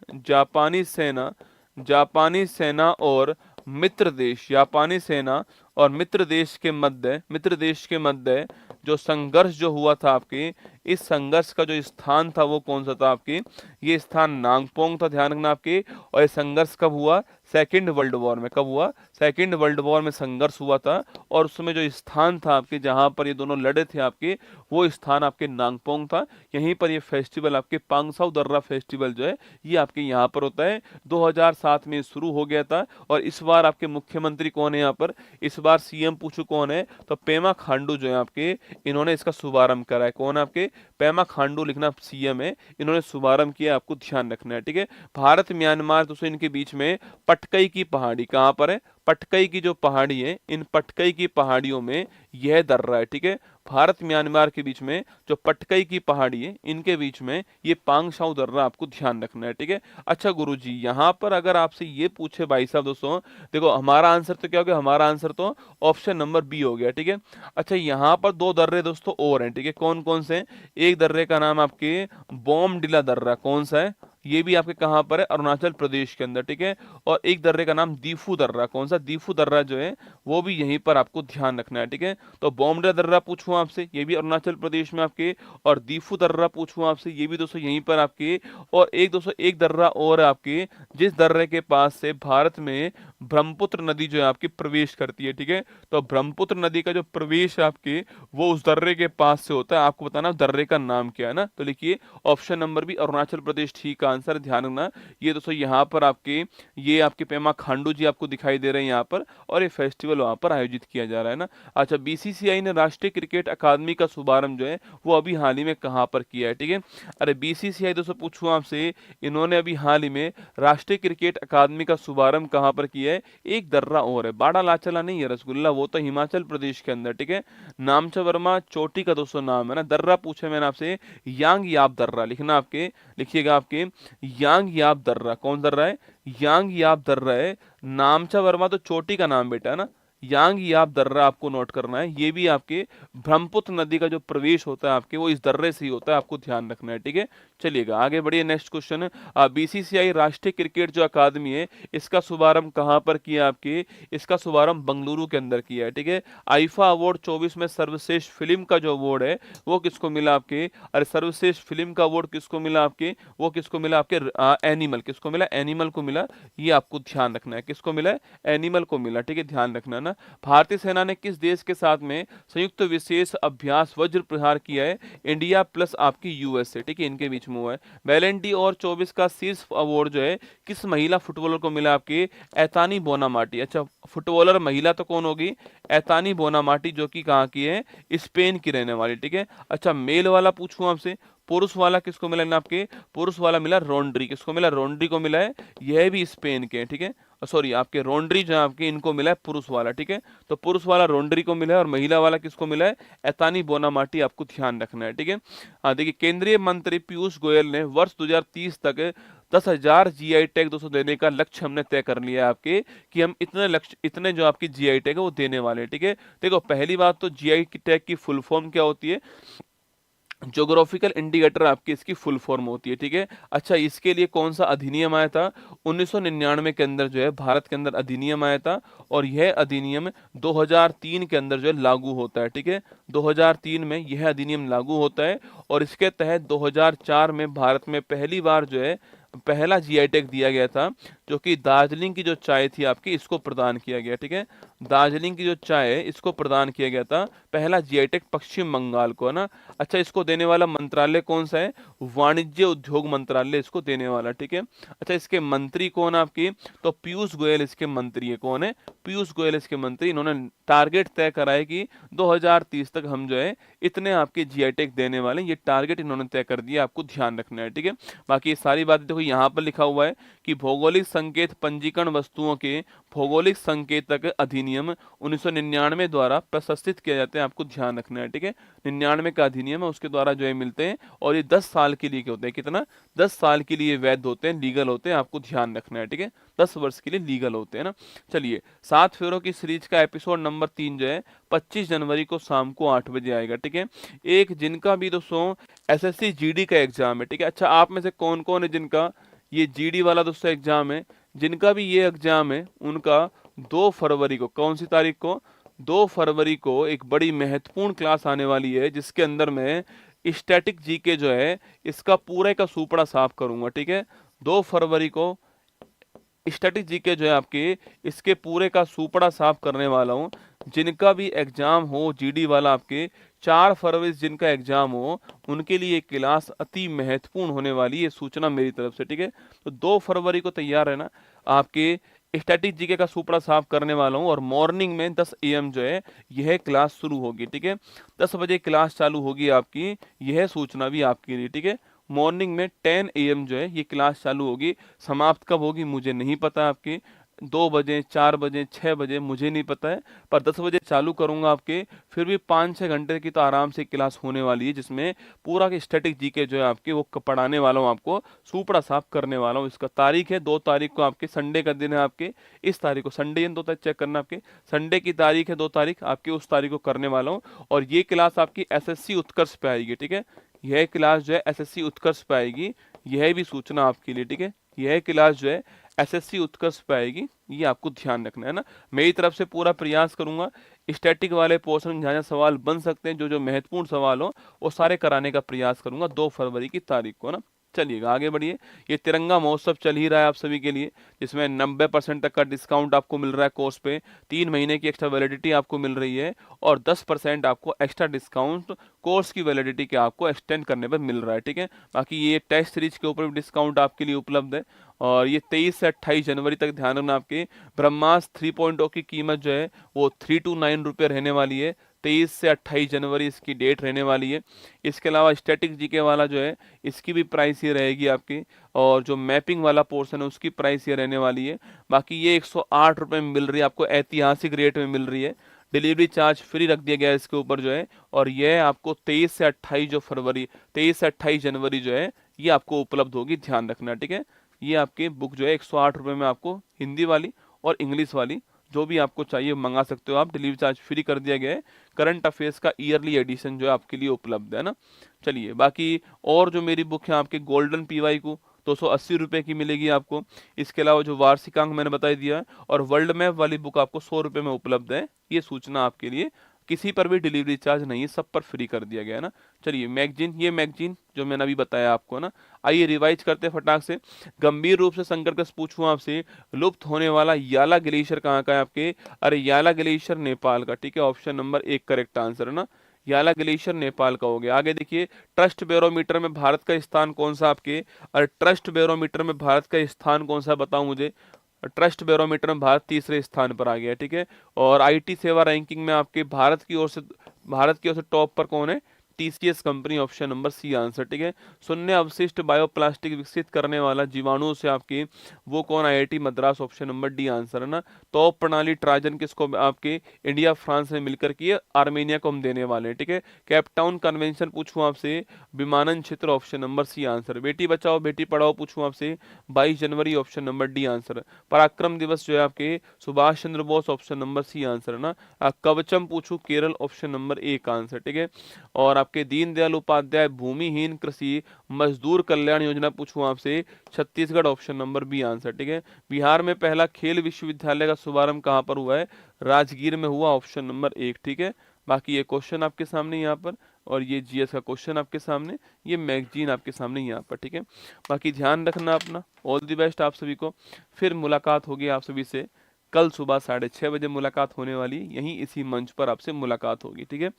जापानी सेना और मित्र देश, जापानी सेना और मित्र देश के मध्य जो संघर्ष जो हुआ था आपके, इस संघर्ष का जो स्थान था वो कौन सा था आपके, ये स्थान नांगपोंग था, ध्यान रखना आपके। और ये संघर्ष कब हुआ, सेकेंड वर्ल्ड वॉर में। कब हुआ, सेकेंड वर्ल्ड वॉर में संघर्ष हुआ था। और उसमें जो स्थान था आपके जहां पर ये दोनों लड़े थे आपके, वो स्थान आपके नांगपोंग था। यहीं पर ये फेस्टिवल आपके पांगसाउ दर्रा फेस्टिवल जो है ये आपके यहाँ पर होता है। 2007 में शुरू हो गया था। और इस बार आपके मुख्यमंत्री कौन है यहाँ पर, इस बार सीएम पूछू कौन है, तो पेमा खांडू जो है आपके, इन्होंने इसका शुभारंभ करा है। कौन है आपके, पेमा खांडू लिखना सीएम है, इन्होंने शुभारंभ किया, आपको ध्यान रखना है, ठीक है। भारत म्यांमार दोस्तों इनके बीच में पटकई की पहाड़ी, कहां पर है, पटकई की जो पहाड़ी है, इन पटकई की पहाड़ियों में यह दर्रा है, ठीक है। भारत म्यांमार के बीच में जो पटकई की पहाड़ी है, इनके बीच में ये पांगशाऊ दर्रा, आपको ध्यान रखना है, ठीक है। अच्छा गुरुजी, यहाँ पर अगर आपसे ये पूछे भाई साहब दोस्तों, देखो हमारा आंसर तो क्या हो गया, हमारा आंसर तो ऑप्शन नंबर बी हो गया, ठीक है। अच्छा यहाँ पर दो दर्रे दोस्तों और हैं, ठीक है। कौन कौन से, एक दर्रे का नाम आपके बोमडिला दर्रा, कौन सा है, ये भी आपके कहां पर है, अरुणाचल प्रदेश के अंदर, ठीक है। और एक दर्रे का नाम दीफू दर्रा, कौन सा, दीफू दर्रा जो है वो भी यहीं पर आपको ध्यान रखना है, ठीक है। तो बोमडिला दर्रा पूछूं आपसे, ये भी अरुणाचल प्रदेश में आपके। और दीफू दर्रा पूछूं आपसे, ये भी दोस्तों यहीं पर आपके। और एक दोस्तों एक दर्रा और आपके, जिस दर्रे के पास से भारत में ब्रह्मपुत्र नदी जो है आपकी प्रवेश करती है, ठीक है। तो ब्रह्मपुत्र नदी का जो प्रवेश है आपके, वो उस दर्रे के पास से होता है। आपको बताना दर्रे का नाम क्या है ना, तो लिखिए option number B Arunachal Pradesh ठीक आंसर, ध्यान रखना। ये दोस्तों यहाँ पर आपके, ये आपके पेमा खांडू जी आपको दिखाई दे रहे हैं यहाँ पर, और ये फेस्टिवल वहां पर आयोजित किया जा रहा है ना। अच्छा, बीसीसीआई ने राष्ट्रीय क्रिकेट अकादमी का शुभारंभ जो है वो अभी हाल ही में कहाँ पर किया है, ठीक है। अरे बीसीसीआई दोस्तों पूछूं आपसे, इन्होंने अभी हाल ही में राष्ट्रीय क्रिकेट अकादमी का शुभारंभ कहाँ पर किया है, एक दर्रा और है, बाड़ा लाचला नहीं है रसगुल्ला, वो तो हिमाचल प्रदेश के अंदर, ठीक है। नामचा वर्मा चोटी का दोस्तों नाम है ना। दर्रा पूछे मैंने आपसे, यांग याप दर्रा, लिखना आपके, लिखिएगा आपके, यांग याप दर्रा, कौन दर्रा है, यांग याप दर्रा है। नामचा वर्मा तो चोटी का नाम बेटा है ना, यांग याप दर्रा आपको नोट करना है। ये भी आपके ब्रह्मपुत्र नदी का जो प्रवेश होता है आपके, वो इस दर्रे से ही होता है, आपको ध्यान रखना है, ठीक है। चलिएगा आगे बढ़िए, नेक्स्ट क्वेश्चन। बीसीसीआई राष्ट्रीय क्रिकेट जो अकादमी है, इसका शुभारंभ कहां पर किया आपके, इसका शुभारंभ बंगलुरु के अंदर किया है, ठीक है। आईफा अवार्ड 24 में सर्वश्रेष्ठ फिल्म का जो अवार्ड है वो किसको मिला आपके, अरे सर्वश्रेष्ठ फिल्म का अवार्ड किसको मिला आपके, वो किसको मिला आपके, एनिमल, किसको मिला, एनिमल को मिला। ये आपको ध्यान रखना है, किसको मिला, एनिमल को मिला, ठीक है, ध्यान रखना ना। भारतीय सेना ने किस देश के साथ में संयुक्त विशेष अभ्यास वज्र प्रहार किया है, इंडिया प्लस आपकी यूएसए, ठीक है, इनके बीच में हुआ है। वैलेंटी और 24 का शीर्ष अवार्ड जो है किस महिला फुटबॉलर को मिला आपके, एतानी बोनामाटी। अच्छा, फुटबॉलर महिला तो कौन होगी, एतानी बोनामाटी, जो कि कहाँ की है, स्पेन की रहने वाली, ठीक है। अच्छा, मेल वाला पूछूं आपसे, पुरुष वाला किसको मिला ना आपके, पुरुष वाला मिला रोड्री, किसको मिला, रोड्री को मिला है, यह भी स्पेन के, ठीक है। सॉरी, आपके रोड्री जो है आपके, इनको मिला है पुरुष वाला, ठीक है। तो पुरुष वाला रोड्री को मिला है, और महिला वाला किसको मिला है, एतानी बोनामाटी, आपको ध्यान रखना है, ठीक है। हाँ देखिए, केंद्रीय मंत्री पीयूष गोयल ने वर्ष 2030 तक 10,000 जीआई टैग दोस्तों देने का लक्ष्य हमने तय कर लिया है आपके, कि हम इतने लक्ष्य, इतने जो आपकी जीआई टैग है वो देने वाले हैं, ठीक है। देखो पहली बात तो जीआई टैग की फुल फॉर्म क्या होती है, ज्योग्राफिकल इंडिकेटर आपकी इसकी फुल फॉर्म होती है, ठीक है। अच्छा, इसके लिए कौन सा अधिनियम आया था, 1999 के अंदर जो है भारत के अंदर अधिनियम आया था, और यह अधिनियम 2003 के अंदर जो है लागू होता है, ठीक है। 2003 में यह अधिनियम लागू होता है, और इसके तहत 2004 में भारत में पहली बार जो है पहला जीआई टैग दिया गया था, जो कि दार्जिलिंग की जो चाय थी आपकी, इसको प्रदान किया गया, ठीक है। दार्जिलिंग की जो चाय है इसको प्रदान किया गया था पहला जीआई टैग पश्चिम बंगाल को, है ना। अच्छा, इसको देने वाला मंत्रालय कौन सा है? वाणिज्य उद्योग मंत्रालय इसको देने वाला, ठीक है। अच्छा, इसके मंत्री कौन है आपकी? तो पीयूष गोयल इसके मंत्री है। कौन है? पीयूष गोयल इसके मंत्री। इन्होंने टारगेट तय करा है कि 2030 तक हम जो है इतने आपके जीआई टैग देने वाले हैं। ये टारगेट इन्होंने तय कर दिया, आपको ध्यान रखना है, ठीक है। बाकी ये सारी बातें देखो यहाँ पर लिखा हुआ है कि भौगोलिक संकेत पंजीकरण वस्तुओं के भौगोलिक संकेतक अधिनियम 1999 द्वारा प्रशासित किया जाते हैं, आपको ध्यान रखना है, ठीक है। 99 का अधिनियम है, उसके द्वारा जो है मिलते हैं और ये 10 साल के लिए होते हैं। कितना? 10 साल के लिए वैध होते हैं, लीगल होते हैं, आपको ध्यान रखना है, ठीक है। 10 वर्ष के लिए लीगल होते हैं ना। चलिए, 7 फेरों की सीरीज का एपिसोड नंबर 3 जो है 25 जनवरी को शाम को 8 बजे आएगा, ठीक है। एक जिनका भी दोस्तों एसएससी जीडी का एग्जाम है, ठीक है। अच्छा, आप में से कौन कौन है जिनका ये जीडी वाला दोस्तों एग्जाम है? जिनका भी ये एग्जाम है उनका 2 फरवरी को, कौन सी तारीख को? 2 फरवरी को एक बड़ी महत्वपूर्ण क्लास आने वाली है जिसके अंदर मैं स्टैटिक जीके जो है इसका पूरे का सुपड़ा साफ करूंगा, ठीक है। 2 फरवरी को स्टैटिक जीके जो है आपके इसके पूरे का सुपड़ा साफ करने वाला हूँ। जिनका भी एग्जाम हो जीडी वाला, आपके 4 फरवरी जिनका एग्जाम हो उनके लिए क्लास अति महत्वपूर्ण होने वाली है, सूचना मेरी तरफ से, ठीक है। तो 2 फरवरी को तैयार रहना। आपके स्टैटिक जीके का सुपड़ा साफ करने वाला हूँ और मॉर्निंग में 10 AM जो है यह क्लास शुरू होगी, ठीक है। 10 बजे क्लास चालू होगी आपकी, यह सूचना भी आपके लिए, ठीक है। मॉर्निंग में 10 AM जो है ये क्लास चालू होगी। समाप्त कब होगी मुझे नहीं पता, आपकी 2 बजे, 4 बजे, 6 बजे मुझे नहीं पता है, पर 10 बजे चालू करूंगा आपके। फिर भी 5-6 घंटे की तो आराम से क्लास होने वाली है जिसमें पूरा के स्टैटिक जीके जो है आपके वो पढ़ाने वाला हूँ, आपको सुपड़ा साफ करने वाला हूँ। इसका तारीख है 2 तारीख को, आपके संडे का दिन है आपके। इस तारीख को संडे 2 तारीख चेक करना, आपके संडे की तारीख है 2 तारीख, आपके उस तारीख को करने वाला हूँ। और ये क्लास आपकी एसएससी उत्कर्ष पे आएगी, ठीक है। यह क्लास जो है एसएससी उत्कर्ष पे आएगी, यह भी सूचना आपके लिए, ठीक है। यह क्लास जो है एसएससी उत्कर्ष पे आएगी, ये आपको ध्यान रखना है ना। मेरी तरफ से पूरा प्रयास करूंगा स्टैटिक वाले पोर्शन जहाँ सवाल बन सकते हैं, जो जो महत्वपूर्ण सवाल हो वो सारे कराने का प्रयास करूंगा 2 फरवरी की तारीख को ना। चलिएगा आगे बढ़िए। ये तिरंगा महोत्सव चल ही रहा है आप सभी के लिए, जिसमें 90% तक का डिस्काउंट आपको मिल रहा है कोर्स पे, 3 महीने की एक्स्ट्रा वैलिडिटी आपको मिल रही है और 10% आपको एक्स्ट्रा डिस्काउंट कोर्स की वैलिडिटी के आपको एक्सटेंड करने पर मिल रहा है, ठीक है। बाकी ये टेस्ट सीरीज के ऊपर भी डिस्काउंट आपके लिए उपलब्ध है और ये 23 से 28 जनवरी तक ध्यान रखना। आपके ब्रह्मास्त्र 3.0 की कीमत जो है वो 329 रुपये रहने वाली है। 23 से 28 जनवरी इसकी डेट रहने वाली है। इसके अलावा स्टैटिक जीके वाला जो है इसकी भी प्राइस ये रहेगी आपकी, और जो मैपिंग वाला पोर्शन है उसकी प्राइस ये रहने वाली है। बाकी ये 108 रुपये में मिल रही है आपको, ऐतिहासिक रेट में मिल रही है। डिलीवरी चार्ज फ्री रख दिया गया है इसके ऊपर जो है, और यह आपको 23 से 28 जो फरवरी 23 से 28 जनवरी जो है ये आपको उपलब्ध होगी, ध्यान रखना, ठीक है। ये आपकी बुक जो है 108 रुपये में आपको हिंदी वाली और इंग्लिश वाली जो भी आपको चाहिए मंगा सकते हो आप, डिलीवरी चार्ज फ्री कर दिया गया है। करंट अफेयर्स का ईयरली एडिशन जो है आपके लिए उपलब्ध है ना। चलिए, बाकी और जो मेरी बुक है आपके गोल्डन पीवाई को 280 रुपये की मिलेगी आपको। इसके अलावा जो वार्षिकांक मैंने बता दिया है, और वर्ल्ड मैप वाली बुक आपको 100 रुपये में उपलब्ध है। ये सूचना आपके लिए, किसी पर भी डिलीवरी चार्ज नहीं है, सब पर फ्री कर दिया गया है ना। चलिए, मैगजीन, ये मैगजीन जो मैंने अभी बताया आपको ना। आइए रिवाइज करते हैं फटाक से। गंभीर रूप से संकट पूछूं आपसे, लुप्त होने वाला याला ग्लेशियर कहाँ का है आपके? अरे याला ग्लेशियर नेपाल का, ठीक है। ऑप्शन नंबर 1 करेक्ट आंसर है ना, याला ग्लेशियर नेपाल का हो गया। आगे देखिए, ट्रस्ट बैरोमीटर में भारत का स्थान कौन सा आपके? अरे ट्रस्ट बैरोमीटर में भारत का स्थान कौन सा बताओ मुझे? ट्रस्ट बैरोमीटर में भारत तीसरे स्थान पर आ गया, ठीक है। और आईटी सेवा रैंकिंग में आपके भारत की ओर से टॉप पर कौन है? TCS company, option number C answer, ठीक है। शून्य अवशिष्ट बायोप्लास्टिक विकसित करने वाला जीवाणु से आपके वो कौन? IIT Madras, option number D answer है ना। तो प्रणाली ट्राजन किसको आपके इंडिया फ्रांस ने मिलकर की है? आर्मेनिया को हम देने वाले हैं, ठीक है। केपटाउन कन्वेंशन पूछूं आपसे, विमानन क्षेत्र, option number C answer. Beti Bachao Beti Padhao पूछूं आपसे, 22 जनवरी, option number D answer. Parakram Diwas जो है आपके Subhash Chandra Bose, option number C answer है ना। कवचम पूछूं केरल, ऑप्शन नंबर 1 आंसर, ठीक है। और आपके दीनदयाल उपाध्याय भूमिहीन कृषि मजदूर कल्याण योजना पूछूं आपसे, Chhattisgarh, option number B answer, ठीक है। बिहार में पहला खेल विश्वविद्यालय का शुभारंभ कहां पर हुआ है? राजगीर में हुआ, ऑप्शन नंबर 1, ठीक है। बाकी ये क्वेश्चन आपके सामने यहाँ पर, और ये जीएस का क्वेश्चन आपके सामने, ये मैगजीन आपके सामने यहाँ पर, ठीक है। बाकी ध्यान रखना अपना। ऑल द बेस्ट आप सभी को। फिर मुलाकात होगी आप सभी से कल सुबह 6:30 बजे मुलाकात होने वाली है, यहीं इसी मंच पर आपसे मुलाकात होगी, ठीक है।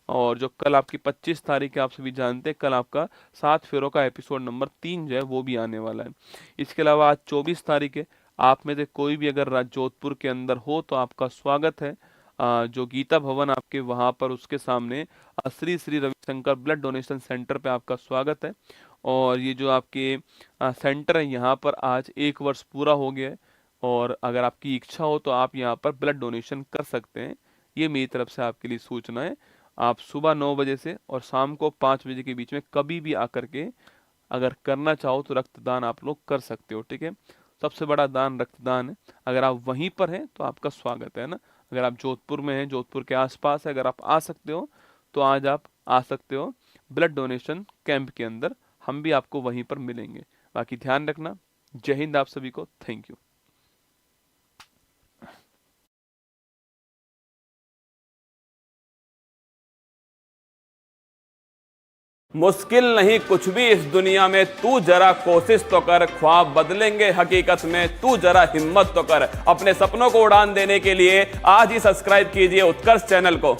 और जो कल आपकी 25 तारीख है, आप सभी जानते हैं कल आपका 7 फेरों का एपिसोड नंबर 3 जो है वो भी आने वाला है। इसके अलावा आज 24 तारीख है, आप में से कोई भी अगर जोधपुर के अंदर हो तो आपका स्वागत है। जो गीता भवन आपके वहाँ पर उसके सामने Shri Shri Ravishankar blood donation centre पे आपका स्वागत है। और ये जो आपके सेंटर है यहाँ पर आज 1 वर्ष पूरा हो गया है, और अगर आपकी इच्छा हो तो आप यहाँ पर ब्लड डोनेशन कर सकते हैं। ये मेरी तरफ से आपके लिए सूचना है। आप सुबह 9 बजे से और शाम को 5 बजे के बीच में कभी भी आकर के अगर करना चाहो तो रक्तदान आप लोग कर सकते हो, ठीक है। सबसे बड़ा दान रक्तदान है। अगर आप वहीं पर हैं तो आपका स्वागत है ना। अगर आप जोधपुर में हैं, जोधपुर के आसपास है, अगर आप आ सकते हो तो आज आप आ सकते हो ब्लड डोनेशन कैंप के अंदर, हम भी आपको वहीं पर मिलेंगे। बाकी ध्यान रखना। जय हिंद आप सभी को, थैंक यू। मुश्किल नहीं कुछ भी इस दुनिया में, तू जरा कोशिश तो कर, ख्वाब बदलेंगे हकीकत में, तू जरा हिम्मत तो कर। अपने सपनों को उड़ान देने के लिए आज ही सब्सक्राइब कीजिए उत्कर्ष चैनल को।